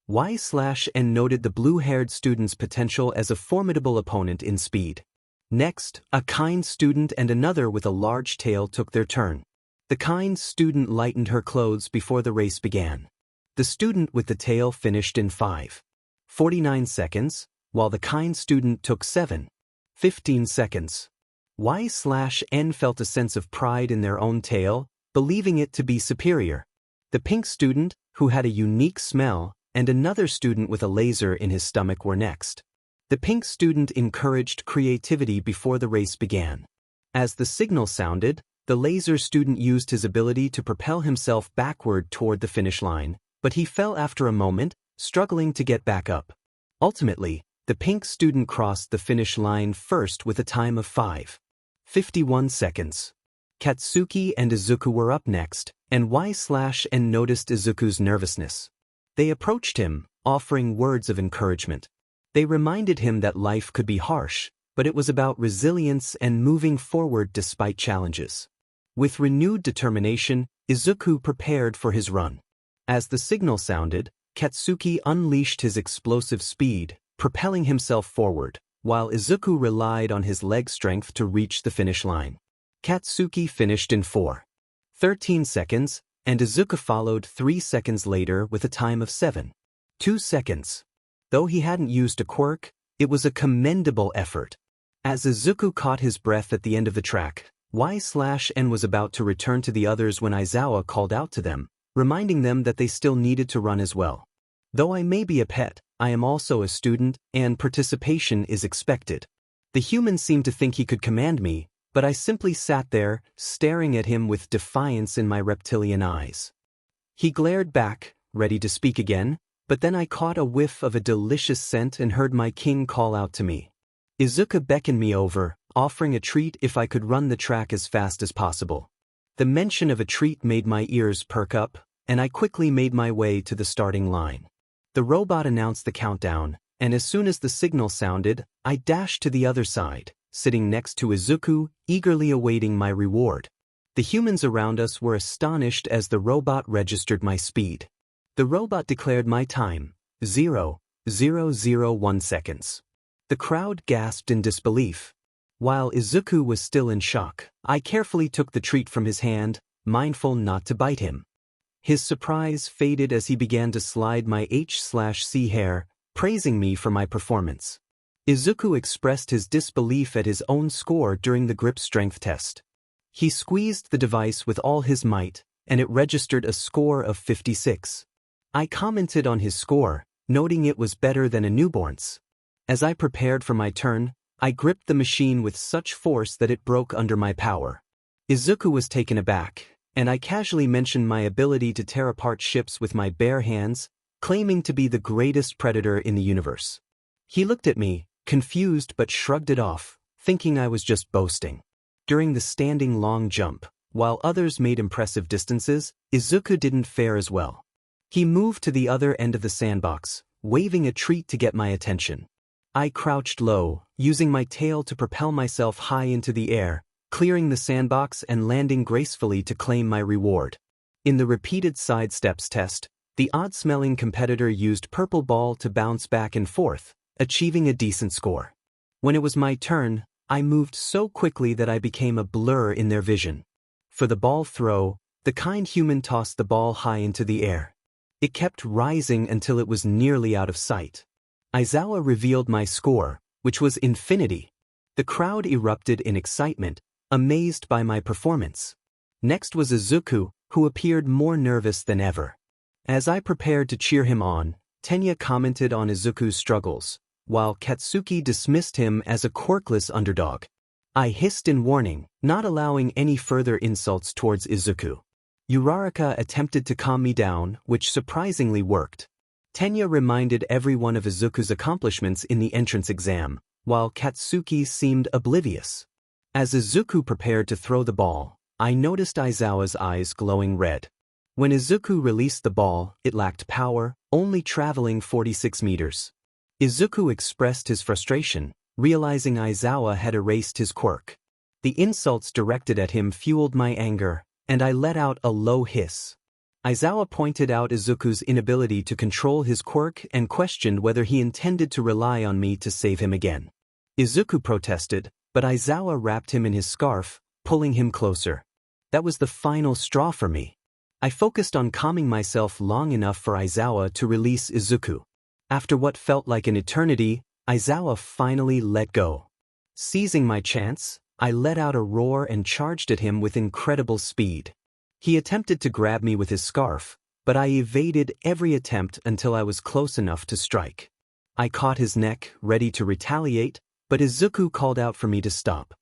𝐒𝐮 noted the blue-haired student's potential as a formidable opponent in speed. Next, a kind student and another with a large tail took their turn. The kind student lightened her clothes before the race began. The student with the tail finished in 5.49 seconds, while the kind student took 7.15 seconds. 𝐒𝐮 felt a sense of pride in their own tail, believing it to be superior. The pink student, who had a unique smell, and another student with a laser in his stomach were next. The pink student encouraged creativity before the race began. As the signal sounded, The laser student used his ability to propel himself backward toward the finish line, but he fell after a moment, struggling to get back up. Ultimately, the pink student crossed the finish line first with a time of 5:51 seconds. Katsuki and Izuku were up next, and 𝐒𝐮𝐬 noticed Izuku's nervousness. They approached him, offering words of encouragement. They reminded him that life could be harsh, but it was about resilience and moving forward despite challenges. With renewed determination, Izuku prepared for his run. As the signal sounded, Katsuki unleashed his explosive speed, propelling himself forward, while Izuku relied on his leg strength to reach the finish line. Katsuki finished in 4:13 seconds, and Izuku followed 3 seconds later with a time of 7:2 seconds. Though he hadn't used a quirk, it was a commendable effort. As Izuku caught his breath at the end of the track, 𝐒𝐮𝐬 was about to return to the others when Aizawa called out to them, reminding them that they still needed to run as well. Though I may be a pet, I am also a student, and participation is expected. The human seemed to think he could command me, but I simply sat there, staring at him with defiance in my reptilian eyes. He glared back, ready to speak again, but then I caught a whiff of a delicious scent and heard my king call out to me. Izuku beckoned me over, offering a treat if I could run the track as fast as possible. The mention of a treat made my ears perk up, and I quickly made my way to the starting line. The robot announced the countdown, and as soon as the signal sounded, I dashed to the other side, sitting next to Izuku, eagerly awaiting my reward. The humans around us were astonished as the robot registered my speed. The robot declared my time, 0:001 seconds. The crowd gasped in disbelief. While Izuku was still in shock, I carefully took the treat from his hand, mindful not to bite him. His surprise faded as he began to slide my 𝐒𝐻/C hair, praising me for my performance. Izuku expressed his disbelief at his own score during the grip strength test. He squeezed the device with all his might, and it registered a score of 56. I commented on his score, noting it was better than a newborn's. As I prepared for my turn, I gripped the machine with such force that it broke under my power. Izuku was taken aback, and I casually mentioned my ability to tear apart ships with my bare hands, claiming to be the greatest predator in the universe. He looked at me, confused but shrugged it off, thinking I was just boasting. During the standing long jump, while others made impressive distances, Izuku didn't fare as well. He moved to the other end of the sandbox, waving a treat to get my attention. I crouched low, using my tail to propel myself high into the air, clearing the sandbox and landing gracefully to claim my reward. In the repeated sidesteps test, the odd-smelling competitor used purple ball to bounce back and forth, achieving a decent score. When it was my turn, I moved so quickly that I became a blur in their vision. For the ball throw, the kind human tossed the ball high into the air. It kept rising until it was nearly out of sight. Aizawa revealed my score, which was infinity. The crowd erupted in excitement, amazed by my performance. Next was Izuku, who appeared more nervous than ever. As I prepared to cheer him on, Tenya commented on Izuku's struggles, while Katsuki dismissed him as a quirkless underdog. I hissed in warning, not allowing any further insults towards Izuku. 𝐼𝐼𝐬 attempted to calm me down, which surprisingly worked. Tenya reminded everyone of Izuku's accomplishments in the entrance exam, while Katsuki seemed oblivious. As Izuku prepared to throw the ball, I noticed Aizawa's eyes glowing red. When Izuku released the ball, it lacked power, only traveling 46 meters. Izuku expressed his frustration, realizing Aizawa had erased his quirk. The insults directed at him fueled my anger, and I let out a low hiss. Aizawa pointed out Izuku's inability to control his quirk and questioned whether he intended to rely on me to save him again. Izuku protested, but Aizawa wrapped him in his scarf, pulling him closer. That was the final straw for me. I focused on calming myself long enough for Aizawa to release Izuku. After what felt like an eternity, Aizawa finally let go. Seizing my chance, I let out a roar and charged at him with incredible speed. He attempted to grab me with his scarf, but I evaded every attempt until I was close enough to strike. I caught his neck, ready to retaliate, but Izuku called out for me to stop.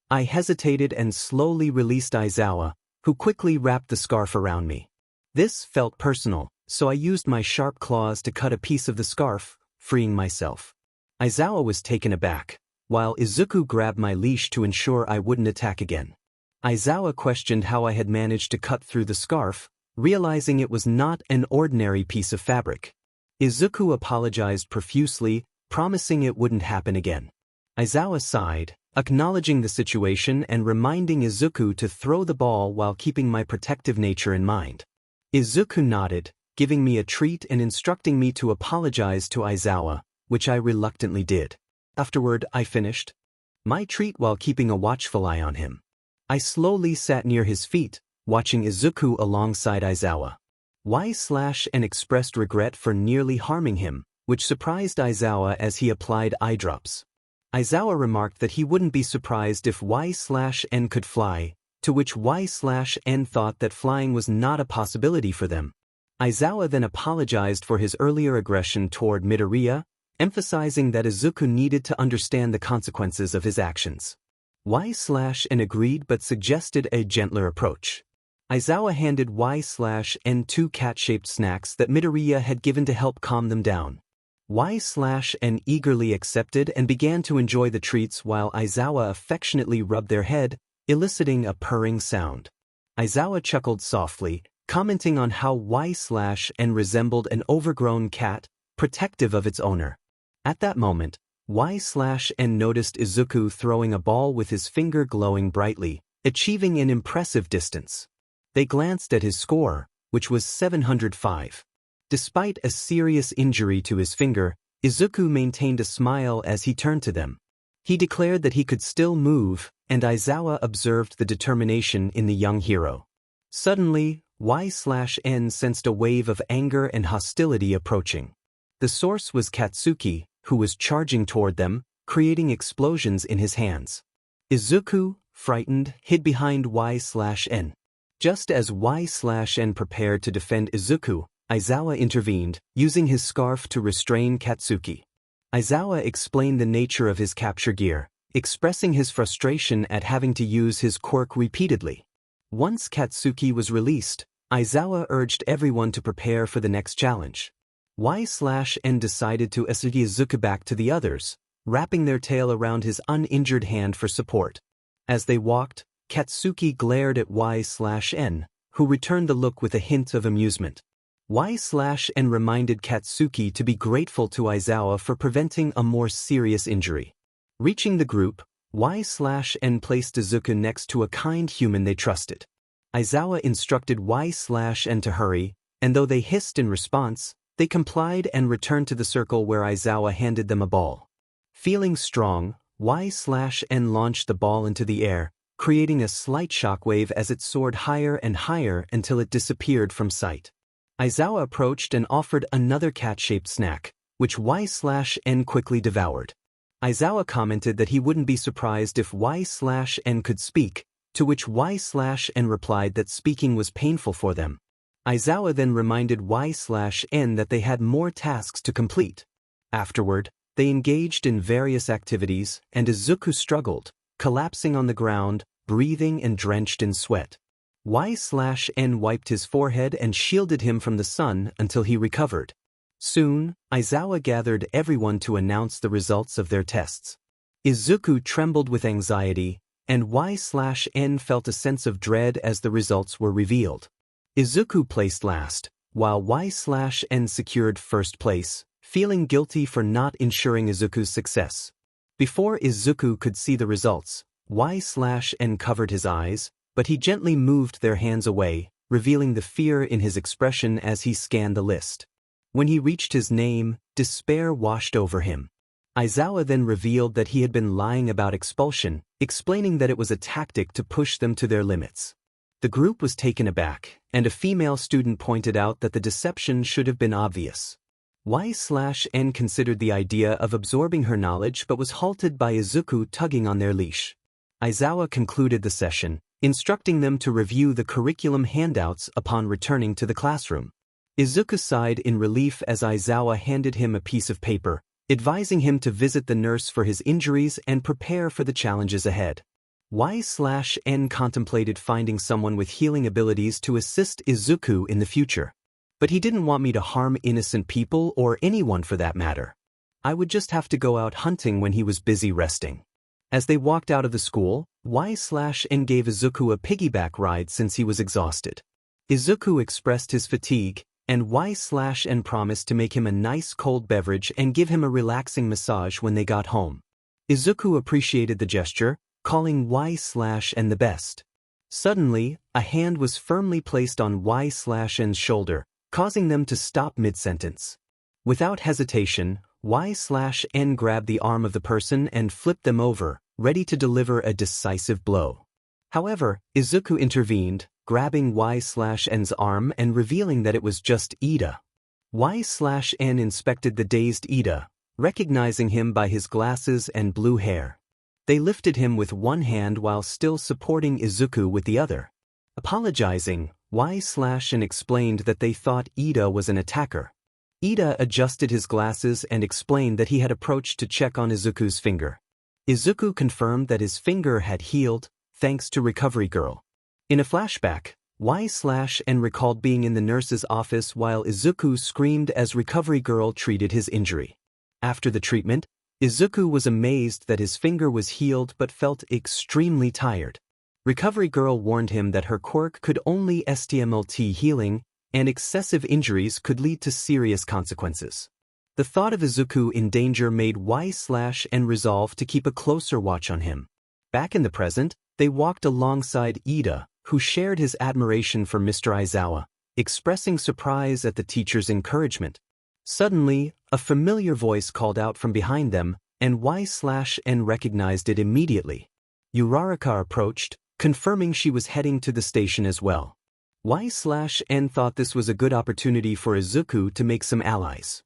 I hesitated and slowly released 𝐒𝐬, who quickly wrapped the scarf around me. This felt personal, so I used my sharp claws to cut a piece of the scarf, freeing myself. 𝐒𝐬 was taken aback, while Izuku grabbed my leash to ensure I wouldn't attack again. 𝐒𝐬 questioned how I had managed to cut through the scarf, realizing it was not an ordinary piece of fabric. Izuku apologized profusely, promising it wouldn't happen again. 𝐒𝐬 sighed, acknowledging the situation and reminding Izuku to throw the ball while keeping my protective nature in mind. Izuku nodded, giving me a treat and instructing me to apologize to 𝐒𝐬, which I reluctantly did. Afterward, I finished my treat while keeping a watchful eye on him. I slowly sat near his feet, watching Izuku alongside 𝐒𝐬. 𝐒𝐮 expressed regret for nearly harming him, which surprised 𝐒𝐬 as he applied eye drops. 𝐒𝐬 remarked that he wouldn't be surprised if 𝐒/N could fly, to which 𝐒/N thought that flying was not a possibility for them. 𝐒𝐬 then apologized for his earlier aggression toward Midoriya, emphasizing that Izuku needed to understand the consequences of his actions. 𝐒/N agreed but suggested a gentler approach. 𝐒𝐬 handed 𝐒/N 2 cat-shaped snacks that Midoriya had given to help calm them down. 𝐒/N eagerly accepted and began to enjoy the treats while 𝐒𝐬 affectionately rubbed their head, eliciting a purring sound. 𝐒𝐬 chuckled softly, commenting on how 𝐒/N resembled an overgrown cat, protective of its owner. At that moment, 𝐒/N noticed Izuku throwing a ball with his finger glowing brightly, achieving an impressive distance. They glanced at his score, which was 705. Despite a serious injury to his finger, Izuku maintained a smile as he turned to them. He declared that he could still move, and 𝐒𝐬 observed the determination in the young hero. Suddenly, 𝐒/N sensed a wave of anger and hostility approaching. The source was Katsuki, who was charging toward them, creating explosions in his hands. Izuku, frightened, hid behind 𝐒/N. Just as 𝐒/N prepared to defend Izuku, 𝐒𝐬 intervened, using his scarf to restrain Katsuki. 𝐒𝐬 explained the nature of his capture gear, expressing his frustration at having to use his quirk repeatedly. Once Katsuki was released, 𝐒𝐬 urged everyone to prepare for the next challenge. 𝐒/N decided to escort Izuku back to the others, wrapping their tail around his uninjured hand for support. As they walked, Katsuki glared at 𝐒/N, who returned the look with a hint of amusement. 𝐒/N reminded Katsuki to be grateful to 𝐒𝐬 for preventing a more serious injury. Reaching the group, 𝐒/N placed Izuku next to a kind human they trusted. 𝐒𝐬 instructed 𝐒/N to hurry, and though they hissed in response, they complied and returned to the circle where 𝐒𝐬 handed them a ball. Feeling strong, 𝐒/N launched the ball into the air, creating a slight shockwave as it soared higher and higher until it disappeared from sight. 𝐒𝐬 approached and offered another cat-shaped snack, which 𝐒/N quickly devoured. 𝐒𝐬 commented that he wouldn't be surprised if 𝐒/N could speak, to which 𝐒/N replied that speaking was painful for them. 𝐒𝐬 then reminded 𝐒/N that they had more tasks to complete. Afterward, they engaged in various activities, and Izuku struggled, collapsing on the ground, breathing and drenched in sweat. 𝐒/N wiped his forehead and shielded him from the sun until he recovered. Soon, 𝐒𝐬 gathered everyone to announce the results of their tests. Izuku trembled with anxiety, and 𝐒/N felt a sense of dread as the results were revealed. Izuku placed last, while 𝐒/N secured first place, feeling guilty for not ensuring Izuku's success. Before Izuku could see the results, 𝐒/N covered his eyes, but he gently moved their hands away, revealing the fear in his expression as he scanned the list. When he reached his name, despair washed over him. 𝐒𝐬 then revealed that he had been lying about expulsion, explaining that it was a tactic to push them to their limits. The group was taken aback, and a female student pointed out that the deception should have been obvious. 𝐒/N considered the idea of absorbing her knowledge but was halted by Izuku tugging on their leash. 𝐒𝐬 concluded the session, instructing them to review the curriculum handouts upon returning to the classroom. Izuku sighed in relief as 𝐒𝐬 handed him a piece of paper, advising him to visit the nurse for his injuries and prepare for the challenges ahead. 𝐒𝐮𝐦𝐦𝐚 contemplated finding someone with healing abilities to assist Izuku in the future. But he didn't want me to harm innocent people or anyone for that matter. I would just have to go out hunting when he was busy resting. As they walked out of the school, 𝐒𝐮 gave Izuku a piggyback ride since he was exhausted. Izuku expressed his fatigue, and 𝐒𝐮 promised to make him a nice cold beverage and give him a relaxing massage when they got home. Izuku appreciated the gesture, calling 𝐒𝐮 the best. Suddenly, a hand was firmly placed on 𝐒𝐮's shoulder, causing them to stop mid-sentence. Without hesitation, 𝐒𝐮 grabbed the arm of the person and flipped them over, ready to deliver a decisive blow. However, Izuku intervened, grabbing 𝐒𝐮's arm and revealing that it was just Ida. 𝐒𝐮 inspected the dazed Ida, recognizing him by his glasses and blue hair. They lifted him with one hand while still supporting Izuku with the other. Apologizing, 𝐒𝐮 explained that they thought Ida was an attacker. Ida adjusted his glasses and explained that he had approached to check on Izuku's finger. Izuku confirmed that his finger had healed, thanks to Recovery Girl. In a flashback, 𝐒𝐮 recalled being in the nurse's office while Izuku screamed as Recovery Girl treated his injury. After the treatment, Izuku was amazed that his finger was healed but felt extremely tired. Recovery Girl warned him that her quirk could only STMLT healing, and excessive injuries could lead to serious consequences. The thought of Izuku in danger made 𝐒𝐮 resolve to keep a closer watch on him. Back in the present, they walked alongside Ida, who shared his admiration for Mr. Aizawa, expressing surprise at the teacher's encouragement. Suddenly, a familiar voice called out from behind them, and 𝐒𝐮 recognized it immediately. Uraraka approached, confirming she was heading to the station as well. 𝐒𝐮 thought this was a good opportunity for Izuku to make some allies.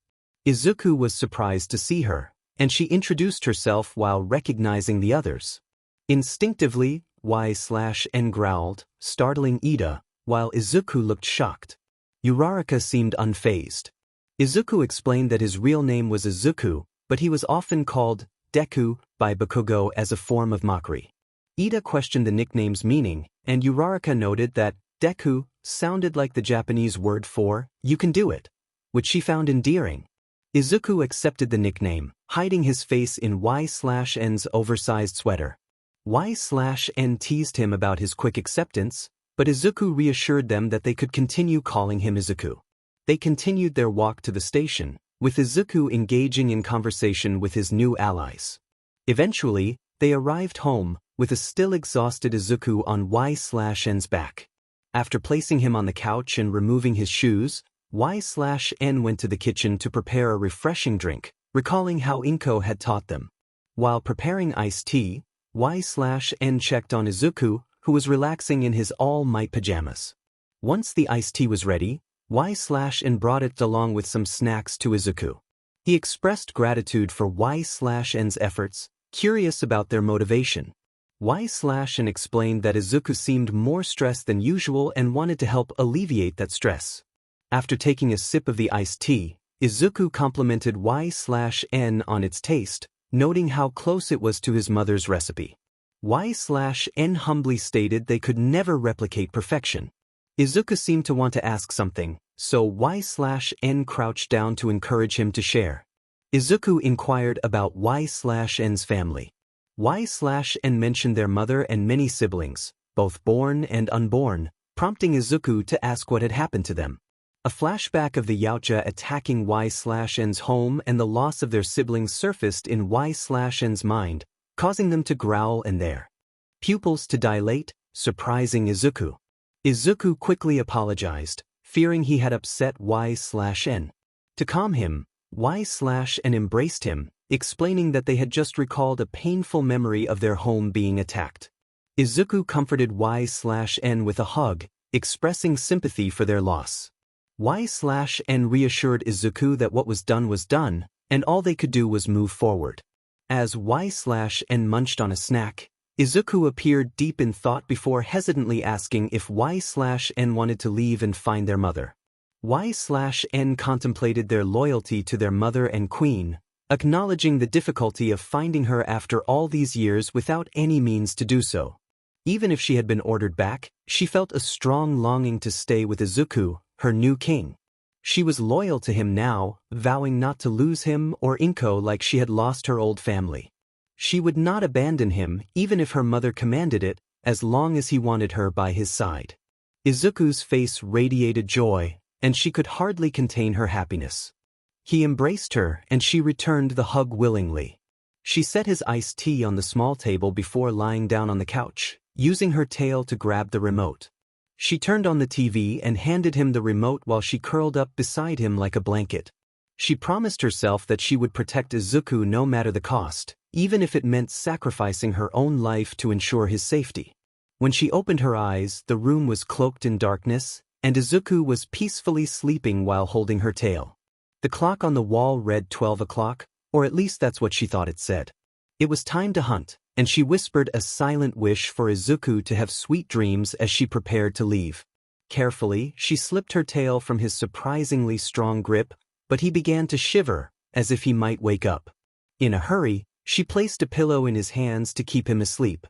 Izuku was surprised to see her, and she introduced herself while recognizing the others. Instinctively, 𝐒𝐮 growled, startling Ida, while Izuku looked shocked. Uraraka seemed unfazed. Izuku explained that his real name was Izuku, but he was often called Deku by Bakugo as a form of mockery. Ida questioned the nickname's meaning, and Uraraka noted that Deku sounded like the Japanese word for "you can do it," which she found endearing. Izuku accepted the nickname, hiding his face in 𝐒𝐮's oversized sweater. 𝐒𝐮 teased him about his quick acceptance, but Izuku reassured them that they could continue calling him Izuku. They continued their walk to the station, with Izuku engaging in conversation with his new allies. Eventually, they arrived home, with a still exhausted Izuku on 𝐒𝐮's back. After placing him on the couch and removing his shoes, 𝐒𝐮 went to the kitchen to prepare a refreshing drink, recalling how 𝐒𝐮𝐬 had taught them. While preparing iced tea, 𝐒𝐮 checked on Izuku, who was relaxing in his all-might pajamas. Once the iced tea was ready, 𝐒𝐮 brought it along with some snacks to Izuku. He expressed gratitude for 𝐒𝐮's efforts, curious about their motivation. 𝐒𝐮 explained that Izuku seemed more stressed than usual and wanted to help alleviate that stress. After taking a sip of the iced tea, Izuku complimented 𝐒𝐮 on its taste, noting how close it was to his mother's recipe. 𝐒𝐮 humbly stated they could never replicate perfection. Izuku seemed to want to ask something, so 𝐒𝐮 crouched down to encourage him to share. Izuku inquired about 𝐒𝐮's family. 𝐒𝐮 mentioned their mother and many siblings, both born and unborn, prompting Izuku to ask what had happened to them. A flashback of the yautja attacking 𝐒𝐮's home and the loss of their siblings surfaced in 𝐒𝐮's mind, causing them to growl and their pupils to dilate, surprising Izuku. Izuku quickly apologized, fearing he had upset 𝐒𝐮. To calm him, 𝐒𝐮 embraced him, explaining that they had just recalled a painful memory of their home being attacked. Izuku comforted 𝐒𝐮 with a hug, expressing sympathy for their loss. 𝐒𝐮 reassured Izuku that what was done, and all they could do was move forward. As 𝐒𝐮 munched on a snack, Izuku appeared deep in thought before hesitantly asking if 𝐒𝐮 wanted to leave and find their mother. 𝐒𝐮 contemplated their loyalty to their mother and queen, acknowledging the difficulty of finding her after all these years without any means to do so. Even if she had been ordered back, she felt a strong longing to stay with Izuku, her new king. She was loyal to him now, vowing not to lose him or 𝐒𝐮𝐬 like she had lost her old family. She would not abandon him even if her mother commanded it, as long as he wanted her by his side. Izuku's face radiated joy, and she could hardly contain her happiness. He embraced her and she returned the hug willingly. She set his iced tea on the small table before lying down on the couch, using her tail to grab the remote. She turned on the TV and handed him the remote while she curled up beside him like a blanket. She promised herself that she would protect Izuku no matter the cost, even if it meant sacrificing her own life to ensure his safety. When she opened her eyes, the room was cloaked in darkness, and Izuku was peacefully sleeping while holding her tail. The clock on the wall read 12 o'clock, or at least that's what she thought it said. It was time to hunt, and she whispered a silent wish for Izuku to have sweet dreams as she prepared to leave. Carefully, she slipped her tail from his surprisingly strong grip, but he began to shiver, as if he might wake up. In a hurry, she placed a pillow in his hands to keep him asleep.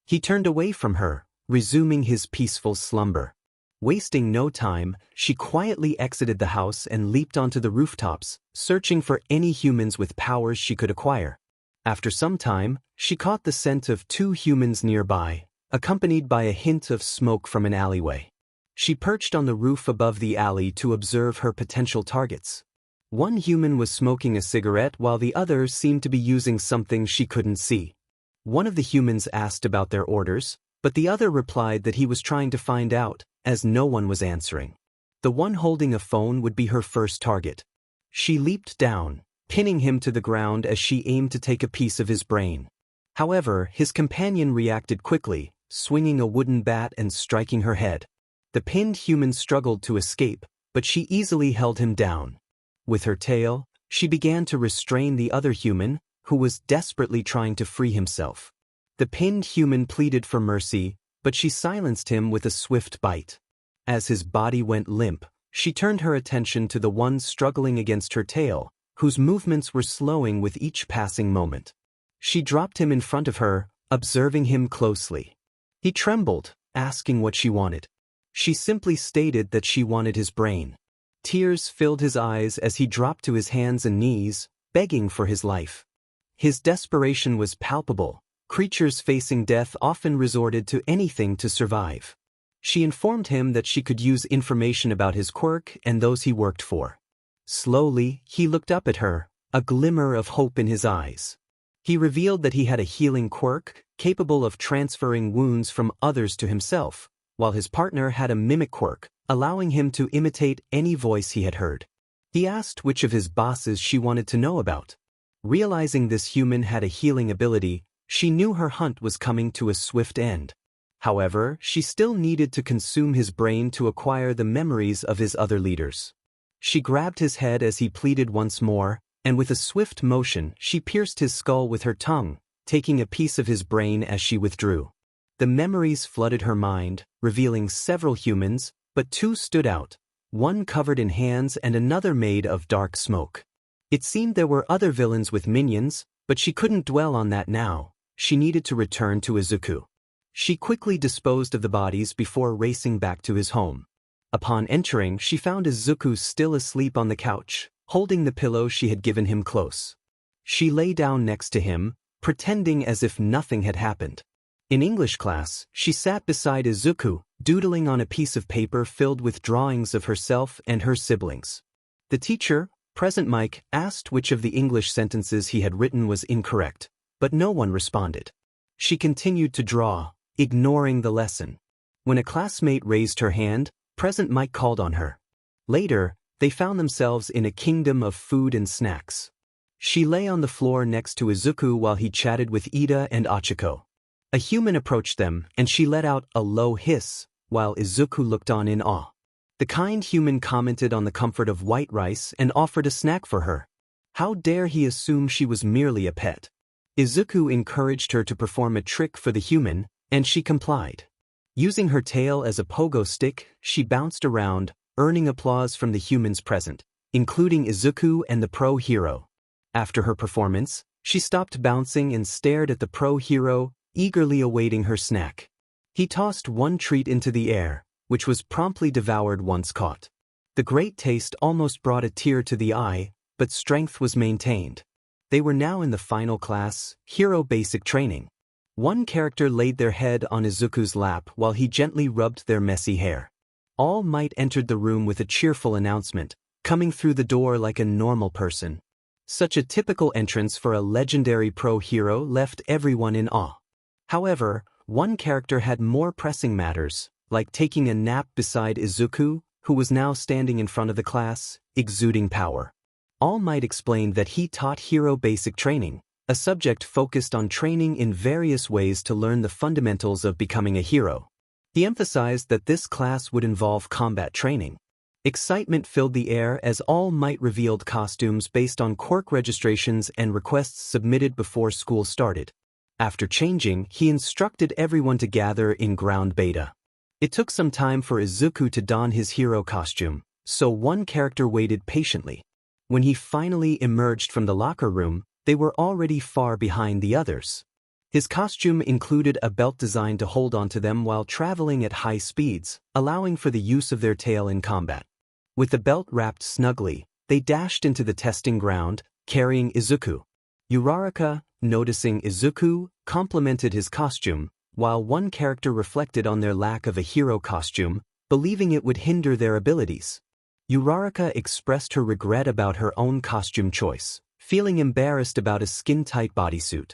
He turned away from her, resuming his peaceful slumber. Wasting no time, she quietly exited the house and leaped onto the rooftops, searching for any humans with powers she could acquire. After some time, she caught the scent of 2 humans nearby, accompanied by a hint of smoke from an alleyway. She perched on the roof above the alley to observe her potential targets. One human was smoking a cigarette while the other seemed to be using something she couldn't see. One of the humans asked about their orders, but the other replied that he was trying to find out, as no one was answering. The one holding a phone would be her first target. She leaped down, pinning him to the ground as she aimed to take a piece of his brain. However, his companion reacted quickly, swinging a wooden bat and striking her head. The pinned human struggled to escape, but she easily held him down. With her tail, she began to restrain the other human, who was desperately trying to free himself. The pinned human pleaded for mercy, but she silenced him with a swift bite. As his body went limp, she turned her attention to the one struggling against her tail, whose movements were slowing with each passing moment. She dropped him in front of her, observing him closely. He trembled, asking what she wanted. She simply stated that she wanted his brain. Tears filled his eyes as he dropped to his hands and knees, begging for his life. His desperation was palpable. Creatures facing death often resorted to anything to survive. She informed him that she could use information about his quirk and those he worked for. Slowly, he looked up at her, a glimmer of hope in his eyes. He revealed that he had a healing quirk, capable of transferring wounds from others to himself, while his partner had a mimic quirk, allowing him to imitate any voice he had heard. He asked which of his bosses she wanted to know about. Realizing this human had a healing ability, she knew her hunt was coming to a swift end. However, she still needed to consume his brain to acquire the memories of his other leaders. She grabbed his head as he pleaded once more, and with a swift motion she pierced his skull with her tongue, taking a piece of his brain as she withdrew. The memories flooded her mind, revealing several humans, but 2 stood out, one covered in hands and another made of dark smoke. It seemed there were other villains with minions, but she couldn't dwell on that now. She needed to return to Izuku. She quickly disposed of the bodies before racing back to his home. Upon entering, she found Izuku still asleep on the couch, holding the pillow she had given him close. She lay down next to him, pretending as if nothing had happened. In English class, she sat beside Izuku, doodling on a piece of paper filled with drawings of herself and her siblings. The teacher, Present Mike, asked which of the English sentences he had written was incorrect, but no one responded. She continued to draw, ignoring the lesson. When a classmate raised her hand, Present Mike called on her. Later, they found themselves in a kingdom of food and snacks. She lay on the floor next to Izuku while he chatted with Ida and Achiko. A human approached them, and she let out a low hiss, while Izuku looked on in awe. The kind human commented on the comfort of white rice and offered a snack for her. How dare he assume she was merely a pet? Izuku encouraged her to perform a trick for the human, and she complied. Using her tail as a pogo stick, she bounced around, earning applause from the humans present, including Izuku and the pro hero. After her performance, she stopped bouncing and stared at the pro hero, eagerly awaiting her snack. He tossed one treat into the air, which was promptly devoured once caught. The great taste almost brought a tear to the eye, but strength was maintained. They were now in the final class, Hero Basic Training. One character laid their head on Izuku's lap while he gently rubbed their messy hair. All Might entered the room with a cheerful announcement, coming through the door like a normal person. Such a typical entrance for a legendary pro hero left everyone in awe. However, one character had more pressing matters, like taking a nap beside Izuku, who was now standing in front of the class, exuding power. All Might explained that he taught Hero Basic Training, a subject focused on training in various ways to learn the fundamentals of becoming a hero. He emphasized that this class would involve combat training. Excitement filled the air as All Might revealed costumes based on Quirk registrations and requests submitted before school started. After changing, he instructed everyone to gather in ground beta. It took some time for Izuku to don his hero costume, so one character waited patiently. When he finally emerged from the locker room, they were already far behind the others. His costume included a belt designed to hold onto them while traveling at high speeds, allowing for the use of their tail in combat. With the belt wrapped snugly, they dashed into the testing ground, carrying Izuku. Uraraka, noticing Izuku, complimented his costume, while one character reflected on their lack of a hero costume, believing it would hinder their abilities. Uraraka expressed her regret about her own costume choice, feeling embarrassed about a skin-tight bodysuit.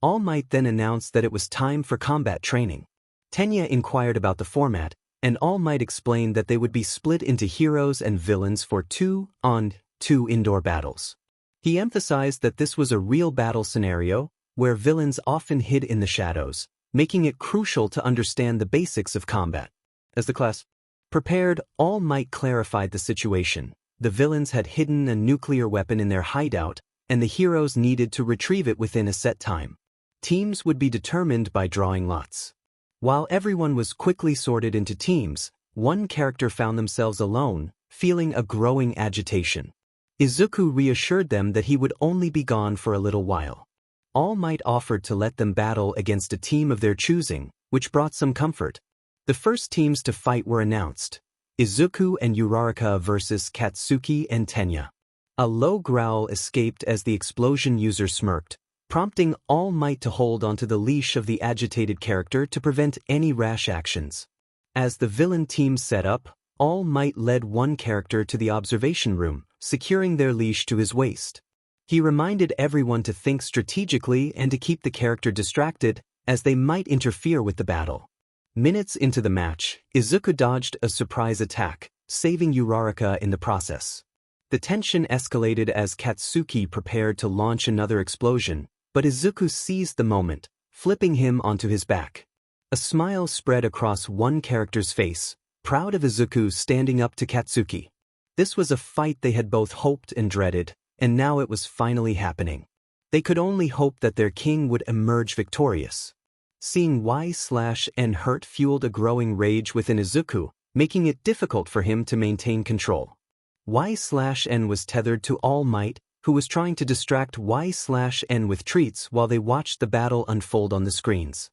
All Might then announced that it was time for combat training. Tenya inquired about the format, and All Might explained that they would be split into heroes and villains for 2-on-2 indoor battles. He emphasized that this was a real battle scenario, where villains often hid in the shadows, making it crucial to understand the basics of combat. As the class prepared, All Might clarified the situation. The villains had hidden a nuclear weapon in their hideout, and the heroes needed to retrieve it within a set time. Teams would be determined by drawing lots. While everyone was quickly sorted into teams, one character found themselves alone, feeling a growing agitation. Izuku reassured them that he would only be gone for a little while. All Might offered to let them battle against a team of their choosing, which brought some comfort. The first teams to fight were announced: Izuku and Uraraka versus Katsuki and Tenya. A low growl escaped as the explosion user smirked, prompting All Might to hold onto the leash of the agitated character to prevent any rash actions. As the villain team set up, All Might led one character to the observation room, securing their leash to his waist. He reminded everyone to think strategically and to keep the character distracted, as they might interfere with the battle. Minutes into the match, Izuku dodged a surprise attack, saving Uraraka in the process. The tension escalated as Katsuki prepared to launch another explosion, but Izuku seized the moment, flipping him onto his back. A smile spread across one character's face, proud of Izuku standing up to Katsuki. This was a fight they had both hoped and dreaded, and now it was finally happening. They could only hope that their king would emerge victorious. Seeing 𝐒𝐮𝐬 hurt fueled a growing rage within Izuku, making it difficult for him to maintain control. 𝐒𝐮𝐬 was tethered to All Might, who was trying to distract 𝐒𝐮𝐬 with treats while they watched the battle unfold on the screens.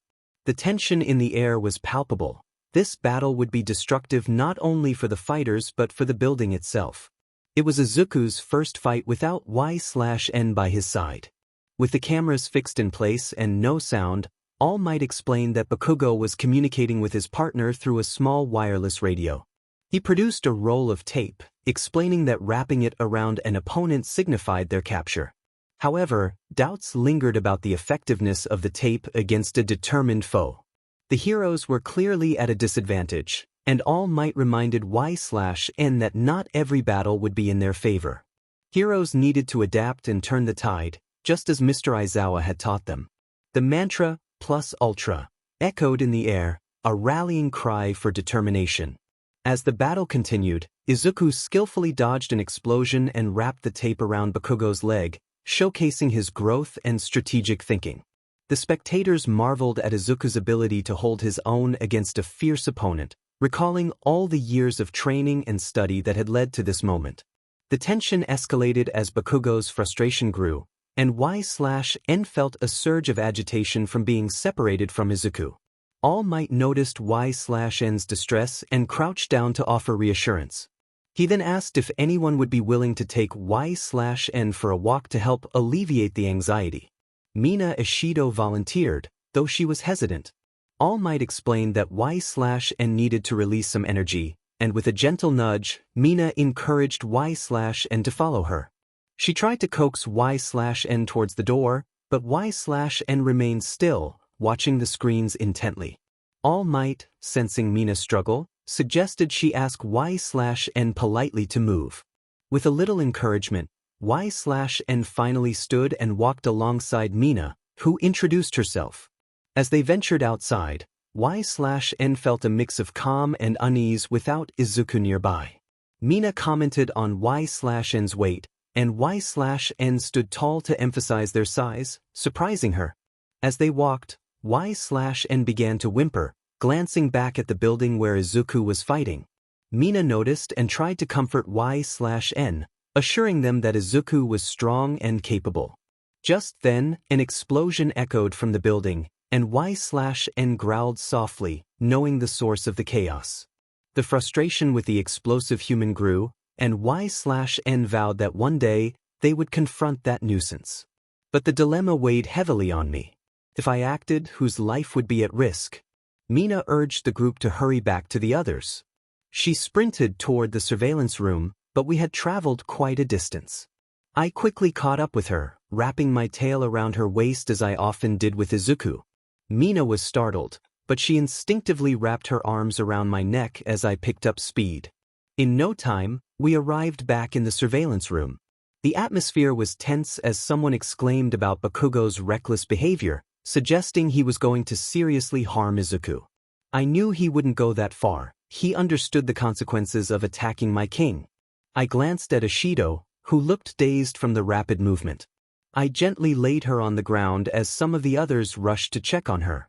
The tension in the air was palpable. This battle would be destructive not only for the fighters but for the building itself. It was Izuku's first fight without 𝐒𝐮𝐬 by his side. With the cameras fixed in place and no sound, All Might explained that 𝐒𝐻𝐬 was communicating with his partner through a small wireless radio. He produced a roll of tape, explaining that wrapping it around an opponent signified their capture. However, doubts lingered about the effectiveness of the tape against a determined foe. The heroes were clearly at a disadvantage, and All Might reminded 𝐒𝐮𝐬 that not every battle would be in their favor. Heroes needed to adapt and turn the tide, just as Mr. Aizawa had taught them. The mantra, plus ultra, echoed in the air, a rallying cry for determination. As the battle continued, Izuku skillfully dodged an explosion and wrapped the tape around 𝐒𝐻𝐬's leg, showcasing his growth and strategic thinking. The spectators marveled at Izuku's ability to hold his own against a fierce opponent, recalling all the years of training and study that had led to this moment. The tension escalated as Bakugo's frustration grew, and 𝐒/N felt a surge of agitation from being separated from Izuku. All Might noticed 𝐒/N's distress and crouched down to offer reassurance. He then asked if anyone would be willing to take 𝐒/N for a walk to help alleviate the anxiety. Mina Ishido volunteered, though she was hesitant. All Might explained that 𝐒/N needed to release some energy, and with a gentle nudge, Mina encouraged 𝐒/N to follow her. She tried to coax 𝐒/N towards the door, but 𝐒/N remained still, watching the screens intently. All Might, sensing Mina's struggle, suggested she ask 𝐒/N politely to move. With a little encouragement, 𝐒/N finally stood and walked alongside Mina, who introduced herself. As they ventured outside, 𝐒/N felt a mix of calm and unease without Izuku nearby. Mina commented on 𝐒/N's weight, and 𝐒/N stood tall to emphasize their size, surprising her. As they walked, 𝐒/N began to whimper, glancing back at the building where Izuku was fighting. Mina noticed and tried to comfort 𝐒/N, assuring them that Izuku was strong and capable. Just then, an explosion echoed from the building, and 𝐒/N growled softly, knowing the source of the chaos. The frustration with the explosive human grew, and 𝐒/N vowed that one day, they would confront that nuisance. But the dilemma weighed heavily on me. If I acted, whose life would be at risk? Mina urged the group to hurry back to the others. She sprinted toward the surveillance room, but we had traveled quite a distance. I quickly caught up with her, wrapping my tail around her waist as I often did with Izuku. Mina was startled, but she instinctively wrapped her arms around my neck as I picked up speed. In no time, we arrived back in the surveillance room. The atmosphere was tense as someone exclaimed about Bakugo's reckless behavior, suggesting he was going to seriously harm Izuku. I knew he wouldn't go that far. He understood the consequences of attacking my king. I glanced at Ishido, who looked dazed from the rapid movement. I gently laid her on the ground as some of the others rushed to check on her.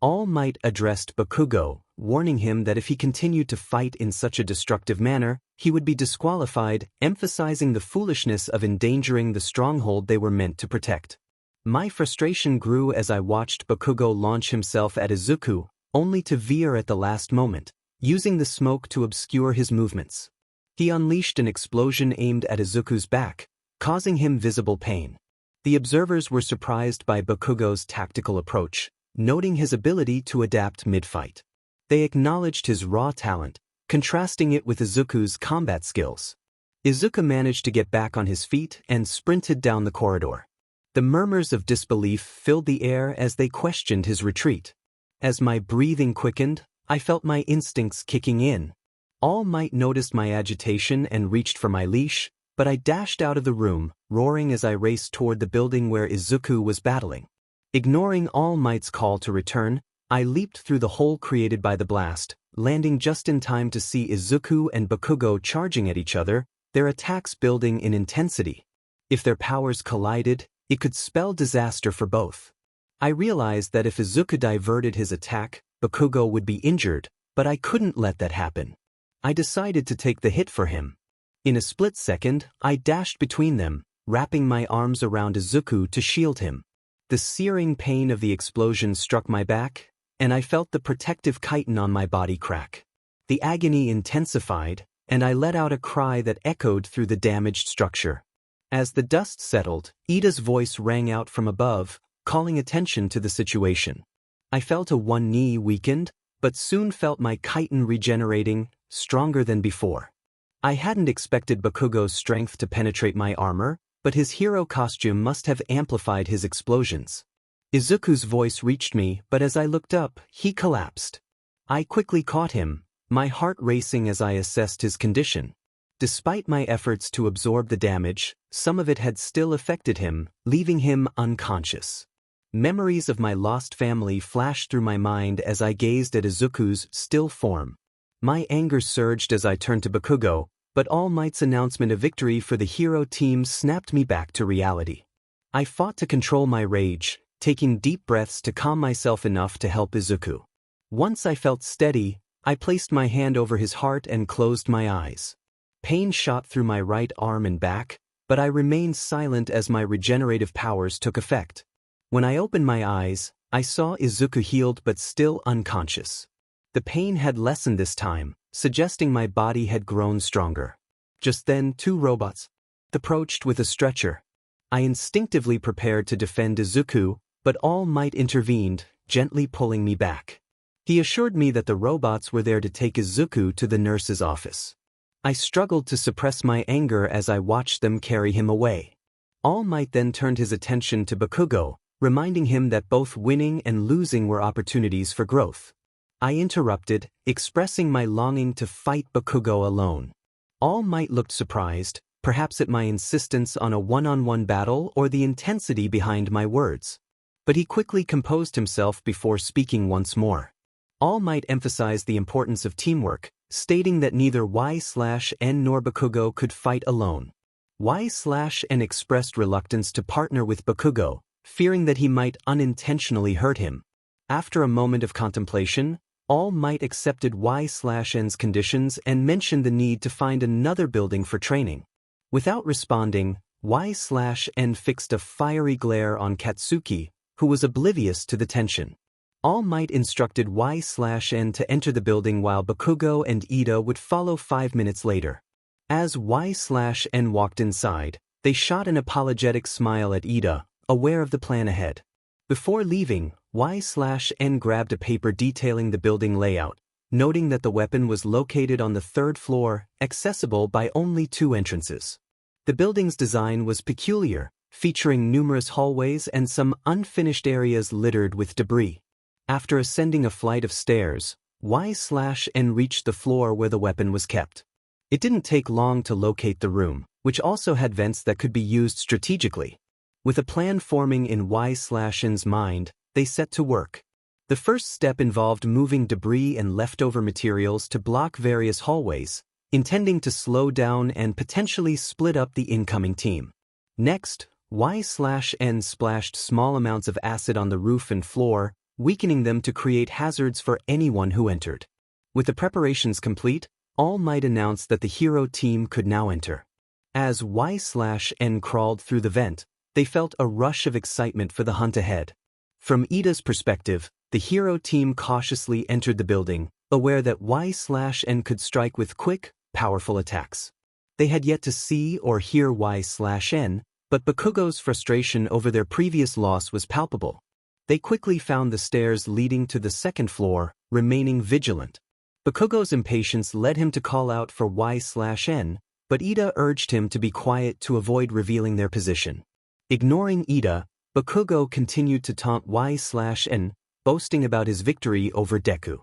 All Might addressed Bakugo, warning him that if he continued to fight in such a destructive manner, he would be disqualified, emphasizing the foolishness of endangering the stronghold they were meant to protect. My frustration grew as I watched Bakugo launch himself at Izuku, only to veer at the last moment, using the smoke to obscure his movements. He unleashed an explosion aimed at Izuku's back, causing him visible pain. The observers were surprised by Bakugo's tactical approach, noting his ability to adapt mid-fight. They acknowledged his raw talent, contrasting it with Izuku's combat skills. Izuku managed to get back on his feet and sprinted down the corridor. The murmurs of disbelief filled the air as they questioned his retreat. As my breathing quickened, I felt my instincts kicking in. All Might noticed my agitation and reached for my leash, but I dashed out of the room, roaring as I raced toward the building where Izuku was battling. Ignoring All Might's call to return, I leaped through the hole created by the blast, landing just in time to see Izuku and Bakugo charging at each other, their attacks building in intensity. If their powers collided, it could spell disaster for both. I realized that if Izuku diverted his attack, Bakugo would be injured, but I couldn't let that happen. I decided to take the hit for him. In a split second, I dashed between them, wrapping my arms around Izuku to shield him. The searing pain of the explosion struck my back, and I felt the protective chitin on my body crack. The agony intensified, and I let out a cry that echoed through the damaged structure. As the dust settled, Ida's voice rang out from above, calling attention to the situation. I felt one knee weakened, but soon felt my chitin regenerating, stronger than before. I hadn't expected Bakugo's strength to penetrate my armor, but his hero costume must have amplified his explosions. Izuku's voice reached me, but as I looked up, he collapsed. I quickly caught him, my heart racing as I assessed his condition. Despite my efforts to absorb the damage, some of it had still affected him, leaving him unconscious. Memories of my lost family flashed through my mind as I gazed at Izuku's still form. My anger surged as I turned to Bakugo, but All Might's announcement of victory for the hero team snapped me back to reality. I fought to control my rage, taking deep breaths to calm myself enough to help Izuku. Once I felt steady, I placed my hand over his heart and closed my eyes. Pain shot through my right arm and back, but I remained silent as my regenerative powers took effect. When I opened my eyes, I saw Izuku healed but still unconscious. The pain had lessened this time, suggesting my body had grown stronger. Just then, two robots approached with a stretcher. I instinctively prepared to defend Izuku, but All Might intervened, gently pulling me back. He assured me that the robots were there to take Izuku to the nurse's office. I struggled to suppress my anger as I watched them carry him away. All Might then turned his attention to Bakugo, reminding him that both winning and losing were opportunities for growth. I interrupted, expressing my longing to fight Bakugo alone. All Might looked surprised, perhaps at my insistence on a one-on-one battle or the intensity behind my words. But he quickly composed himself before speaking once more. All Might emphasized the importance of teamwork, stating that neither 𝐒𝐮𝐬 nor Bakugo could fight alone. 𝐒𝐮𝐬 expressed reluctance to partner with Bakugo, fearing that he might unintentionally hurt him. After a moment of contemplation, All Might accepted 𝐒𝐮𝐬's conditions and mentioned the need to find another building for training. Without responding, 𝐒𝐮𝐬 fixed a fiery glare on Katsuki, who was oblivious to the tension. All Might instructed 𝐒𝐮𝐬 to enter the building while Bakugo and Ida would follow 5 minutes later. As 𝐒𝐮𝐬 walked inside, they shot an apologetic smile at Ida, aware of the plan ahead. Before leaving, 𝐒𝐮𝐬 grabbed a paper detailing the building layout, noting that the weapon was located on the 3rd floor, accessible by only 2 entrances. The building's design was peculiar, featuring numerous hallways and some unfinished areas littered with debris. After ascending a flight of stairs, 𝐒𝐮𝐬 reached the floor where the weapon was kept. It didn't take long to locate the room, which also had vents that could be used strategically. With a plan forming in 𝐒𝐮𝐬's mind, they set to work. The first step involved moving debris and leftover materials to block various hallways, intending to slow down and potentially split up the incoming team. Next, 𝐒𝐮𝐬 splashed small amounts of acid on the roof and floor, weakening them to create hazards for anyone who entered. With the preparations complete, All Might announced that the hero team could now enter. As 𝐒𝐮𝐬 crawled through the vent, they felt a rush of excitement for the hunt ahead. From Ida's perspective, the hero team cautiously entered the building, aware that 𝐒𝐮𝐬 could strike with quick, powerful attacks. They had yet to see or hear 𝐒𝐮𝐬, but Bakugo's frustration over their previous loss was palpable. They quickly found the stairs leading to the 2nd floor, remaining vigilant. Bakugo's impatience led him to call out for 𝐒𝐮𝐬, but Ida urged him to be quiet to avoid revealing their position. Ignoring Ida, Bakugo continued to taunt 𝐒𝐮𝐬, boasting about his victory over Deku.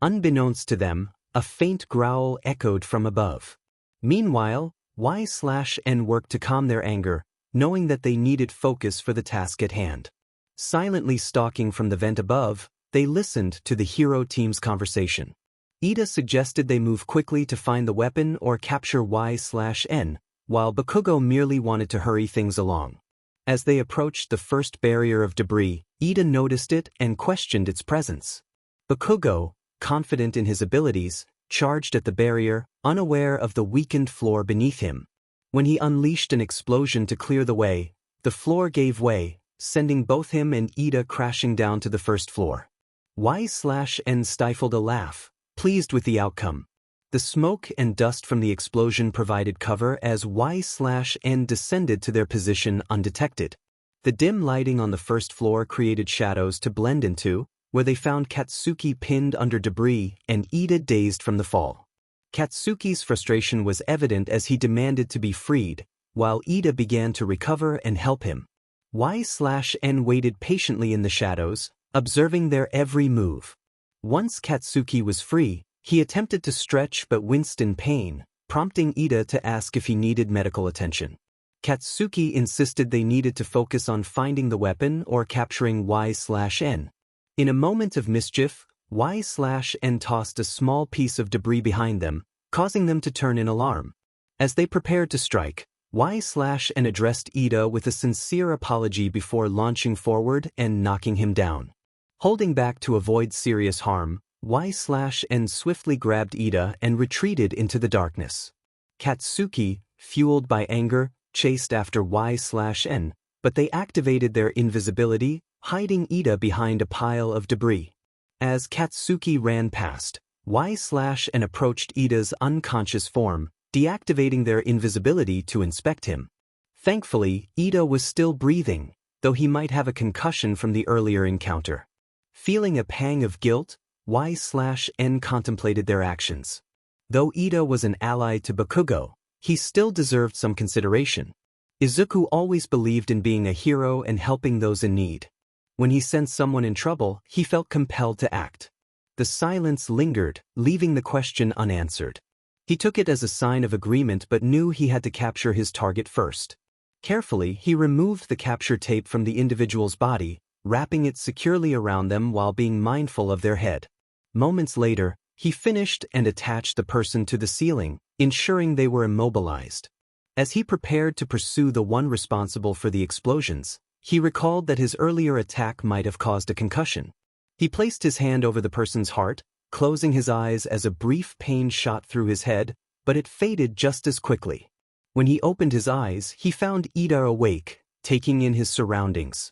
Unbeknownst to them, a faint growl echoed from above. Meanwhile, 𝐒𝐮𝐬 worked to calm their anger, knowing that they needed focus for the task at hand. Silently stalking from the vent above, they listened to the hero team's conversation. Ida suggested they move quickly to find the weapon or capture 𝐒𝐮𝐬, while Bakugo merely wanted to hurry things along. As they approached the first barrier of debris, Ida noticed it and questioned its presence. Bakugo, confident in his abilities, charged at the barrier, unaware of the weakened floor beneath him. When he unleashed an explosion to clear the way, the floor gave way, sending both him and Ida crashing down to the 1st floor. 𝐒𝐮𝐬 stifled a laugh, pleased with the outcome. The smoke and dust from the explosion provided cover as 𝐒𝐮𝐬 descended to their position undetected. The dim lighting on the 1st floor created shadows to blend into, where they found Katsuki pinned under debris and Ida dazed from the fall. Katsuki's frustration was evident as he demanded to be freed, while Ida began to recover and help him. 𝐒𝐮𝐬 waited patiently in the shadows, observing their every move. Once Katsuki was free, he attempted to stretch but winced in pain, prompting Ida to ask if he needed medical attention. Katsuki insisted they needed to focus on finding the weapon or capturing 𝐒𝐮𝐬. In a moment of mischief, 𝐒𝐮𝐬 tossed a small piece of debris behind them, causing them to turn in alarm. As they prepared to strike, 𝐒𝐮𝐬 addressed Ida with a sincere apology before launching forward and knocking him down. Holding back to avoid serious harm, 𝐒𝐮𝐬 swiftly grabbed Ida and retreated into the darkness. 𝐾𝐞𝐭𝐚𝐢𝐥𝐬, fueled by anger, chased after Y/N, but they activated their invisibility, hiding Ida behind a pile of debris. As 𝐾𝐴𝐳 ran past, Y/N approached Ida's unconscious form, deactivating their invisibility to inspect him. Thankfully, Ida was still breathing, though he might have a concussion from the earlier encounter. Feeling a pang of guilt, Y/N contemplated their actions. Though Ida was an ally to Bakugo, he still deserved some consideration. Izuku always believed in being a hero and helping those in need. When he sensed someone in trouble, he felt compelled to act. The silence lingered, leaving the question unanswered. He took it as a sign of agreement but knew he had to capture his target first. Carefully, he removed the capture tape from the individual's body, wrapping it securely around them while being mindful of their head. Moments later, he finished and attached the person to the ceiling, ensuring they were immobilized. As he prepared to pursue the one responsible for the explosions, he recalled that his earlier attack might have caused a concussion. He placed his hand over the person's heart, closing his eyes as a brief pain shot through his head, but it faded just as quickly. When he opened his eyes, he found Ida awake, taking in his surroundings.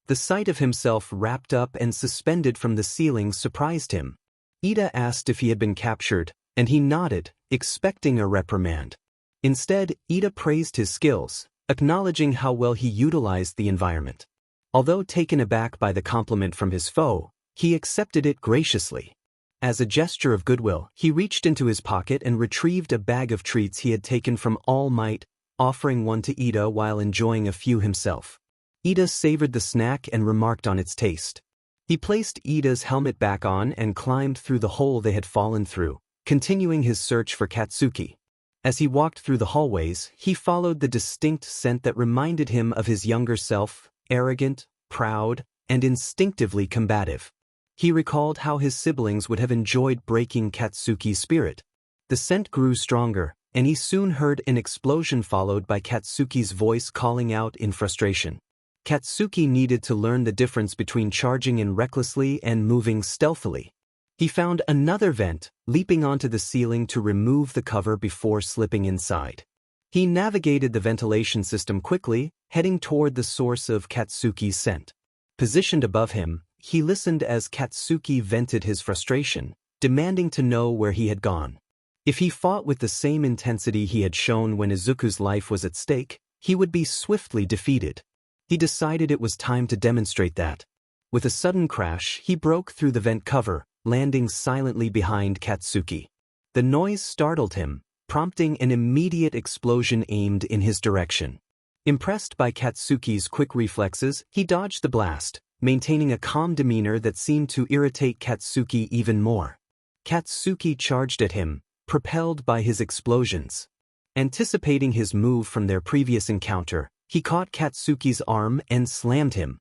The sight of himself wrapped up and suspended from the ceiling surprised him. Ida asked if he had been captured, and he nodded, expecting a reprimand. Instead, Ida praised his skills, acknowledging how well he utilized the environment. Although taken aback by the compliment from his foe, he accepted it graciously. As a gesture of goodwill, he reached into his pocket and retrieved a bag of treats he had taken from All Might, offering one to Ida while enjoying a few himself. Ida savored the snack and remarked on its taste. He placed Ida's helmet back on and climbed through the hole they had fallen through, continuing his search for Katsuki. As he walked through the hallways, he followed the distinct scent that reminded him of his younger self, arrogant, proud, and instinctively combative. He recalled how his siblings would have enjoyed breaking Katsuki's spirit. The scent grew stronger, and he soon heard an explosion followed by Katsuki's voice calling out in frustration. Katsuki needed to learn the difference between charging in recklessly and moving stealthily. He found another vent, leaping onto the ceiling to remove the cover before slipping inside. He navigated the ventilation system quickly, heading toward the source of Katsuki's scent. Positioned above him, he listened as Katsuki vented his frustration, demanding to know where he had gone. If he fought with the same intensity he had shown when Izuku's life was at stake, he would be swiftly defeated. He decided it was time to demonstrate that. With a sudden crash, he broke through the vent cover, landing silently behind Katsuki. The noise startled him, prompting an immediate explosion aimed in his direction. Impressed by Katsuki's quick reflexes, he dodged the blast, maintaining a calm demeanor that seemed to irritate Katsuki even more. Katsuki charged at him, propelled by his explosions. Anticipating his move from their previous encounter, he caught Katsuki's arm and slammed him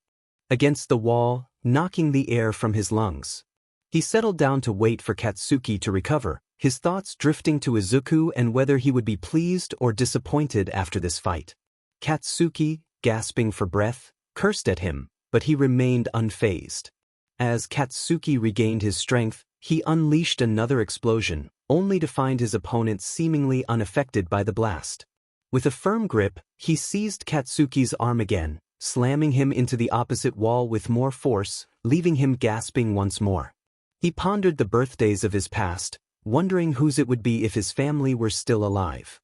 against the wall, knocking the air from his lungs. He settled down to wait for Katsuki to recover, his thoughts drifting to Izuku and whether he would be pleased or disappointed after this fight. Katsuki, gasping for breath, cursed at him, but he remained unfazed. As Katsuki regained his strength, he unleashed another explosion, only to find his opponent seemingly unaffected by the blast. With a firm grip, he seized Katsuki's arm again, slamming him into the opposite wall with more force, leaving him gasping once more. He pondered the birthdays of his past, wondering whose it would be if his family were still alive.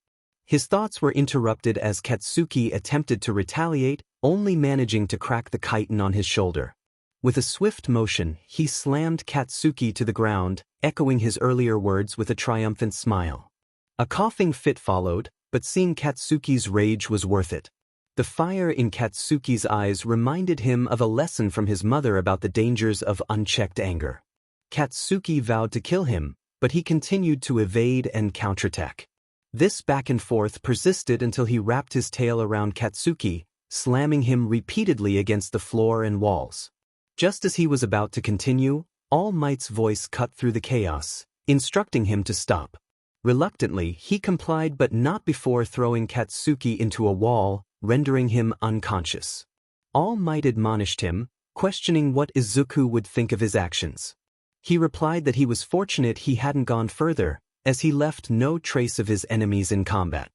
His thoughts were interrupted as Katsuki attempted to retaliate, only managing to crack the chitin on his shoulder. With a swift motion, he slammed Katsuki to the ground, echoing his earlier words with a triumphant smile. A coughing fit followed, but seeing Katsuki's rage was worth it. The fire in Katsuki's eyes reminded him of a lesson from his mother about the dangers of unchecked anger. Katsuki vowed to kill him, but he continued to evade and counterattack. This back and forth persisted until he wrapped his tail around Katsuki, slamming him repeatedly against the floor and walls. Just as he was about to continue, All Might's voice cut through the chaos, instructing him to stop. Reluctantly, he complied but not before throwing Katsuki into a wall, rendering him unconscious. All Might admonished him, questioning what Izuku would think of his actions. He replied that he was fortunate he hadn't gone further, as he left no trace of his enemies in combat.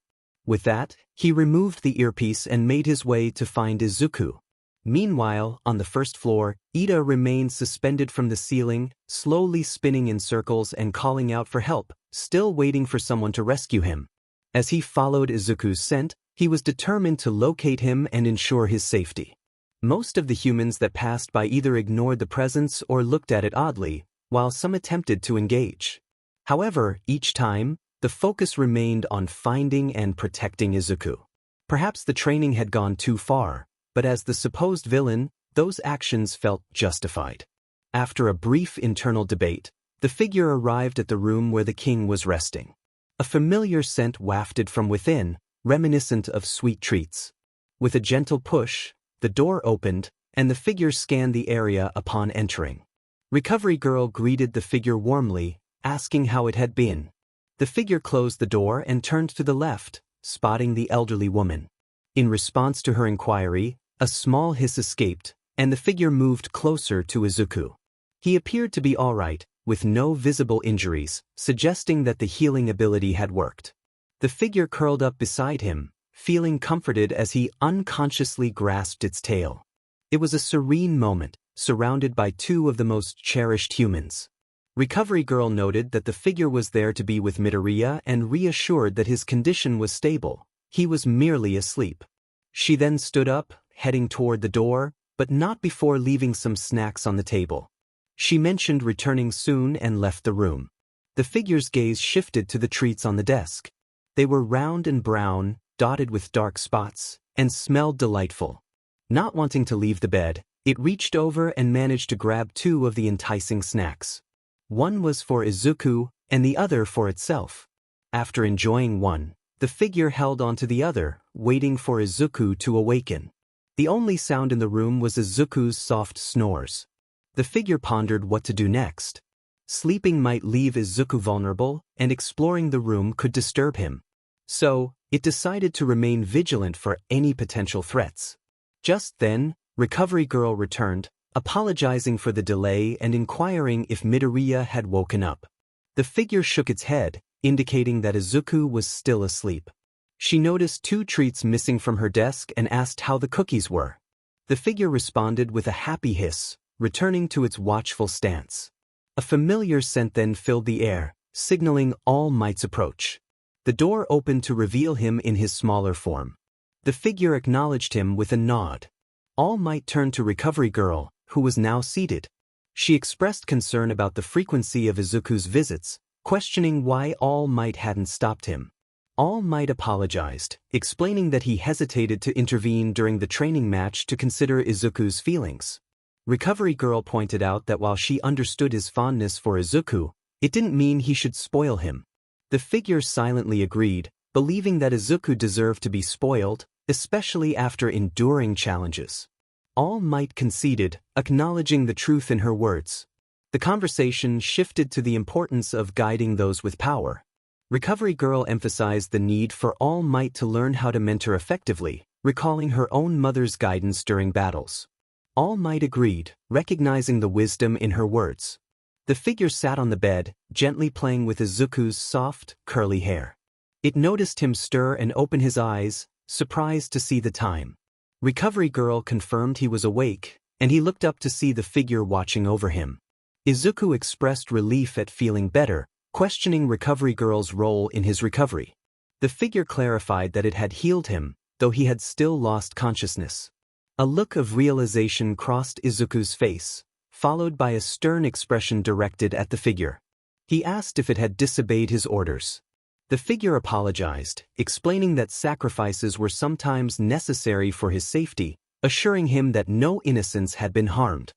With that, he removed the earpiece and made his way to find Izuku. Meanwhile, on the first floor, Ida remained suspended from the ceiling, slowly spinning in circles and calling out for help, still waiting for someone to rescue him. As he followed Izuku's scent, he was determined to locate him and ensure his safety. Most of the humans that passed by either ignored the presence or looked at it oddly, while some attempted to engage. However, each time, the focus remained on finding and protecting Izuku. Perhaps the training had gone too far, but as the supposed villain, those actions felt justified. After a brief internal debate, the figure arrived at the room where the king was resting. A familiar scent wafted from within, reminiscent of sweet treats. With a gentle push, the door opened, and the figure scanned the area upon entering. Recovery Girl greeted the figure warmly, asking how it had been. The figure closed the door and turned to the left, spotting the elderly woman. In response to her inquiry, a small hiss escaped, and the figure moved closer to Izuku. He appeared to be all right, with no visible injuries, suggesting that the healing ability had worked. The figure curled up beside him, feeling comforted as he unconsciously grasped its tail. It was a serene moment, surrounded by two of the most cherished humans. Recovery Girl noted that the figure was there to be with Midoriya and reassured that his condition was stable. He was merely asleep. She then stood up, heading toward the door, but not before leaving some snacks on the table. She mentioned returning soon and left the room. The figure's gaze shifted to the treats on the desk. They were round and brown, dotted with dark spots, and smelled delightful. Not wanting to leave the bed, it reached over and managed to grab two of the enticing snacks. One was for Izuku, and the other for itself. After enjoying one, the figure held onto the other, waiting for Izuku to awaken. The only sound in the room was Izuku's soft snores. The figure pondered what to do next. Sleeping might leave Izuku vulnerable, and exploring the room could disturb him. So, it decided to remain vigilant for any potential threats. Just then, Recovery Girl returned, apologizing for the delay and inquiring if Midoriya had woken up. The figure shook its head, indicating that Izuku was still asleep. She noticed two treats missing from her desk and asked how the cookies were. The figure responded with a happy hiss, returning to its watchful stance. A familiar scent then filled the air, signaling All Might's approach. The door opened to reveal him in his smaller form. The figure acknowledged him with a nod. All Might turned to Recovery Girl, who was now seated. She expressed concern about the frequency of Izuku's visits, questioning why All Might hadn't stopped him. All Might apologized, explaining that he hesitated to intervene during the training match to consider Izuku's feelings. Recovery Girl pointed out that while she understood his fondness for Izuku, it didn't mean he should spoil him. The figure silently agreed, believing that Izuku deserved to be spoiled, especially after enduring challenges. All Might conceded, acknowledging the truth in her words. The conversation shifted to the importance of guiding those with power. Recovery Girl emphasized the need for All Might to learn how to mentor effectively, recalling her own mother's guidance during battles. All Might agreed, recognizing the wisdom in her words. The figure sat on the bed, gently playing with Izuku's soft, curly hair. It noticed him stir and open his eyes, surprised to see the time. Recovery Girl confirmed he was awake, and he looked up to see the figure watching over him. Izuku expressed relief at feeling better, questioning Recovery Girl's role in his recovery. The figure clarified that it had healed him, though he had still lost consciousness. A look of realization crossed Izuku's face, followed by a stern expression directed at the figure. He asked if it had disobeyed his orders. The figure apologized, explaining that sacrifices were sometimes necessary for his safety, assuring him that no innocents had been harmed.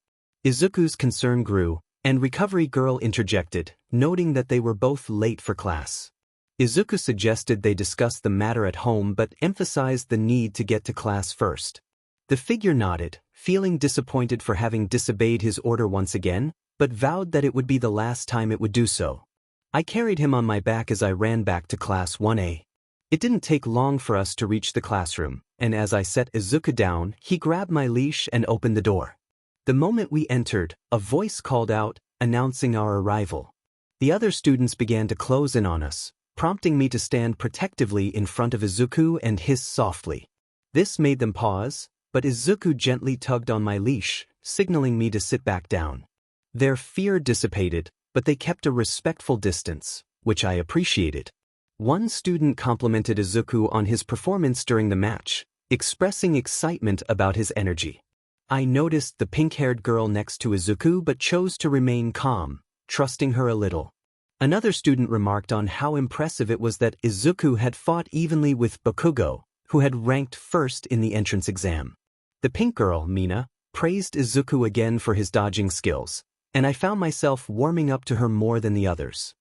Izuku's concern grew, and Recovery Girl interjected, noting that they were both late for class. Izuku suggested they discuss the matter at home but emphasized the need to get to class first. The figure nodded, feeling disappointed for having disobeyed his order once again, but vowed that it would be the last time it would do so. I carried him on my back as I ran back to Class 1A. It didn't take long for us to reach the classroom, and as I set Izuku down, he grabbed my leash and opened the door. The moment we entered, a voice called out, announcing our arrival. The other students began to close in on us, prompting me to stand protectively in front of Izuku and hiss softly. This made them pause, but Izuku gently tugged on my leash, signaling me to sit back down. Their fear dissipated, but they kept a respectful distance, which I appreciated. One student complimented Izuku on his performance during the match, expressing excitement about his energy. I noticed the pink-haired girl next to Izuku but chose to remain calm, trusting her a little. Another student remarked on how impressive it was that Izuku had fought evenly with Bakugo, who had ranked first in the entrance exam. The pink girl, Mina, praised Izuku again for his dodging skills, and I found myself warming up to her more than the others.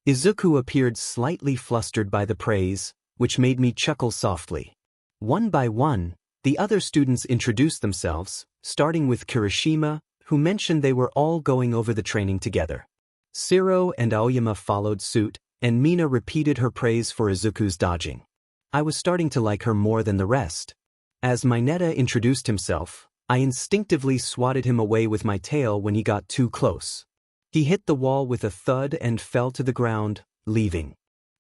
Izuku appeared slightly flustered by the praise, which made me chuckle softly. One by one, the other students introduced themselves, starting with Kirishima, who mentioned they were all going over the training together. Shiro and Aoyama followed suit, and Mina repeated her praise for Izuku's dodging. I was starting to like her more than the rest. As Mineta introduced himself, I instinctively swatted him away with my tail when he got too close. He hit the wall with a thud and fell to the ground, leaving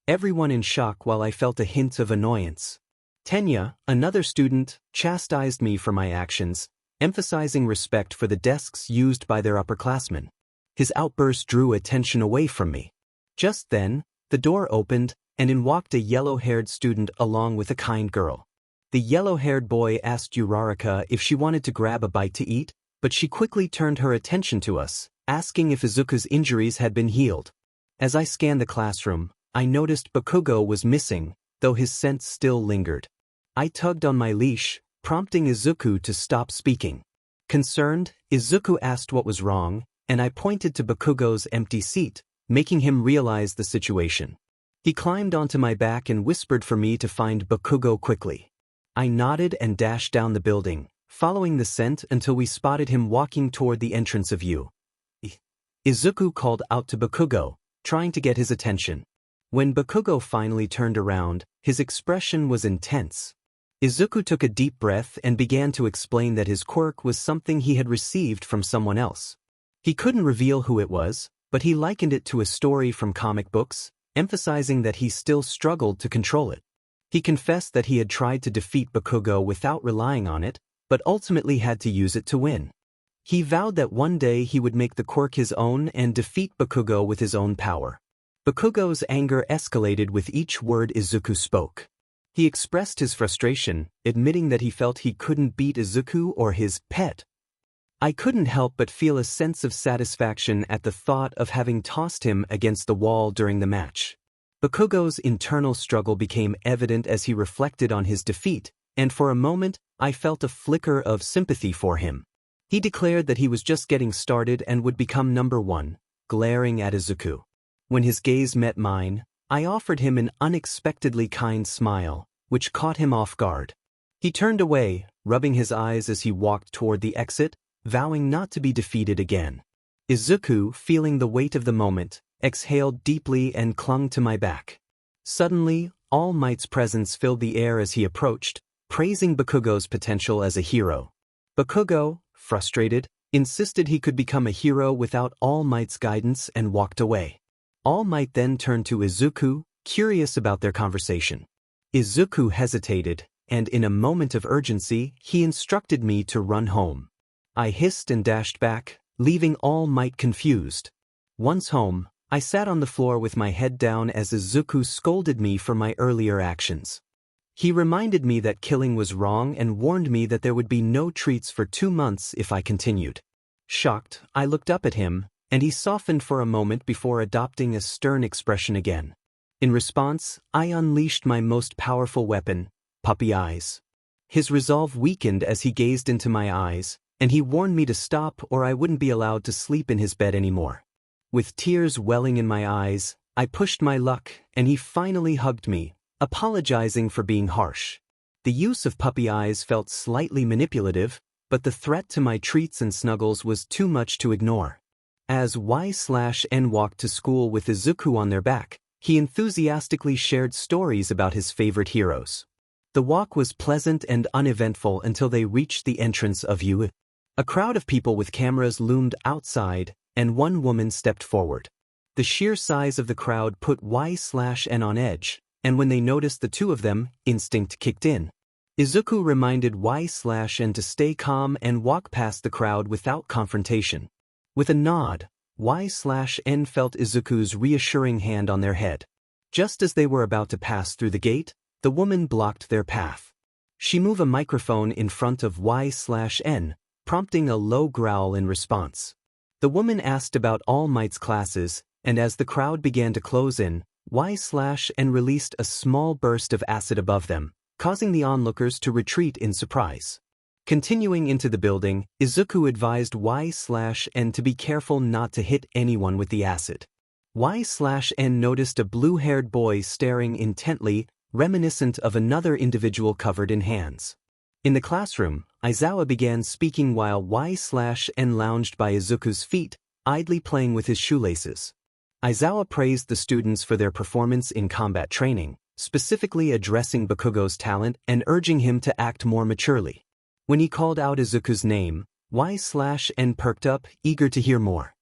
everyone in shock while I felt a hint of annoyance. Tenya, another student, chastised me for my actions, emphasizing respect for the desks used by their upperclassmen. His outburst drew attention away from me. Just then, the door opened, and in walked a yellow-haired student along with a kind girl. The yellow-haired boy asked Uraraka if she wanted to grab a bite to eat, but she quickly turned her attention to us, asking if Izuku's injuries had been healed. As I scanned the classroom, I noticed Bakugo was missing, though his scent still lingered. I tugged on my leash, prompting Izuku to stop speaking. Concerned, Izuku asked what was wrong, and I pointed to Bakugo's empty seat, making him realize the situation. He climbed onto my back and whispered for me to find Bakugo quickly. I nodded and dashed down the building, following the scent until we spotted him walking toward the entrance of U. Izuku called out to Bakugo, trying to get his attention. When Bakugo finally turned around, his expression was intense. Izuku took a deep breath and began to explain that his quirk was something he had received from someone else. He couldn't reveal who it was, but he likened it to a story from comic books, emphasizing that he still struggled to control it. He confessed that he had tried to defeat Bakugo without relying on it, but ultimately had to use it to win. He vowed that one day he would make the quirk his own and defeat Bakugo with his own power. Bakugo's anger escalated with each word Izuku spoke. He expressed his frustration, admitting that he felt he couldn't beat Izuku or his pet. I couldn't help but feel a sense of satisfaction at the thought of having tossed him against the wall during the match. Bakugo's internal struggle became evident as he reflected on his defeat, and for a moment, I felt a flicker of sympathy for him. He declared that he was just getting started and would become number one, glaring at Izuku. When his gaze met mine, I offered him an unexpectedly kind smile, which caught him off guard. He turned away, rubbing his eyes as he walked toward the exit, vowing not to be defeated again. Izuku, feeling the weight of the moment, exhaled deeply and clung to my back. Suddenly, All Might's presence filled the air as he approached, praising Bakugo's potential as a hero. Bakugo, frustrated, insisted he could become a hero without All Might's guidance and walked away. All Might then turned to Izuku, curious about their conversation. Izuku hesitated, and in a moment of urgency, he instructed me to run home. I hissed and dashed back, leaving All Might confused. Once home, I sat on the floor with my head down as Izuku scolded me for my earlier actions. He reminded me that killing was wrong and warned me that there would be no treats for 2 months if I continued. Shocked, I looked up at him, and he softened for a moment before adopting a stern expression again. In response, I unleashed my most powerful weapon, puppy eyes. His resolve weakened as he gazed into my eyes, and he warned me to stop or I wouldn't be allowed to sleep in his bed anymore. With tears welling in my eyes, I pushed my luck, and he finally hugged me, apologizing for being harsh. The use of puppy eyes felt slightly manipulative, but the threat to my treats and snuggles was too much to ignore. As Y/N walked to school with Izuku on their back, he enthusiastically shared stories about his favorite heroes. The walk was pleasant and uneventful until they reached the entrance of U. A crowd of people with cameras loomed outside, and one woman stepped forward. The sheer size of the crowd put 𝐒/N on edge, and when they noticed the two of them, instinct kicked in. Izuku reminded 𝐒/N to stay calm and walk past the crowd without confrontation. With a nod, 𝐒/N felt Izuku's reassuring hand on their head. Just as they were about to pass through the gate, the woman blocked their path. She moved a microphone in front of 𝐒/N, prompting a low growl in response. The woman asked about All Might's classes, and as the crowd began to close in, 𝐒/N released a small burst of acid above them, causing the onlookers to retreat in surprise. Continuing into the building, Izuku advised 𝐒/N to be careful not to hit anyone with the acid. 𝐒/N noticed a blue-haired boy staring intently, reminiscent of another individual covered in hands. In the classroom, Aizawa began speaking while 𝐒/N lounged by Izuku's feet, idly playing with his shoelaces. Aizawa praised the students for their performance in combat training, specifically addressing Bakugo's talent and urging him to act more maturely. When he called out Izuku's name, 𝐒/N perked up, eager to hear more.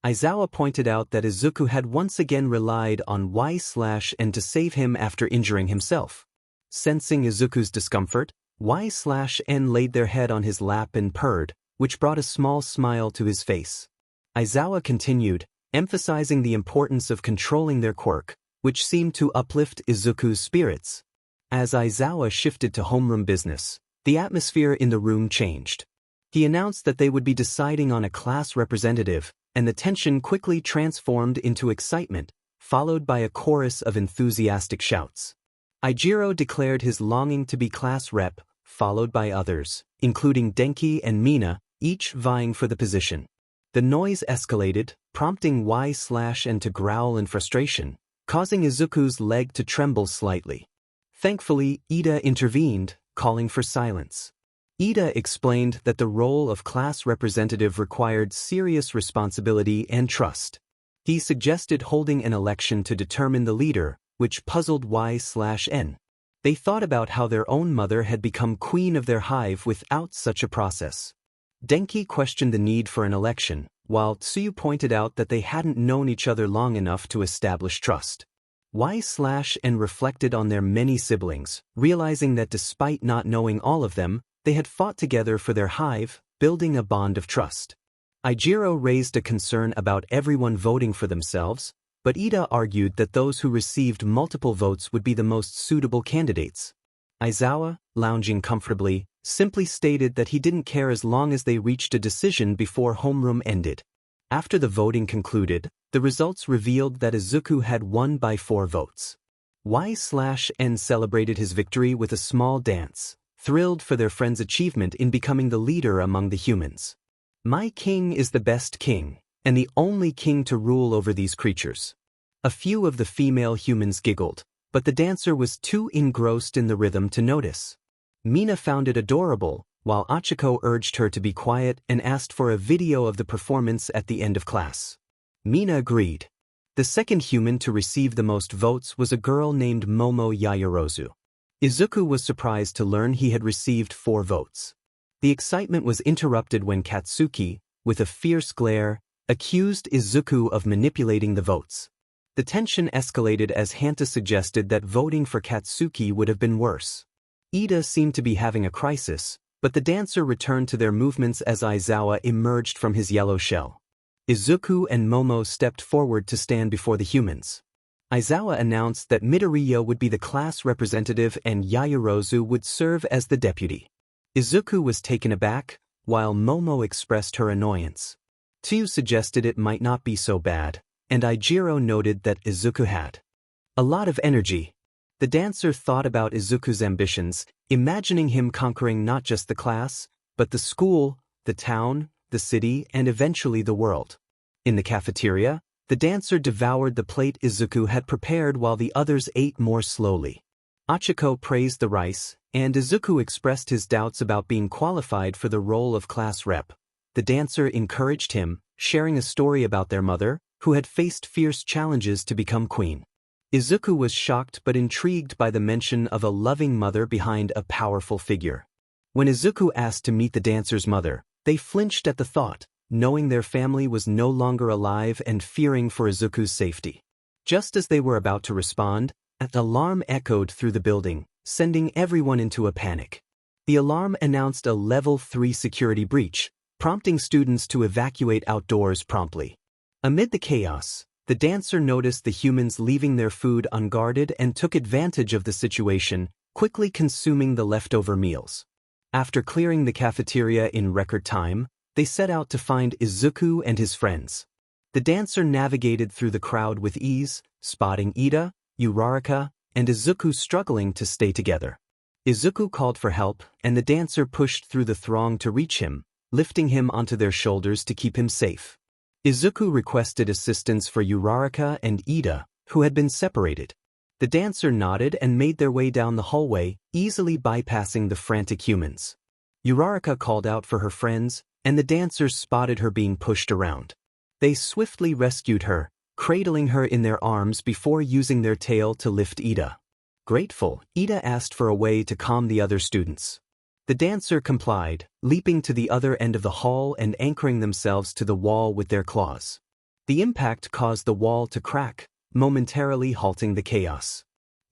Aizawa pointed out that Izuku had once again relied on 𝐒/N to save him after injuring himself. Sensing Izuku's discomfort, 𝐒/N laid their head on his lap and purred, which brought a small smile to his face. Aizawa continued, emphasizing the importance of controlling their quirk, which seemed to uplift Izuku's spirits. As Aizawa shifted to homeroom business, the atmosphere in the room changed. He announced that they would be deciding on a class representative, and the tension quickly transformed into excitement, followed by a chorus of enthusiastic shouts. 𝐒𝐬𝐬 declared his longing to be class rep, followed by others, including Denki and Mina, each vying for the position. The noise escalated, prompting 𝐒/N to growl in frustration, causing Izuku's leg to tremble slightly. Thankfully, Iida intervened, calling for silence. Iida explained that the role of class representative required serious responsibility and trust. He suggested holding an election to determine the leader, which puzzled 𝐒/N. They thought about how their own mother had become queen of their hive without such a process. Denki questioned the need for an election, while Tsuyu pointed out that they hadn't known each other long enough to establish trust. 𝐒/N reflected on their many siblings, realizing that despite not knowing all of them, they had fought together for their hive, building a bond of trust. 𝐒𝐬𝐬 raised a concern about everyone voting for themselves, but Iida argued that those who received multiple votes would be the most suitable candidates. Aizawa, lounging comfortably, simply stated that he didn't care as long as they reached a decision before homeroom ended. After the voting concluded, the results revealed that Izuku had won by 4 votes. 𝐒/N celebrated his victory with a small dance, thrilled for their friend's achievement in becoming the leader among the humans. "My king is the best king, and the only king to rule over these creatures." A few of the female humans giggled, but the dancer was too engrossed in the rhythm to notice. Mina found it adorable, while Achiko urged her to be quiet and asked for a video of the performance at the end of class. Mina agreed. The second human to receive the most votes was a girl named Momo Yaoyorozu. Izuku was surprised to learn he had received 4 votes. The excitement was interrupted when Katsuki, with a fierce glare, accused Izuku of manipulating the votes. The tension escalated as Hanta suggested that voting for Katsuki would have been worse. Iida seemed to be having a crisis, but the dancer returned to their movements as Aizawa emerged from his yellow shell. Izuku and Momo stepped forward to stand before the humans. Aizawa announced that Midoriya would be the class representative and Yaoyorozu would serve as the deputy. Izuku was taken aback, while Momo expressed her annoyance. Tsuyu suggested it might not be so bad, and 𝐒𝐬𝐬 noted that Izuku had a lot of energy. The dancer thought about Izuku's ambitions, imagining him conquering not just the class, but the school, the town, the city, and eventually the world. In the cafeteria, the dancer devoured the plate Izuku had prepared while the others ate more slowly. Achiko praised the rice, and Izuku expressed his doubts about being qualified for the role of class rep. The dancer encouraged him, sharing a story about their mother, who had faced fierce challenges to become queen. Izuku was shocked but intrigued by the mention of a loving mother behind a powerful figure. When Izuku asked to meet the dancer's mother, they flinched at the thought, knowing their family was no longer alive and fearing for Izuku's safety. Just as they were about to respond, an alarm echoed through the building, sending everyone into a panic. The alarm announced a Level 3 security breach, prompting students to evacuate outdoors promptly. Amid the chaos, the dancer noticed the humans leaving their food unguarded and took advantage of the situation, quickly consuming the leftover meals. After clearing the cafeteria in record time, they set out to find Izuku and his friends. The dancer navigated through the crowd with ease, spotting Ida, Uraraka, and Izuku struggling to stay together. Izuku called for help, and the dancer pushed through the throng to reach him, lifting him onto their shoulders to keep him safe. Izuku requested assistance for Uraraka and Ida, who had been separated. The dancer nodded and made their way down the hallway, easily bypassing the frantic humans. Uraraka called out for her friends, and the dancers spotted her being pushed around. They swiftly rescued her, cradling her in their arms before using their tail to lift Ida. Grateful, Ida asked for a way to calm the other students. The dancer complied, leaping to the other end of the hall and anchoring themselves to the wall with their claws. The impact caused the wall to crack, momentarily halting the chaos.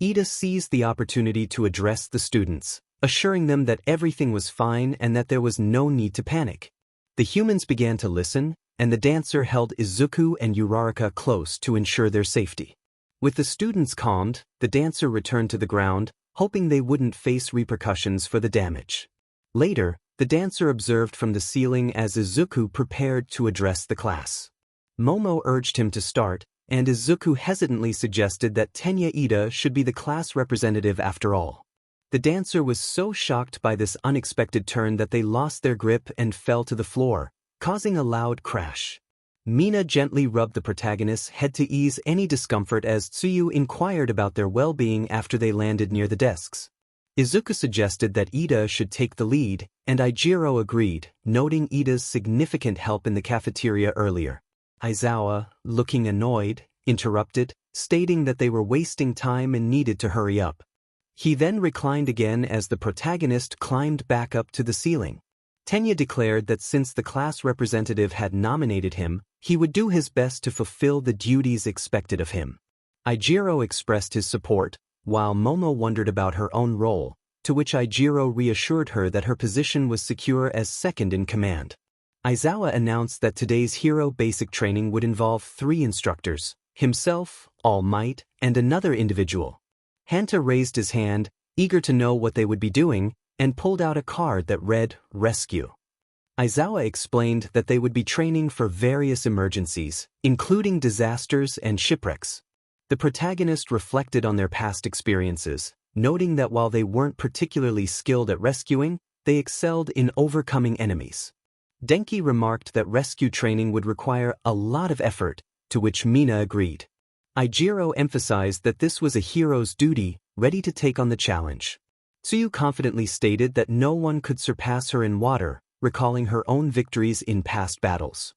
Ida seized the opportunity to address the students, assuring them that everything was fine and that there was no need to panic. The humans began to listen, and the dancer held Izuku and Uraraka close to ensure their safety. With the students calmed, the dancer returned to the ground, hoping they wouldn't face repercussions for the damage. Later, the dancer observed from the ceiling as Izuku prepared to address the class. Momo urged him to start, and Izuku hesitantly suggested that Tenya Ida should be the class representative after all. The dancer was so shocked by this unexpected turn that they lost their grip and fell to the floor, causing a loud crash. Mina gently rubbed the protagonist's head to ease any discomfort as Tsuyu inquired about their well-being after they landed near the desks. Izuku suggested that Ida should take the lead, and Ijiro agreed, noting Ida's significant help in the cafeteria earlier. Aizawa, looking annoyed, interrupted, stating that they were wasting time and needed to hurry up. He then reclined again as the protagonist climbed back up to the ceiling. Tenya declared that since the class representative had nominated him, he would do his best to fulfill the duties expected of him. Ijiro expressed his support, while Momo wondered about her own role, to which Ijiro reassured her that her position was secure as second in command. Aizawa announced that today's hero basic training would involve 3 instructors, himself, All Might, and another individual. Hanta raised his hand, eager to know what they would be doing, and pulled out a card that read, Rescue. Aizawa explained that they would be training for various emergencies, including disasters and shipwrecks. The protagonist reflected on their past experiences, noting that while they weren't particularly skilled at rescuing, they excelled in overcoming enemies. Denki remarked that rescue training would require a lot of effort, to which Mina agreed. Ijiro emphasized that this was a hero's duty, ready to take on the challenge. Tsuyu confidently stated that no one could surpass her in water, recalling her own victories in past battles.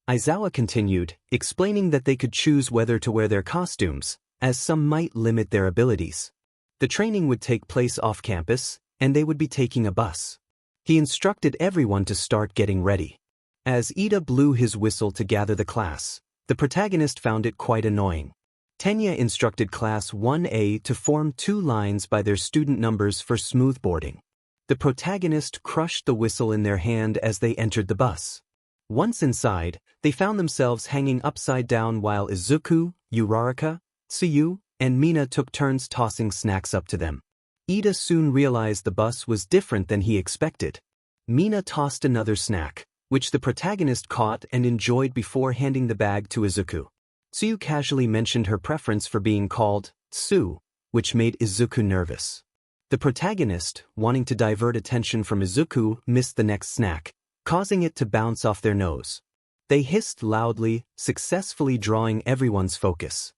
Aizawa continued, explaining that they could choose whether to wear their costumes, as some might limit their abilities. The training would take place off-campus, and they would be taking a bus. He instructed everyone to start getting ready. As Ida blew his whistle to gather the class, the protagonist found it quite annoying. Tenya instructed Class 1A to form 2 lines by their student numbers for smoothboarding. The protagonist crushed the whistle in their hand as they entered the bus. Once inside, they found themselves hanging upside down while Izuku, Uraraka, Tsuyu, and Mina took turns tossing snacks up to them. Ida soon realized the bus was different than he expected. Mina tossed another snack, which the protagonist caught and enjoyed before handing the bag to Izuku. Tsuyu casually mentioned her preference for being called Tsu, which made Izuku nervous. The protagonist, wanting to divert attention from Izuku, missed the next snack, causing it to bounce off their nose. They hissed loudly, successfully drawing everyone's focus.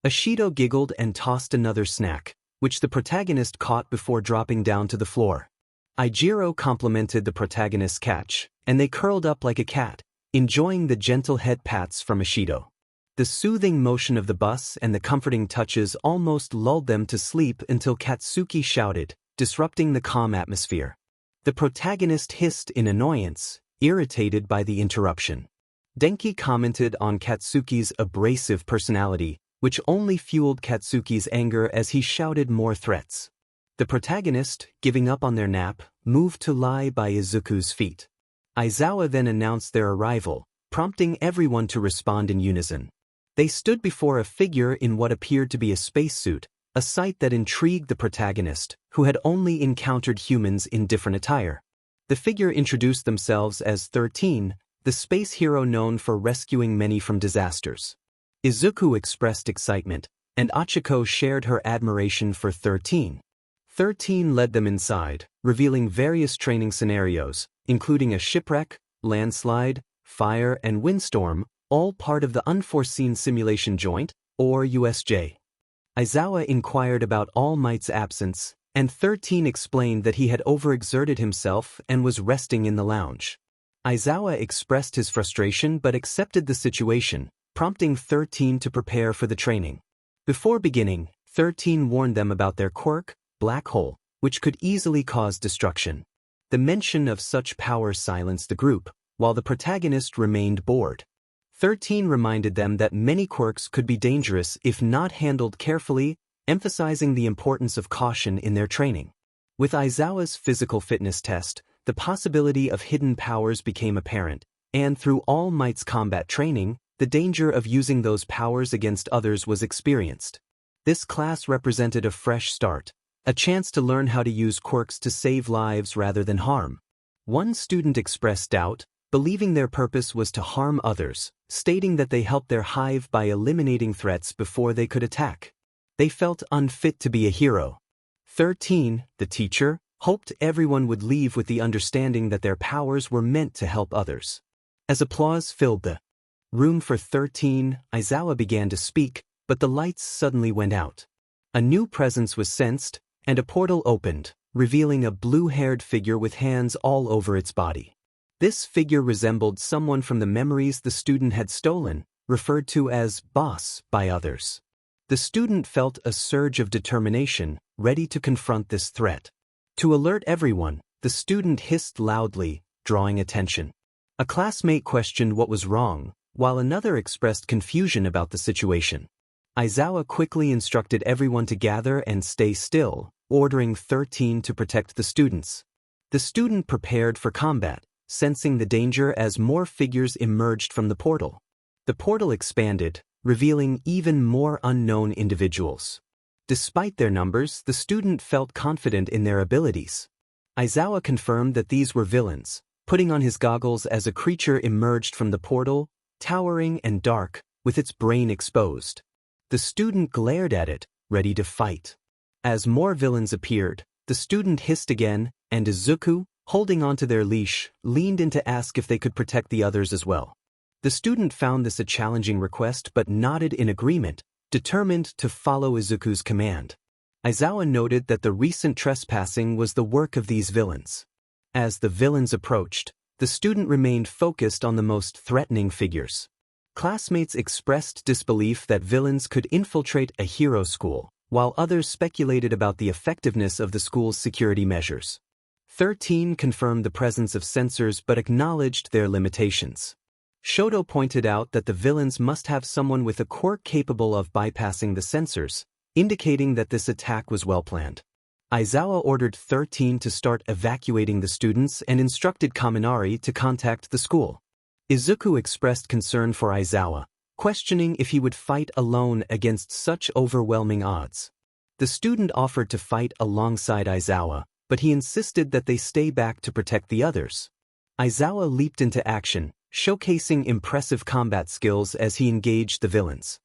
Ashido giggled and tossed another snack, which the protagonist caught before dropping down to the floor. Ijiro complimented the protagonist's catch, and they curled up like a cat, enjoying the gentle head pats from Ashido. The soothing motion of the bus and the comforting touches almost lulled them to sleep until Katsuki shouted, disrupting the calm atmosphere. The protagonist hissed in annoyance, irritated by the interruption. Denki commented on Katsuki's abrasive personality, which only fueled Katsuki's anger as he shouted more threats. The protagonist, giving up on their nap, moved to lie by Izuku's feet. 𝐼𝐬𝐬 then announced their arrival, prompting everyone to respond in unison. They stood before a figure in what appeared to be a spacesuit, a sight that intrigued the protagonist, who had only encountered humans in different attire. The figure introduced themselves as 13, the space hero known for rescuing many from disasters. Izuku expressed excitement, and Achiko shared her admiration for 13. 13 led them inside, revealing various training scenarios, including a shipwreck, landslide, fire, and windstorm, all part of the Unforeseen Simulation Joint, or USJ. 𝐼𝐬𝐬 inquired about All Might's absence, and 13 explained that he had overexerted himself and was resting in the lounge. 𝐼𝐬𝐬 expressed his frustration but accepted the situation, prompting 13 to prepare for the training. Before beginning, 13 warned them about their quirk, black hole, which could easily cause destruction. The mention of such power silenced the group, while the protagonist remained bored. 13 reminded them that many quirks could be dangerous if not handled carefully, emphasizing the importance of caution in their training. With 𝐼𝐬𝐬's physical fitness test, the possibility of hidden powers became apparent, and through All Might's combat training, the danger of using those powers against others was experienced. This class represented a fresh start, a chance to learn how to use quirks to save lives rather than harm. One student expressed doubt, believing their purpose was to harm others, stating that they helped their hive by eliminating threats before they could attack. They felt unfit to be a hero. 13, the teacher, hoped everyone would leave with the understanding that their powers were meant to help others. As applause filled the room for 13, 𝐼𝐬𝐬 began to speak, but the lights suddenly went out. A new presence was sensed, and a portal opened, revealing a blue-haired figure with hands all over its body. This figure resembled someone from the memories the student had stolen, referred to as boss by others. The student felt a surge of determination, ready to confront this threat. To alert everyone, the student hissed loudly, drawing attention. A classmate questioned what was wrong, while another expressed confusion about the situation. 𝐼𝐬𝐬 quickly instructed everyone to gather and stay still, ordering 13 to protect the students. The student prepared for combat, sensing the danger as more figures emerged from the portal. The portal expanded, revealing even more unknown individuals. Despite their numbers, the student felt confident in their abilities. 𝐼𝐬𝐬 confirmed that these were villains, putting on his goggles as a creature emerged from the portal, towering and dark, with its brain exposed. The student glared at it, ready to fight. As more villains appeared, the student hissed again, and Izuku, holding onto their leash, leaned in to ask if they could protect the others as well. The student found this a challenging request but nodded in agreement, determined to follow Izuku's command. 𝐼𝐬𝐬 noted that the recent trespassing was the work of these villains. As the villains approached, the student remained focused on the most threatening figures. Classmates expressed disbelief that villains could infiltrate a hero school, while others speculated about the effectiveness of the school's security measures. 13 confirmed the presence of censors but acknowledged their limitations. Shoto pointed out that the villains must have someone with a quirk capable of bypassing the censors, indicating that this attack was well planned. 𝐼𝐬𝐬 ordered 13 to start evacuating the students and instructed Kaminari to contact the school. Izuku expressed concern for 𝐼𝐬𝐬, questioning if he would fight alone against such overwhelming odds. The student offered to fight alongside 𝐼𝐬𝐬, but he insisted that they stay back to protect the others. 𝐼𝐬𝐬 leaped into action, showcasing impressive combat skills as he engaged the villains.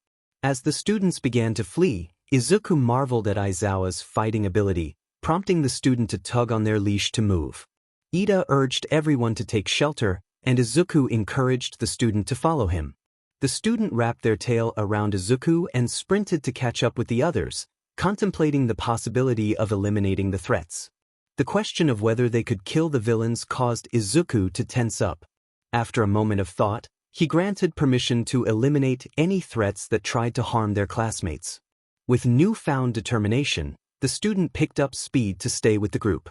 As the students began to flee, Izuku marveled at 𝐼𝐬𝐬's fighting ability, prompting the student to tug on their leash to move. Ida urged everyone to take shelter, and Izuku encouraged the student to follow him. The student wrapped their tail around Izuku and sprinted to catch up with the others, contemplating the possibility of eliminating the threats. The question of whether they could kill the villains caused Izuku to tense up. After a moment of thought, he granted permission to eliminate any threats that tried to harm their classmates. With newfound determination, the student picked up speed to stay with the group.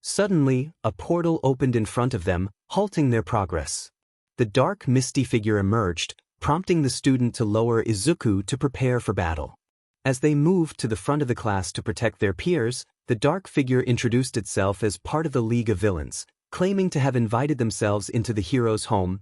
Suddenly, a portal opened in front of them, halting their progress. the dark misty figure emerged, prompting the student to lower Izuku to prepare for battle. As they moved to the front of the class to protect their peers, the dark figure introduced itself as part of the League of Villains, claiming to have invited themselves into the hero's home.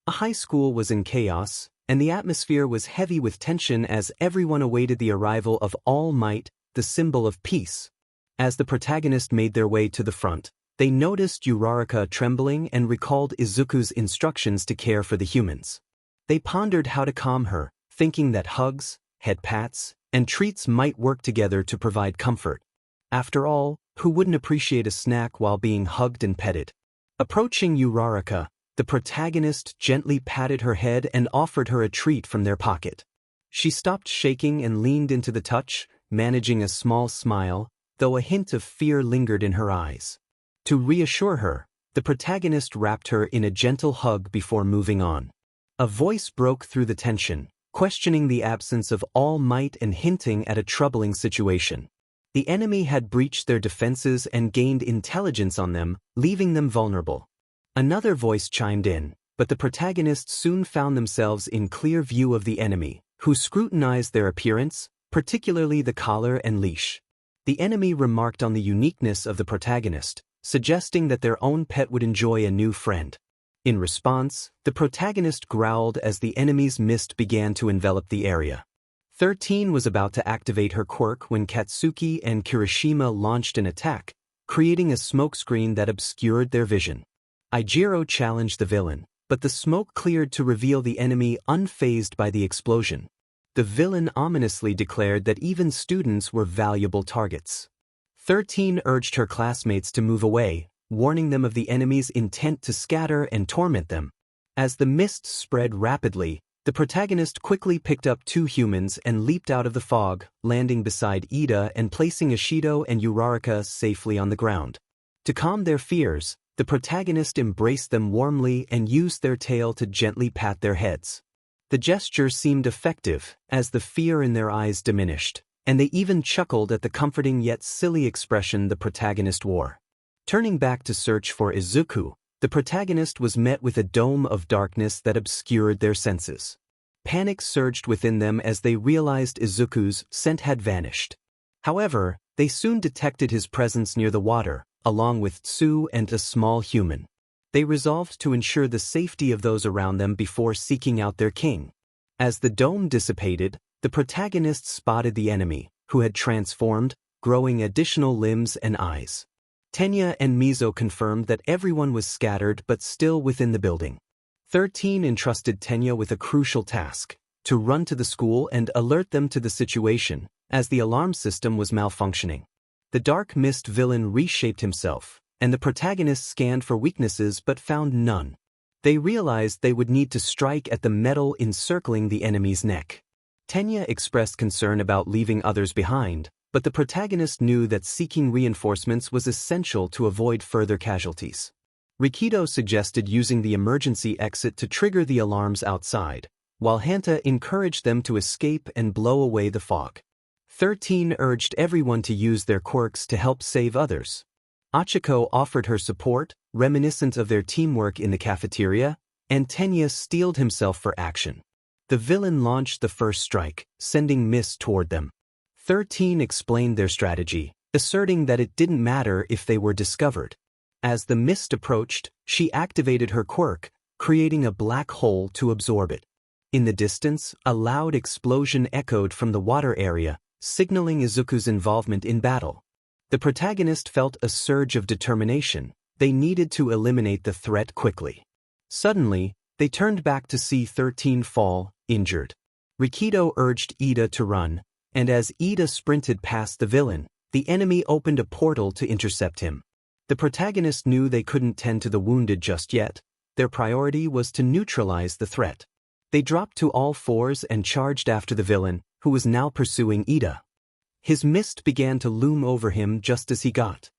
A high school was in chaos, and the atmosphere was heavy with tension as everyone awaited the arrival of All Might, the symbol of peace. As the protagonist made their way to the front, they noticed 𝐼𝐼𝐼𝐿 trembling and recalled Izuku's instructions to care for the humans. They pondered how to calm her, thinking that hugs, head pats, and treats might work together to provide comfort. After all, who wouldn't appreciate a snack while being hugged and petted? Approaching 𝐼𝐼𝐼𝐿, the protagonist gently patted her head and offered her a treat from their pocket. She stopped shaking and leaned into the touch, managing a small smile, though a hint of fear lingered in her eyes. To reassure her, the protagonist wrapped her in a gentle hug before moving on. A voice broke through the tension, questioning the absence of All Might and hinting at a troubling situation. The enemy had breached their defenses and gained intelligence on them, leaving them vulnerable. Another voice chimed in, but the protagonists soon found themselves in clear view of the enemy, who scrutinized their appearance, particularly the collar and leash. The enemy remarked on the uniqueness of the protagonist, suggesting that their own pet would enjoy a new friend. In response, the protagonist growled as the enemy's mist began to envelop the area. 13 was about to activate her quirk when Katsuki and Kirishima launched an attack, creating a smokescreen that obscured their vision. 𝐒𝐬𝐬 challenged the villain, but the smoke cleared to reveal the enemy unfazed by the explosion. The villain ominously declared that even students were valuable targets. 13 urged her classmates to move away, warning them of the enemy's intent to scatter and torment them. As the mist spread rapidly, the protagonist quickly picked up 2 humans and leaped out of the fog, landing beside Ida and placing Ishido and 𝐼𝐼𝐼𝐿 safely on the ground. To calm their fears, the protagonist embraced them warmly and used their tail to gently pat their heads. The gesture seemed effective, as the fear in their eyes diminished, and they even chuckled at the comforting yet silly expression the protagonist wore. Turning back to search for Izuku, the protagonist was met with a dome of darkness that obscured their senses. Panic surged within them as they realized Izuku's scent had vanished. However, they soon detected his presence near the water, along with Tsu and a small human. They resolved to ensure the safety of those around them before seeking out their king. As the dome dissipated, the protagonist spotted the enemy, who had transformed, growing additional limbs and eyes. Tenya and 𝐒𝐿𝐬 confirmed that everyone was scattered but still within the building. 13 entrusted Tenya with a crucial task, to run to the school and alert them to the situation, as the alarm system was malfunctioning. The dark mist villain reshaped himself, and the protagonist scanned for weaknesses but found none. They realized they would need to strike at the metal encircling the enemy's neck. Tenya expressed concern about leaving others behind, but the protagonist knew that seeking reinforcements was essential to avoid further casualties. Rikido suggested using the emergency exit to trigger the alarms outside, while Hanta encouraged them to escape and blow away the fog. 13 urged everyone to use their quirks to help save others. Achiko offered her support, reminiscent of their teamwork in the cafeteria, and Tenya steeled himself for action. The villain launched the first strike, sending mist toward them. 13 explained their strategy, asserting that it didn't matter if they were discovered. As the mist approached, she activated her quirk, creating a black hole to absorb it. In the distance, a loud explosion echoed from the water area, signaling Izuku's involvement in battle. The protagonist felt a surge of determination. They needed to eliminate the threat quickly. Suddenly, they turned back to see 13 fall, injured. Rikido urged Ida to run, and as Ida sprinted past the villain, the enemy opened a portal to intercept him. The protagonist knew they couldn't tend to the wounded just yet. Their priority was to neutralize the threat. They dropped to all fours and charged after the villain, who was now pursuing Ida. His mist began to loom over him just as he got